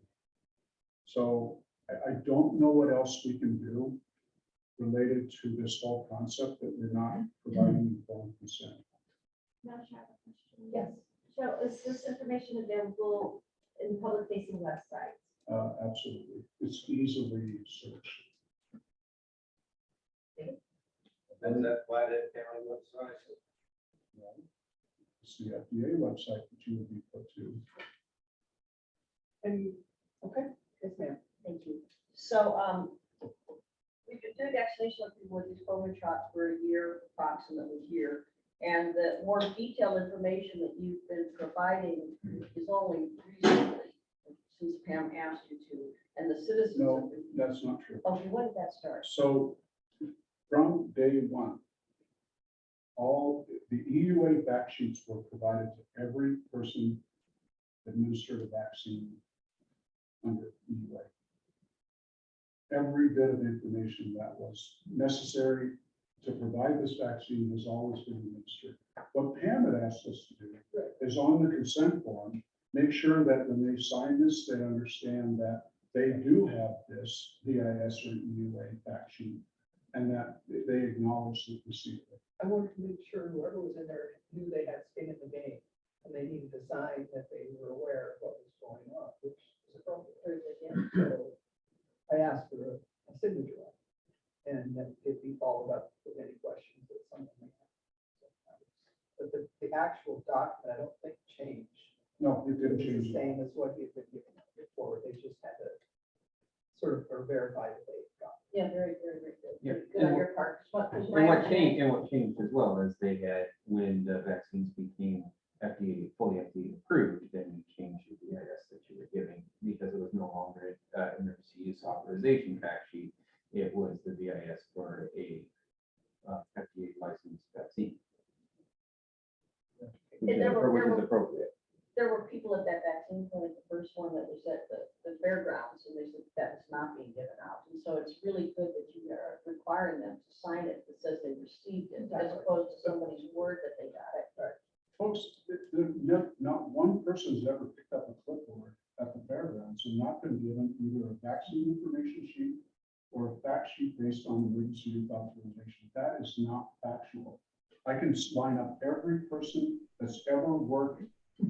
Speaker 18: So I don't know what else we can do related to this whole concept that we're not providing informed consent.
Speaker 6: Madam Chair, I have a question.
Speaker 4: Yes.
Speaker 6: So is this information available in public facing websites?
Speaker 18: Absolutely. It's easily searched.
Speaker 21: And that Flathead County website.
Speaker 18: It's the FDA website that you would be put to.
Speaker 1: And, okay, yes, ma'am.
Speaker 4: Thank you. So, we've been doing vaccination of people with these COVID shots for a year, approximately here. And the more detailed information that you've been providing is only recently, since Pam asked you to, and the citizens.
Speaker 18: No, that's not true.
Speaker 4: Okay, when did that start?
Speaker 18: So from day one, all the EUA fact sheets were provided to every person administered a vaccine under EUA. Every bit of information that was necessary to provide this vaccine has always been administered. What Pam had asked us to do is on the consent form, make sure that when they sign this, they understand that they do have this VIS or EUA fact sheet and that they acknowledge the receipt.
Speaker 1: I wanted to make sure whoever was in there knew they had skin in the game and they needed to sign that they were aware of what was going on, which is appropriate. So I asked for a signature on it, and that it be followed up with any questions that someone may have. But the actual document, I don't think changed.
Speaker 18: No, it didn't
Speaker 1: It's
Speaker 18: change.
Speaker 1: the same as what he had been given before. They just had to sort of verify that they got.
Speaker 4: Yeah, very, very, very good.
Speaker 5: Yeah.
Speaker 4: Good on your part. What
Speaker 5: changed as well is they had, when the vaccines became fully FDA approved, then we changed the VIS that you were giving because it was no longer emergency use authorization fact sheet. It was the VIS for a FDA licensed vaccine. Which is appropriate.
Speaker 4: There were people at that vaccine clinic, the first one that was at the fairgrounds, and they said that was not being given out. And so it's really good that you are requiring them to sign it that says they received it, as opposed to somebody's word that they got it.
Speaker 18: Folks, not one person's ever picked up a clipboard at the fairgrounds and not been given either a vaccine information sheet or a fact sheet based on emergency use authorization. That is not factual. I can line up every person that's ever worked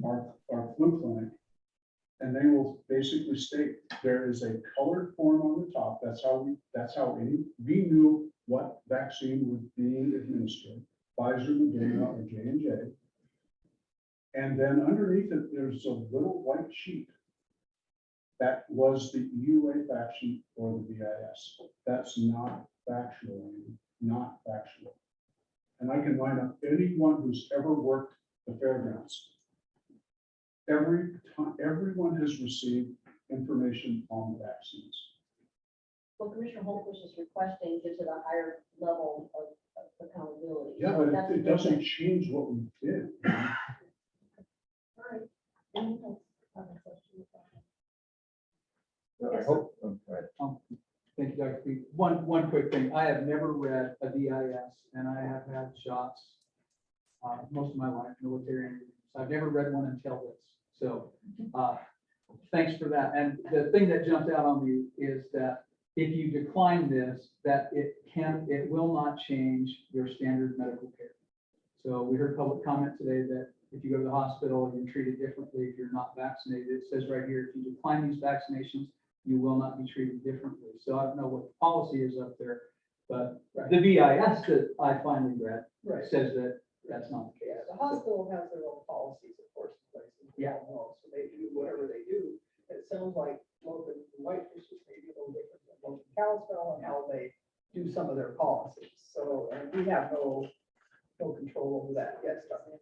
Speaker 18: our flu clinic, and they will basically state there is a colored form on the top. That's how we knew what vaccine was being administered, Pfizer, Moderna, or J&J. And then underneath it, there's a little white sheet. That was the EUA fact sheet for the VIS. That's not factual, not factual. And I can line up anyone who's ever worked the fairgrounds. Everyone has received information on the vaccines.
Speaker 4: Well, Commissioner Holmquist is requesting gives it a higher level of accountability.
Speaker 18: Yeah,
Speaker 4: So
Speaker 18: but
Speaker 4: that's
Speaker 18: it
Speaker 4: a good
Speaker 18: doesn't
Speaker 4: thing.
Speaker 18: change what we did.
Speaker 4: All right. Anyone else have a question?
Speaker 5: I hope, right.
Speaker 19: Thank you, Dr. Pete. One quick thing. I have never read a DIS and I have had shots most of my life, military. And I've never read one until this. So thanks for that. And the thing that jumped out on me is that if you decline this, that it will not change your standard medical care. So we heard public comment today that if you go to the hospital, you're treated differently if you're not vaccinated. It says right here, if you decline these vaccinations, you will not be treated differently. So I don't know what the policy is up there, but the VIS that I finally read says that that's not the case.
Speaker 1: Yeah, the hospital has their own policies, of course, in place.
Speaker 19: Yeah.
Speaker 1: So they do whatever they do. It sounds like Logan Whitefish is maybe a little different than Logan Kalispell and how they do some of their policies. So we have no control over that. Yes, Dr.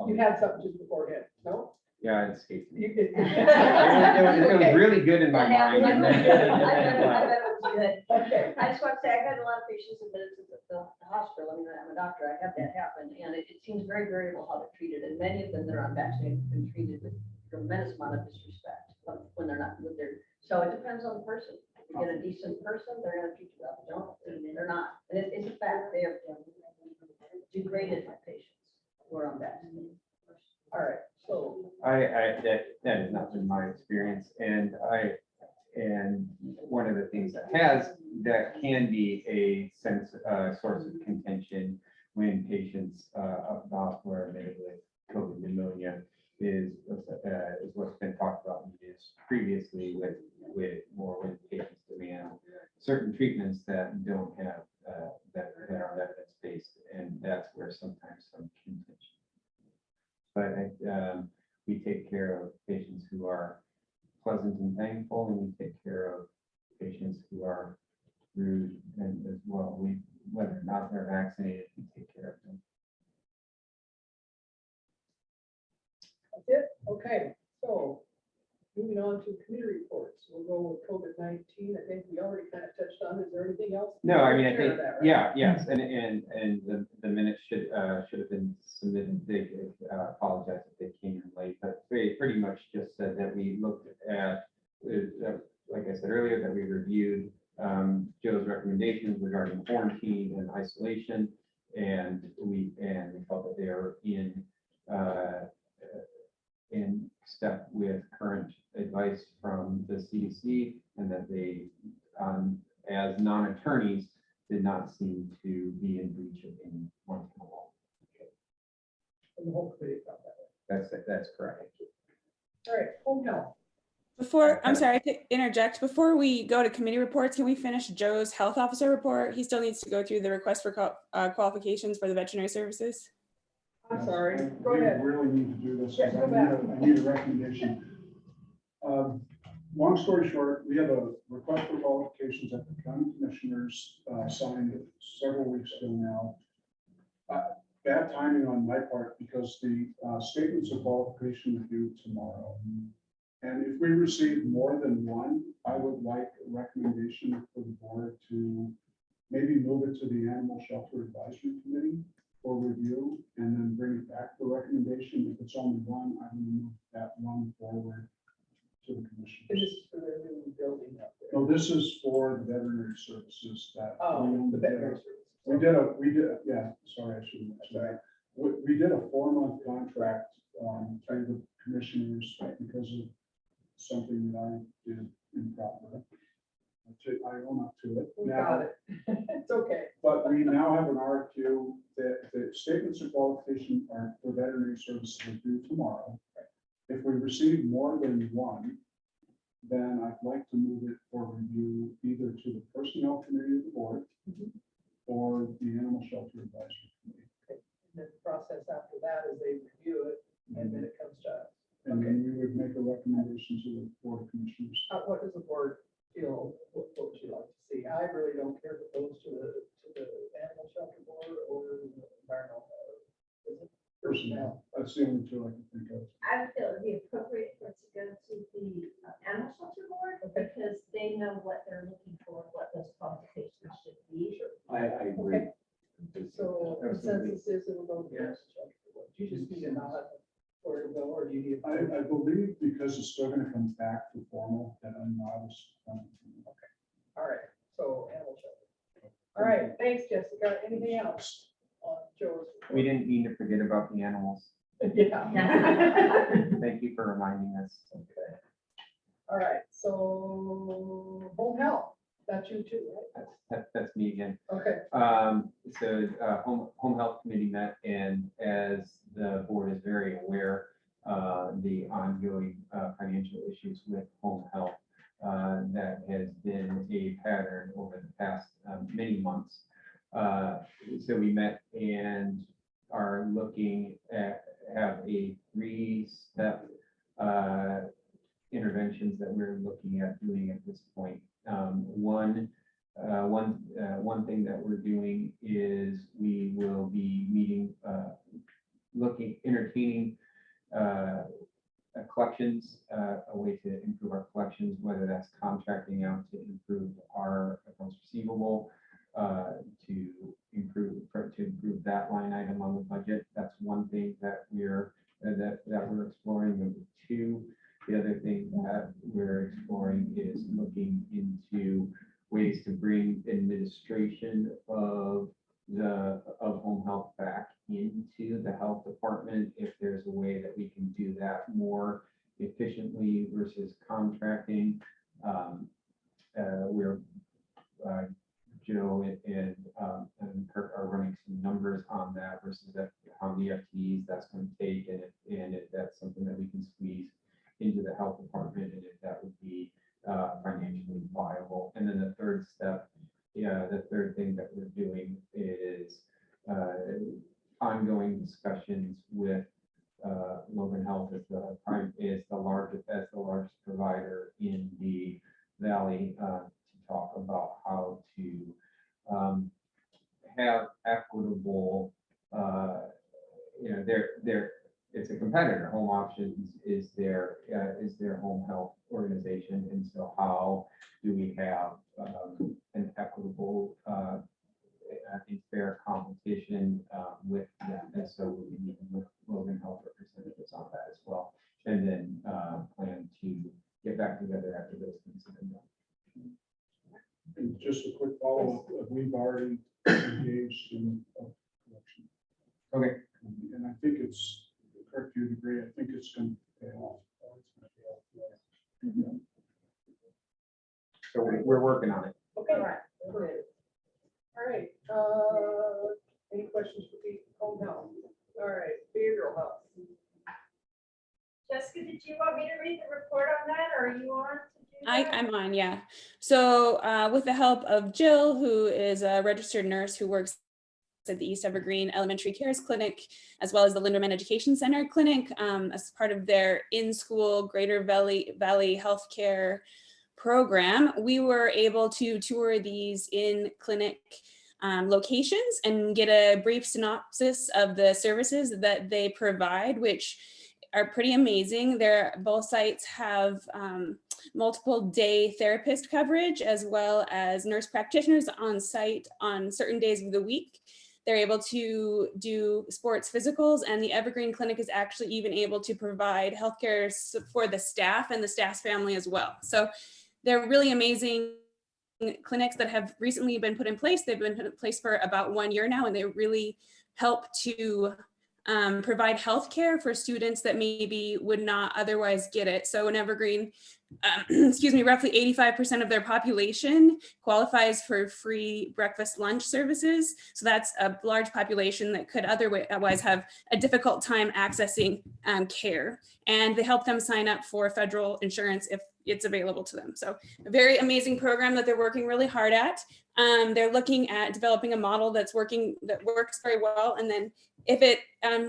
Speaker 1: You had something just beforehand, no?
Speaker 5: Yeah, it escaped me.
Speaker 1: You could-
Speaker 5: It was really good in my mind. and then-
Speaker 4: I bet it was good.
Speaker 1: Okay.
Speaker 4: I just want to say, I've had a lot of patients admitted to the hospital. I mean, I'm a doctor, I had that happen, and it seems very variable how they're treated, and many of them that are unvaccinated have been treated with tremendous amount of disrespect when they're not with their, so it depends on the person. If you get a decent person, they're gonna treat you well. If you don't, they're not, and it's a fact, they have degraded my patients who are unvaccinated.
Speaker 1: All right, so,
Speaker 5: that has not been my experience, and one of the things that can be a source of contention when patients about who are admitted with COVID pneumonia is what's been talked about in the news previously with when patients demand certain treatments that don't have that are evidence-based, and that's where sometimes some contention. But we take care of patients who are pleasant and thankful, and we take care of patients who are rude and as well. Whether or not they're vaccinated, we take care of them.
Speaker 1: that's it, okay, so, moving on to committee reports, we'll go with COVID-19, I think we already kind of touched on, is there anything else?
Speaker 5: No, I mean, I
Speaker 1: Take care
Speaker 5: think,
Speaker 1: of that, right?
Speaker 5: yeah, yes, and the minutes should have been submitted. They apologize if they came in late, but they pretty much just said that we looked at, like I said earlier, that we reviewed Joe's recommendations regarding quarantine and isolation, and we felt that they are in step with current advice from the CDC, and that they, as non-attorneys, did not seem to be in breach of any one law.
Speaker 1: And the whole committee felt that way.
Speaker 5: That's correct.
Speaker 1: All right, home health.
Speaker 20: Before, I'm sorry, I could interject. Before we go to committee reports, can we finish Joe's health officer report? He still needs to go through the request for qualifications for the veterinary services.
Speaker 1: I'm sorry,
Speaker 18: I
Speaker 1: go ahead.
Speaker 18: really need to do this,
Speaker 1: Yeah,
Speaker 18: because
Speaker 1: go
Speaker 18: I need a recommendation. Long story short, we have a request for qualifications that the county commissioners signed several weeks ago now. Bad timing on my part, because the statements of qualification are due tomorrow. And if we receive more than one, I would like a recommendation for the board to maybe move it to the Animal Shelter Advisory Committee for review, and then bring it back for recommendation. If it's only one, I will move that one forward to the commission.
Speaker 1: And this is for their new building up there.
Speaker 18: No, this is for the veterinary services that.
Speaker 1: Oh, the veterinary service.
Speaker 18: We did, yeah, sorry, I should have mentioned that. We did a 4-month contract through the commissioners because of something that I did improper. I own up to it.
Speaker 1: We
Speaker 18: Now,
Speaker 1: got it. It's okay.
Speaker 18: but we now have an RFQ that the statements of qualification are for veterinary services are due tomorrow. If we receive more than one, then I'd like to move it for review either to the personnel committee of the board or the animal shelter advisory committee.
Speaker 1: And the process after that is they review it and then it comes to us.
Speaker 18: And then we would make a recommendation to the board of commissioners.
Speaker 1: What does the board feel, what would you like to see? I really don't care if it goes to the animal shelter board or the environmental. Is it
Speaker 18: Personnel, that's the only two I can think of.
Speaker 6: I would feel it would be appropriate for it to go to the animal shelter board because they know what they're looking for, what those qualifications should be.
Speaker 2: I agree.
Speaker 1: So consensus is it'll go to the animal shelter board. Do you just need a nod for it to go, or do you need?
Speaker 18: I believe because it's still gonna come back to formal, that I'm not as.
Speaker 1: Okay, all right, so animal shelter. All right, thanks, Jessica. Anything else on Joe's?
Speaker 5: We didn't mean to forget about the animals.
Speaker 1: Yeah.
Speaker 5: Thank you for reminding us.
Speaker 1: Okay. All right, so home health, that's you too, right?
Speaker 5: That's me again.
Speaker 1: Okay.
Speaker 5: So home health committee met, and as the board is very aware, the ongoing financial issues with home health that has been a pattern over the past many months. So we met and are looking at have a 3-step interventions that we're looking at doing at this point. One thing that we're doing is we will be meeting entertaining collections, a way to improve our collections, whether that's contracting out to improve our accounts receivable, to improve that line item on the budget. That's one thing that we're exploring. Number two, the other thing that we're exploring is looking into ways to bring administration of home health back into the health department, if there's a way that we can do that more efficiently versus contracting. Joe and Kirk are running some numbers on that versus how many FTEs that's going to take, and if that's something that we can squeeze into the health department, and if that would be financially viable. And then the third thing that we're doing is ongoing discussions with Logan Health as the largest provider in the valley, to talk about how to have equitable, it's a competitor. Home Options is their home health organization, and so how do we have an equitable and fair competition with them? And so we'll be meeting with Logan Health representatives on that as well, and then plan to get back together after those things have been done.
Speaker 18: And just a quick follow-up, we've already engaged in a collection.
Speaker 5: Okay.
Speaker 18: And I think it's, Kirk, you agree, I think it's going to pay off.
Speaker 5: So we're working on it.
Speaker 1: Okay. All right. Any questions for the home health? All right, behavioral health.
Speaker 6: Jessica, did you want me to read the report on that, or are you on to do that?
Speaker 20: I'm on, yeah. So with the help of Jill, who is a registered nurse who works at the East Evergreen Elementary Cares Clinic, as well as the Linderman Education Center Clinic, as part of their in-school Greater Valley Healthcare program, we were able to tour these in-clinic locations and get a brief synopsis of the services that they provide, which are pretty amazing. Both sites have multiple day therapist coverage, as well as nurse practitioners on site on certain days of the week. They're able to do sports physicals, and the Evergreen Clinic is actually even able to provide healthcare for the staff and the staff's family as well. So they're really amazing clinics that have recently been put in place. They've been put in place for about 1 year now, and they really help to provide healthcare for students that maybe would not otherwise get it. So in Evergreen, roughly 85% of their population qualifies for free breakfast lunch services. So that's a large population that could otherwise have a difficult time accessing care. And they help them sign up for federal insurance if it's available to them. So a very amazing program that they're working really hard at. They're looking at developing a model that works very well. And then if it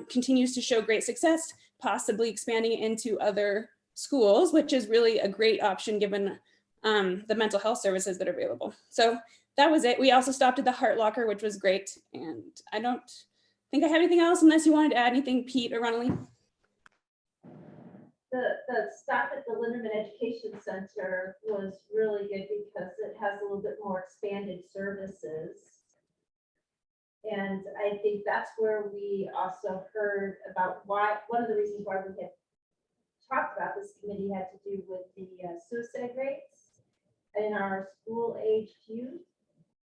Speaker 20: continues to show great success, possibly expanding it into other schools, which is really a great option given the mental health services that are available. So that was it. We also stopped at the Heart Locker, which was great. And I don't think I have anything else unless you wanted to add anything, Pete or Ronaldine.
Speaker 4: The stop at the Linderman Education Center was really good because it has a little bit more expanded services. And I think that's where we also heard about why, one of the reasons why we had talked about this committee had to do with the suicide rates in our school aged youth.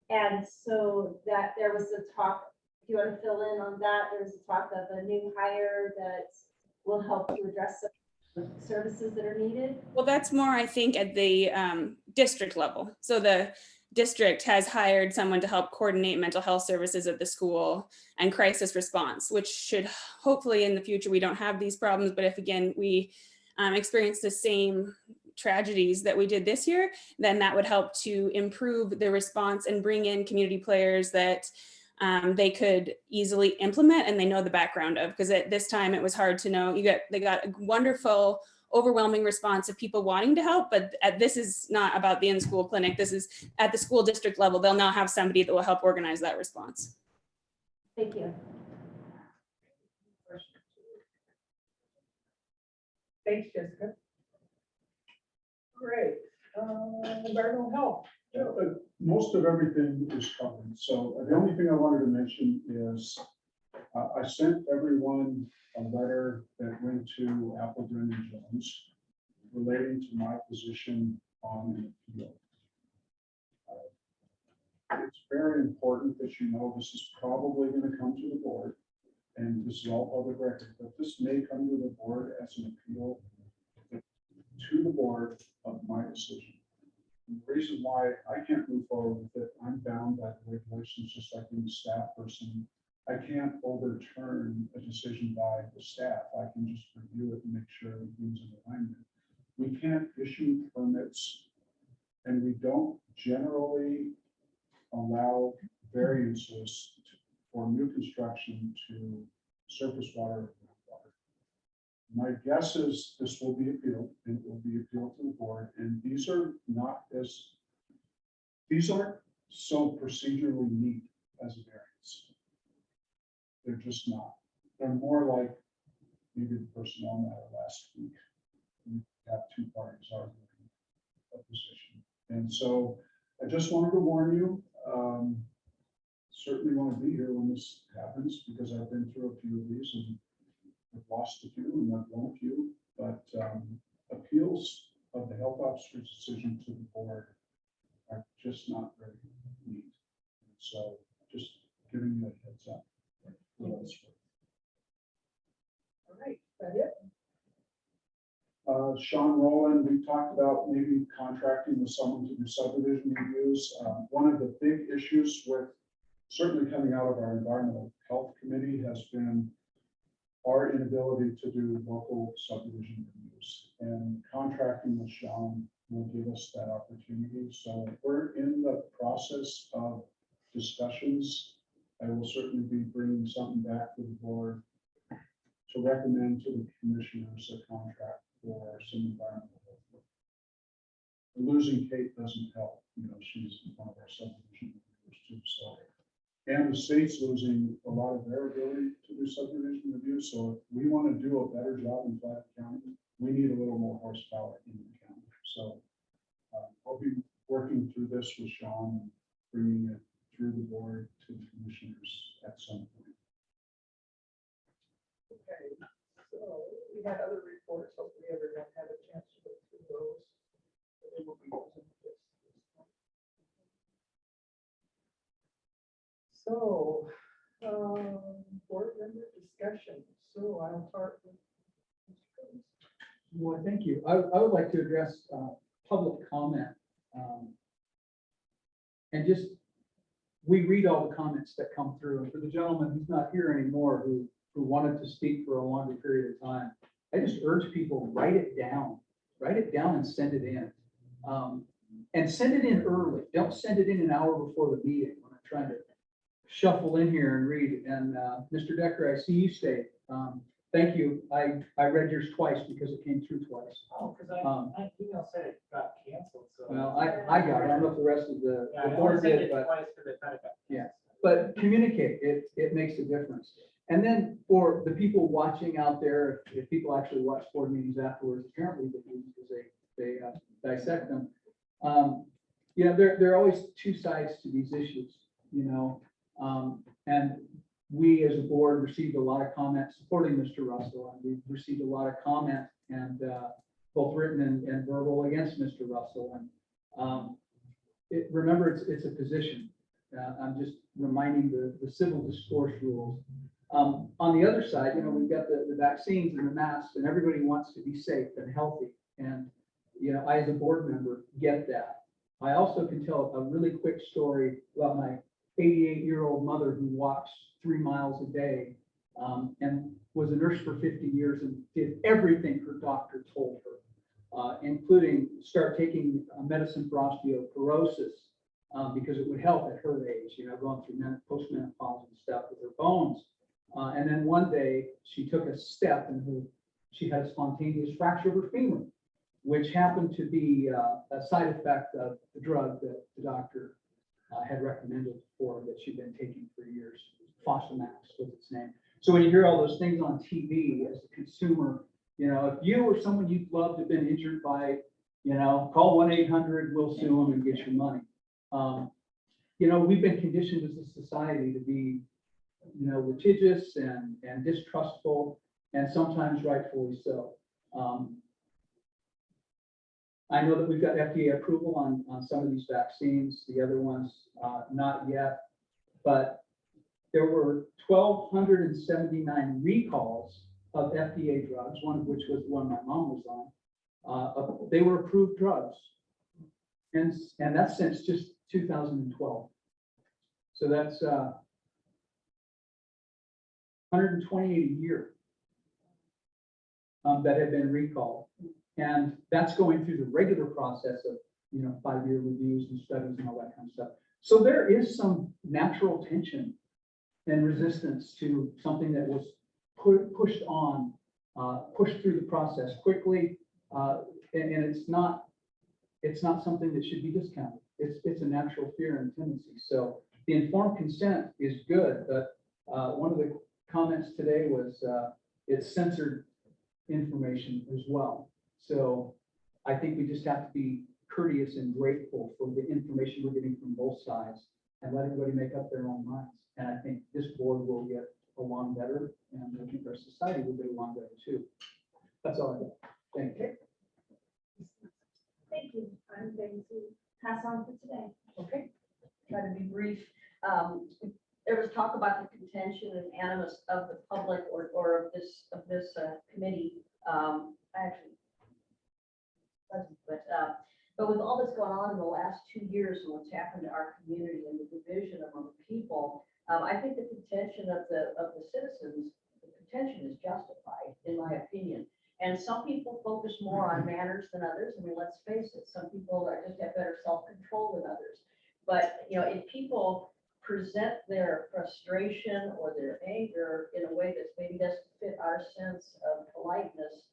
Speaker 4: And so that there was a talk, if you want to fill in on that, there was a talk of a new hire that will help to address some services that are needed.
Speaker 20: Well, that's more, I think, at the district level. So the district has hired someone to help coordinate mental health services at the school and crisis response, which should hopefully in the future, we don't have these problems. But if again, we experience the same tragedies that we did this year, then that would help to improve the response and bring in community players that they could easily implement and they know the background of, because at this time it was hard to know. They got a wonderful, overwhelming response of people wanting to help, but this is not about the in-school clinic. This is at the school district level. They'll now have somebody that will help organize that response.
Speaker 4: Thank you.
Speaker 1: Thanks, Jessica. Great. Environmental health.
Speaker 18: Most of everything is covered. So the only thing I wanted to mention is I sent everyone a letter that went to Appleton and Jones relating to my position on the appeal. It's very important that you know this is probably going to come to the board, and this is all public record, but this may come to the board as an appeal to the board of my decision. And the reason why I can't move forward with it, I'm bound by the regulations, just like being a staff person. I can't overturn a decision by the staff. I can just review it and make sure everything's in alignment. We can't issue permits, and we don't generally allow variances for new construction to surface water or groundwater. My guess is this will be appealed, and it will be appealed to the board, and these aren't so procedurally neat as a variance. They're just not. They're more like maybe the personnel matter last week. We have two parties arguing a position. And so I just wanted to warn you, certainly want to be here when this happens, because I've been through a few of these and I've lost a few and I've won a few, but appeals of the health officer's decision to the board are just not very neat. So just giving you a heads up.
Speaker 1: All right, that it?
Speaker 18: Sean Rowland, we talked about maybe contracting with someone to do subdivision reviews. One of the big issues with certainly coming out of our environmental health committee has been our inability to do local subdivision reviews, and contracting with Sean will give us that opportunity. So we're in the process of discussions. I will certainly be bringing something back to the board to recommend to the commissioners a contract for some environmental health work. Losing Kate doesn't help. You know, she's one of our subdivision reviews too. So, and the state's losing a lot of their ability to do subdivision reviews. So if we want to do a better job in Flathead County, we need a little more horsepower in the county. So I'll be working through this with Sean and bringing it through the board to the commissioners at some point.
Speaker 1: Okay, so we had other reports. Hopefully everyone had a chance to go through those. They will be using this. So, board member discussion. So I'll start with Mr. Coons.
Speaker 19: Well, thank you. I would like to address public comment. And just, we read all the comments that come through. And for the gentleman who's not here anymore, who wanted to speak for a longer period of time, I just urge people, write it down and send it in. And send it in early. Don't send it in an hour before the meeting when I'm trying to shuffle in here and read. And Mr. Decker, I see you stayed. Thank you. I read yours twice because it came through twice.
Speaker 11: Oh, because my email said it got canceled, so.
Speaker 19: Well, I got it. I don't know if the rest of the board did, but
Speaker 11: twice because it kind of got.
Speaker 19: yeah. But communicate, it makes a difference. And then for the people watching out there, if people actually watch board meetings afterwards, apparently they do because they dissect them. Yeah, there are always two sides to these issues, you know. And we as a board received a lot of comments supporting Mr. Russell, and we've received a lot of comment and both written and verbal against Mr. Russell. And remember, it's a position. I'm just reminding the civil discourse rules. On the other side, you know, we've got the vaccines and the masks, and everybody wants to be safe and healthy. And, you know, I, as a board member, get that. I also can tell a really quick story about my 88-year-old mother who walks 3 miles a day and was a nurse for 50 years and did everything her doctor told her, including start taking medicine for osteoporosis because it would help at her age, you know, going through postmenopause and stuff with her bones. And then one day she took a step and she had a spontaneous fracture of her femur, which happened to be a side effect of the drug that the doctor had recommended for that she'd been taking for years. Fosamax was its name. So when you hear all those things on TV as a consumer, You know, if you or someone you loved have been injured by, you know, call 1-800, we'll sue them and get your money. You know, we've been conditioned as a society to be, you know, litigious and distrustful, and sometimes rightfully so. I know that we've got FDA approval on some of these vaccines, the other ones, not yet, but there were 1,279 recalls of FDA drugs, one of which was the one my mom was on. They were approved drugs. And that's since just 2012. So that's 128 a year that have been recalled. And that's going through the regular process of, you know, 5-year reviews and studies and all that kind of stuff. So there is some natural tension and resistance to something that was pushed through the process quickly. And it's not something that should be discounted. It's a natural fear and tendency. So the informed consent is good, but one of the comments today was it's censored information as well. So I think we just have to be courteous and grateful for the information we're getting from both sides and let everybody make up their own minds. And I think this board will get along better, and I think our society will get along better too. That's all I got. Thank you.
Speaker 4: Thank you. I'm going to pass on for today.
Speaker 1: Okay.
Speaker 4: Try to be brief. There was talk about the contention and animus of the public or of this committee. Actually, but with all this going on in the last 2 years and what's happened to our community and the division among people, I think the contention of the citizens, the contention is justified, in my opinion. And some people focus more on manners than others. I mean, let's face it, some people just have better self-control than others. But, you know, if people present their frustration or their anger in a way that maybe doesn't fit our sense of politeness,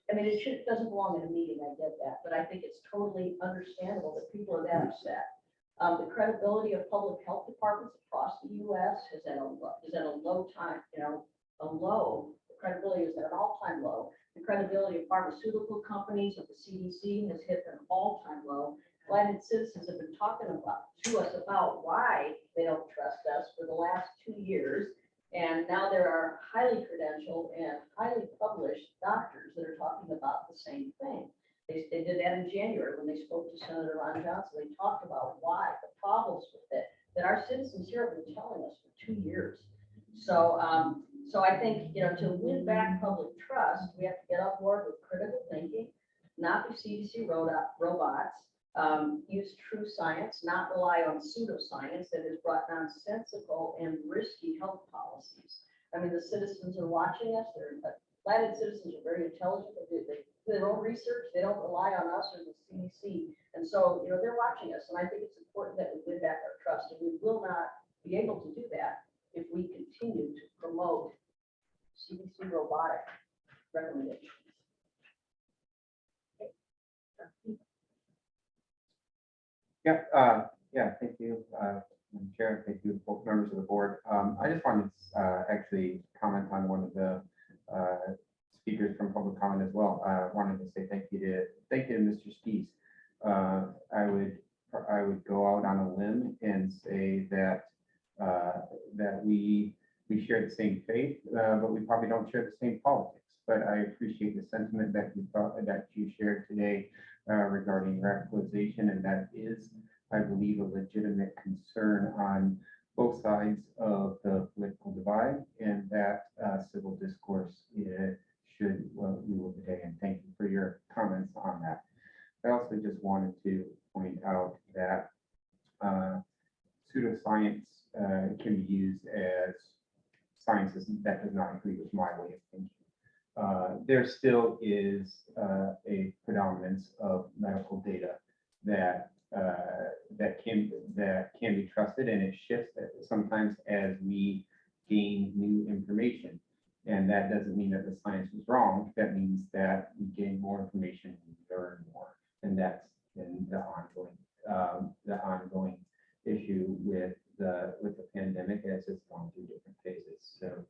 Speaker 4: I mean, it doesn't belong in a meeting, I get that, but I think it's totally understandable that people are that upset. The credibility of public health departments across the U.S. is at a low time, you know, the credibility is at an all-time low. The credibility of pharmaceutical companies, of the CDC, has hit an all-time low. Flathead citizens have been talking to us about why they don't trust us for the last 2 years. And now there are highly credentialed and highly published doctors that are talking about the same thing. They did that in January when they spoke to Senator Ron Johnson. They talked about why, the problems with it, that our citizens here have been telling us for 2 years. So, so I think, you know, to win back public trust, we have to get on board with critical thinking, not be CDC robots, use true science, not rely on pseudoscience that has brought nonsensical and risky health policies. I mean, the citizens are watching us. Flathead citizens are very intelligent. They do their own research. They don't rely on us or the CDC. And so, you know, they're watching us. And I think it's important that we win back our trust. And we will not be able to do that if we continue to promote CDC robotic recommendations.
Speaker 5: Yeah, thank you, Madam Chair. Thank you, both members of the board. I just wanted to actually comment on one of the speakers from public comment as well. I wanted to say thank you to Mr. Skies. I would go out on a limb and say that that we share the same faith, but we probably don't share the same politics. But I appreciate the sentiment that you shared today regarding radicalization, and that is, I believe, a legitimate concern on both sides of the political divide, and that civil discourse should rule the day. And thank you for your comments on that. I also just wanted to point out that pseudoscience can be used as science that does not agree with my way of thinking. There still is a predominance of medical data that can be trusted, and it shifts sometimes as we gain new information. And that doesn't mean that the science is wrong. That means that we gain more information and we learn more. And that's been the ongoing issue with the pandemic as it's gone through different phases. So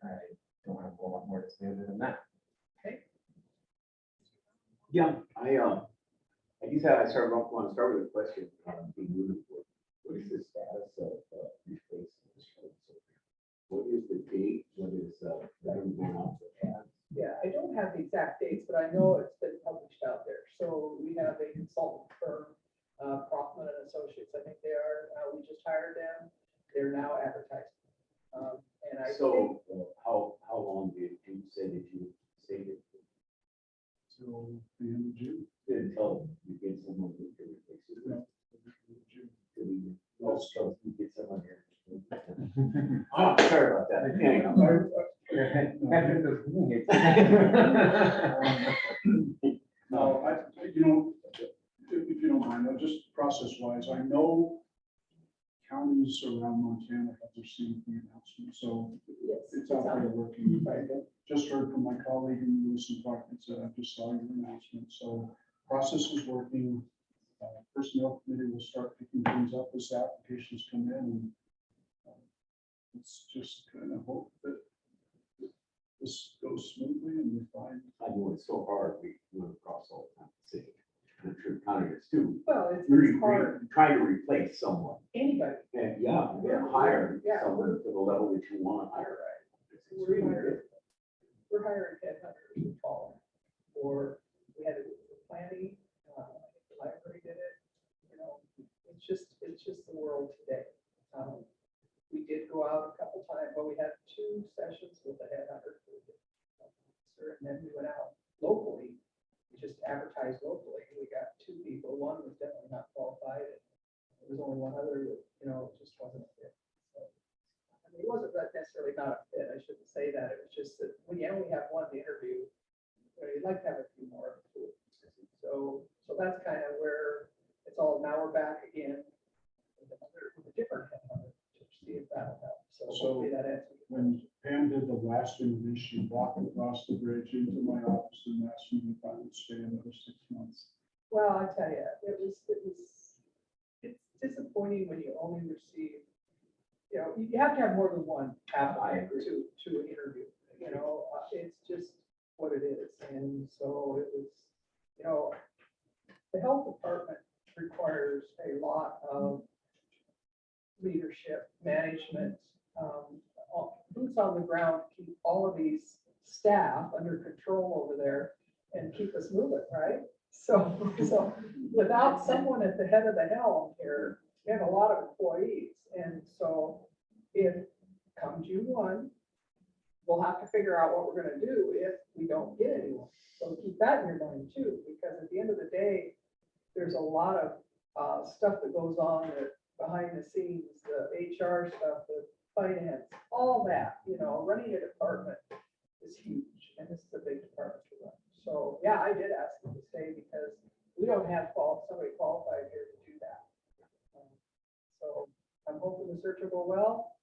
Speaker 5: I don't have a whole lot more to say other than that.
Speaker 2: Yeah, I guess I want to start with a question. Being moving forward. What is the status of these places? What is the date? What is that going on for that?
Speaker 1: Yeah, I don't have the exact dates, but I know it's been published out there. So we have a consultant firm, Kaufman and Associates, I think they are. We just hired them. They're now advertising. And I think,
Speaker 2: So how long did you say that you saved it?
Speaker 18: Till the end of June.
Speaker 2: Until you get someone who can replace it. Also, you get someone here. Oh, sorry about that. Anyhow.
Speaker 18: No, you know, if you don't mind, just process wise, I know counties around Montana have received the announcement, so it's out there working. Just heard from my colleague in Lewis and Clark, and said, I just saw your announcement, so process is working. Personnel committee will start picking things up as applications come in, and let's just kind of hope that this goes smoothly and we find.
Speaker 2: I know it's so hard, we went across all the time, city. I'm sure county is too.
Speaker 1: well, it's hard.
Speaker 2: Try to replace someone.
Speaker 1: Anybody.
Speaker 2: And yeah, hire someone to the level that you want to hire.
Speaker 1: We're hiring headhunters to follow. Or we had to do the planning, I think the library did it. You know, it's just the world today. We did go out a couple times, but we had 2 sessions with the headhunter. And then we went out locally, we just advertised locally. We got 2 people. One was definitely not qualified. And there was only one other that, you know, just wasn't a fit. So, I mean, it wasn't necessarily not a fit. I shouldn't say that. It was just that when you only have one to interview, you know, you'd like to have a few more. So that's kind of where it's all. Now we're back again with a different headhunter to see if that'll help. So hopefully that answers.
Speaker 18: When Pam did the last interview, she walked across the bridge into my office and asked me if I would stay another 6 months.
Speaker 1: Well, I tell you, it's disappointing when you only receive, you know, you have to have more than one applicant to an interview. You know, it's just what it is. And so it was, you know, the health department requires a lot of leadership, management, boots on the ground, to keep all of these staff under control over there and keep us moving, right? So without someone at the head of the helm here, we have a lot of employees. And so if come June 1, we'll have to figure out what we're going to do if we don't get anyone. So keep that in your mind too, because at the end of the day, there's a lot of stuff that goes on that behind the scenes, the HR stuff, the finance, all that, you know, running a department is huge, and this is a big department to run. So yeah, I did ask them to stay because we don't have somebody qualified here to do that. So I'm hoping the search will go well.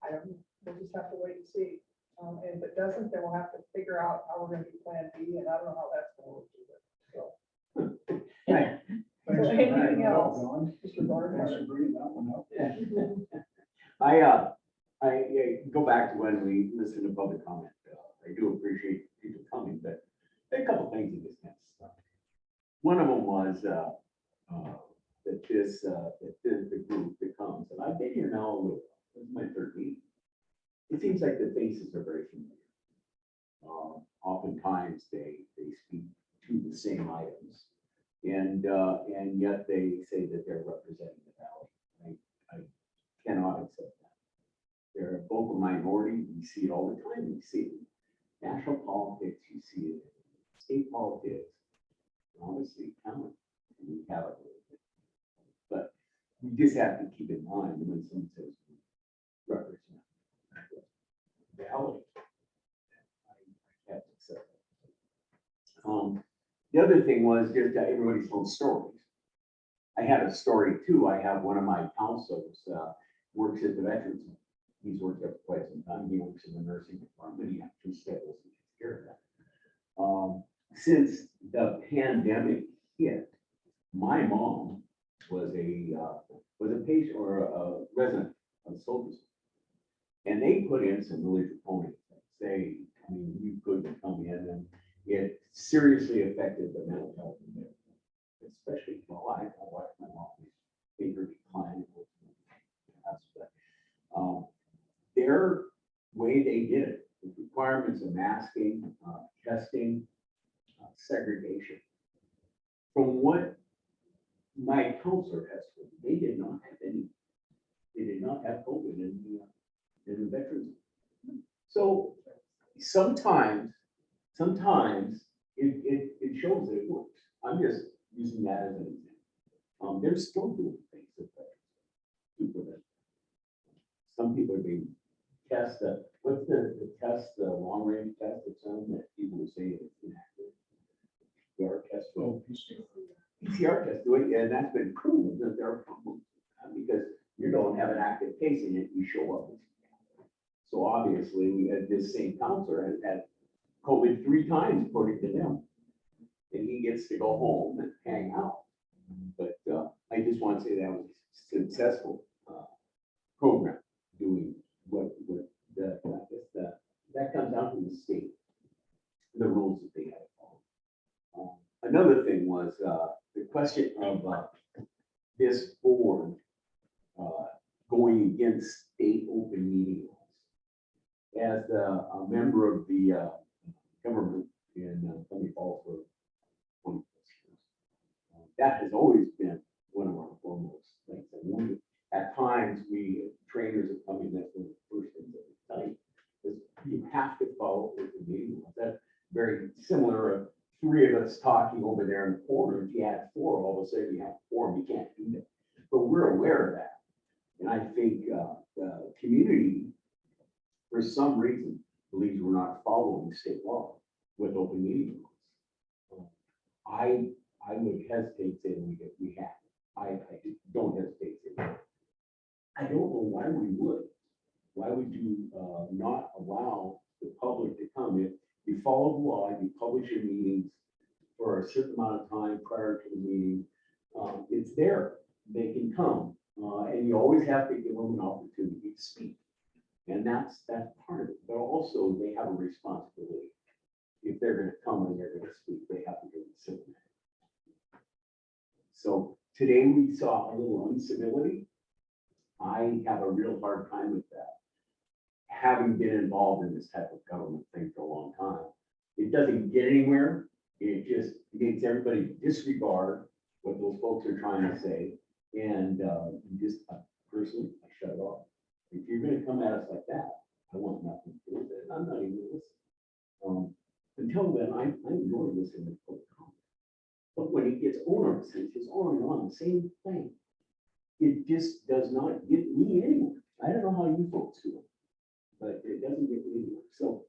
Speaker 1: We'll just have to wait and see. And if it doesn't, then we'll have to figure out how we're going to do plan B, and I don't know how that's going to work either. So. So anything else, Mr. Barton?
Speaker 18: Thanks for bringing that one up.
Speaker 2: I go back to when we listened to public comment. I do appreciate people coming, but there are a couple things in this kind of stuff. One of them was that the group that comes, and I've been here now with, this is my 3rd meeting. It seems like the faces are very familiar. Oftentimes they speak to the same items, and yet they say that they're representing the valley. I cannot accept that. They're a vocal minority. We see it all the time. We see it in national politics. You see it in state politics. Obviously, county. We have it. But we just have to keep in mind when someone says represent the valley. I can't accept that. The other thing was just everybody's own stories. I had a story too. I have one of my counselors works at the Veterans Home. He's worked there for quite some time. He works in the nursing department. He actually schedules and takes care of that. Since the pandemic hit, my mom was a patient or a resident of Soldiers, and they put in some really draconian things. seriously affected the mental health of them, especially, well, I watched my mom finger decline. But their way they did it, the requirements of masking, testing, segregation. From what my counselor has told me, they did not have COVID in the veterans. So sometimes it shows that it works. I'm just using that as an example. They're still doing things that veterans do for them. Some people are being tested. What's the test, the long range test that's on that people would say it's inaccurate? PCR test.
Speaker 18: Oh,
Speaker 2: PCR test, do it, and that's been proven that there are problems because you don't have an active case in it, you show up. So obviously, we had this same counselor has had COVID 3 times according to them, and he gets to go home and hang out. But I just want to say that was a successful program doing what that comes down to the state, the rules that they had to follow. Another thing was the question of this board going against state open meeting laws. As a member of the government in Funny Falls for 20 years, that has always been one of our foremost things. And at times, we trainers are coming, that's one of the first things that we tell you, is you have to follow open meeting laws. That's very similar. 3 of us talking over there in the corner. If you had 4, all of a sudden you have 4, you can't do that. But we're aware of that. And I think the community, for some reason, believes we're not following state law with open meeting laws. I would hesitate saying we have. I don't hesitate saying that. I don't know why we would. Why would you not allow the public to come in? You follow the law, you publish your meetings for a certain amount of time prior to the meeting. It's there, they can come. And you always have to give them an opportunity to speak. And that's part of it. But also they have a responsibility. If they're gonna come and they're gonna speak, they have to do it civilly. So today we saw a little incivility. I have a real hard time with that. Having been involved in this type of government thing for a long time, it doesn't get anywhere. It just makes everybody disregard what those folks are trying to say. And personally, I shut it off. If you're going to come at us like that, I want nothing to do with it. I'm not even listening. Until then, I enjoy listening to public comment. But when it gets onerous, it's just on and on, the same thing. It just does not get me anywhere. I don't know how you folks do it, but it doesn't get me anywhere. So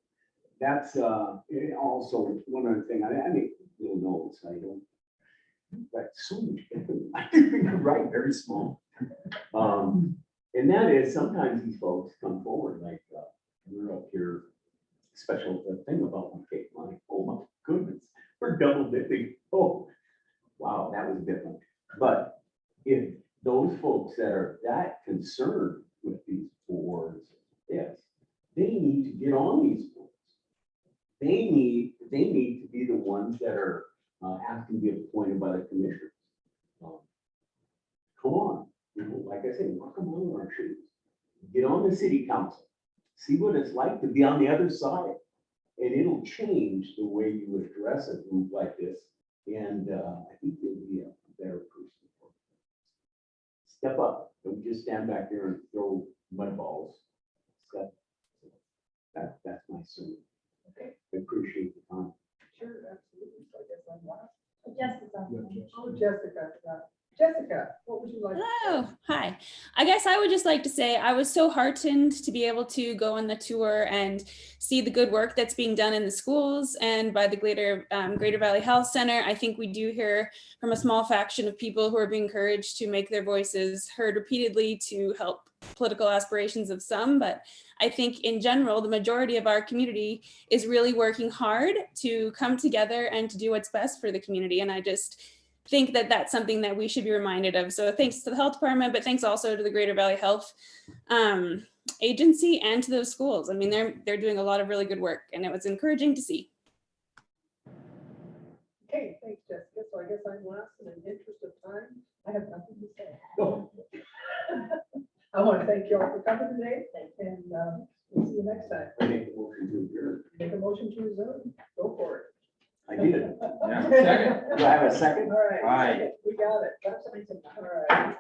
Speaker 2: that's also one other thing. I make little notes. I don't write so much. I can write very small. And that is sometimes these folks come forward like we're up here. Special thing about my cake line. Oh my goodness, we're double dipping. Oh, wow, that was different. But if those folks that are that concerned with these boards, yes, they need to get on these boards. They need to be the ones that are asking to be appointed by the commissioners. Come on, like I said, walk among our shoes. Get on the city council. See what it's like to be on the other side. And it'll change the way you would address a group like this. And I think you'll be a better person for it. Step up. Don't just stand back there and throw mud balls. That's my sermon.
Speaker 1: Okay.
Speaker 2: I appreciate the time.
Speaker 1: Sure, absolutely. So I guess I'm last.
Speaker 6: Jessica.
Speaker 1: Oh, Jessica. Jessica, what would you like?
Speaker 20: Hello, hi. I guess I would just like to say I was so heartened to be able to go on the tour and see the good work that's being done in the schools and by the Greater Valley Health Center. I think we do hear from a small faction of people who are being encouraged to make their voices heard repeatedly to help political aspirations of some, but I think in general, the majority of our community is really working hard to come together and to do what's best for the community. And I just think that that's something that we should be reminded of. So thanks to the health department, but thanks also to the Greater Valley Health Agency and to those schools. I mean, they're doing a lot of really good work and it was encouraging to see.
Speaker 1: I guess I'm last in the interest of time. I have nothing to say. I want to thank you all for coming today and we'll see you next time.
Speaker 2: Make a motion to adjourn.
Speaker 1: Make a motion to resume. Go for it.
Speaker 2: I did.
Speaker 5: Yeah, second.
Speaker 2: Do I have a second?
Speaker 1: All right.
Speaker 5: Aye.
Speaker 1: We got it. That's amazing. All right.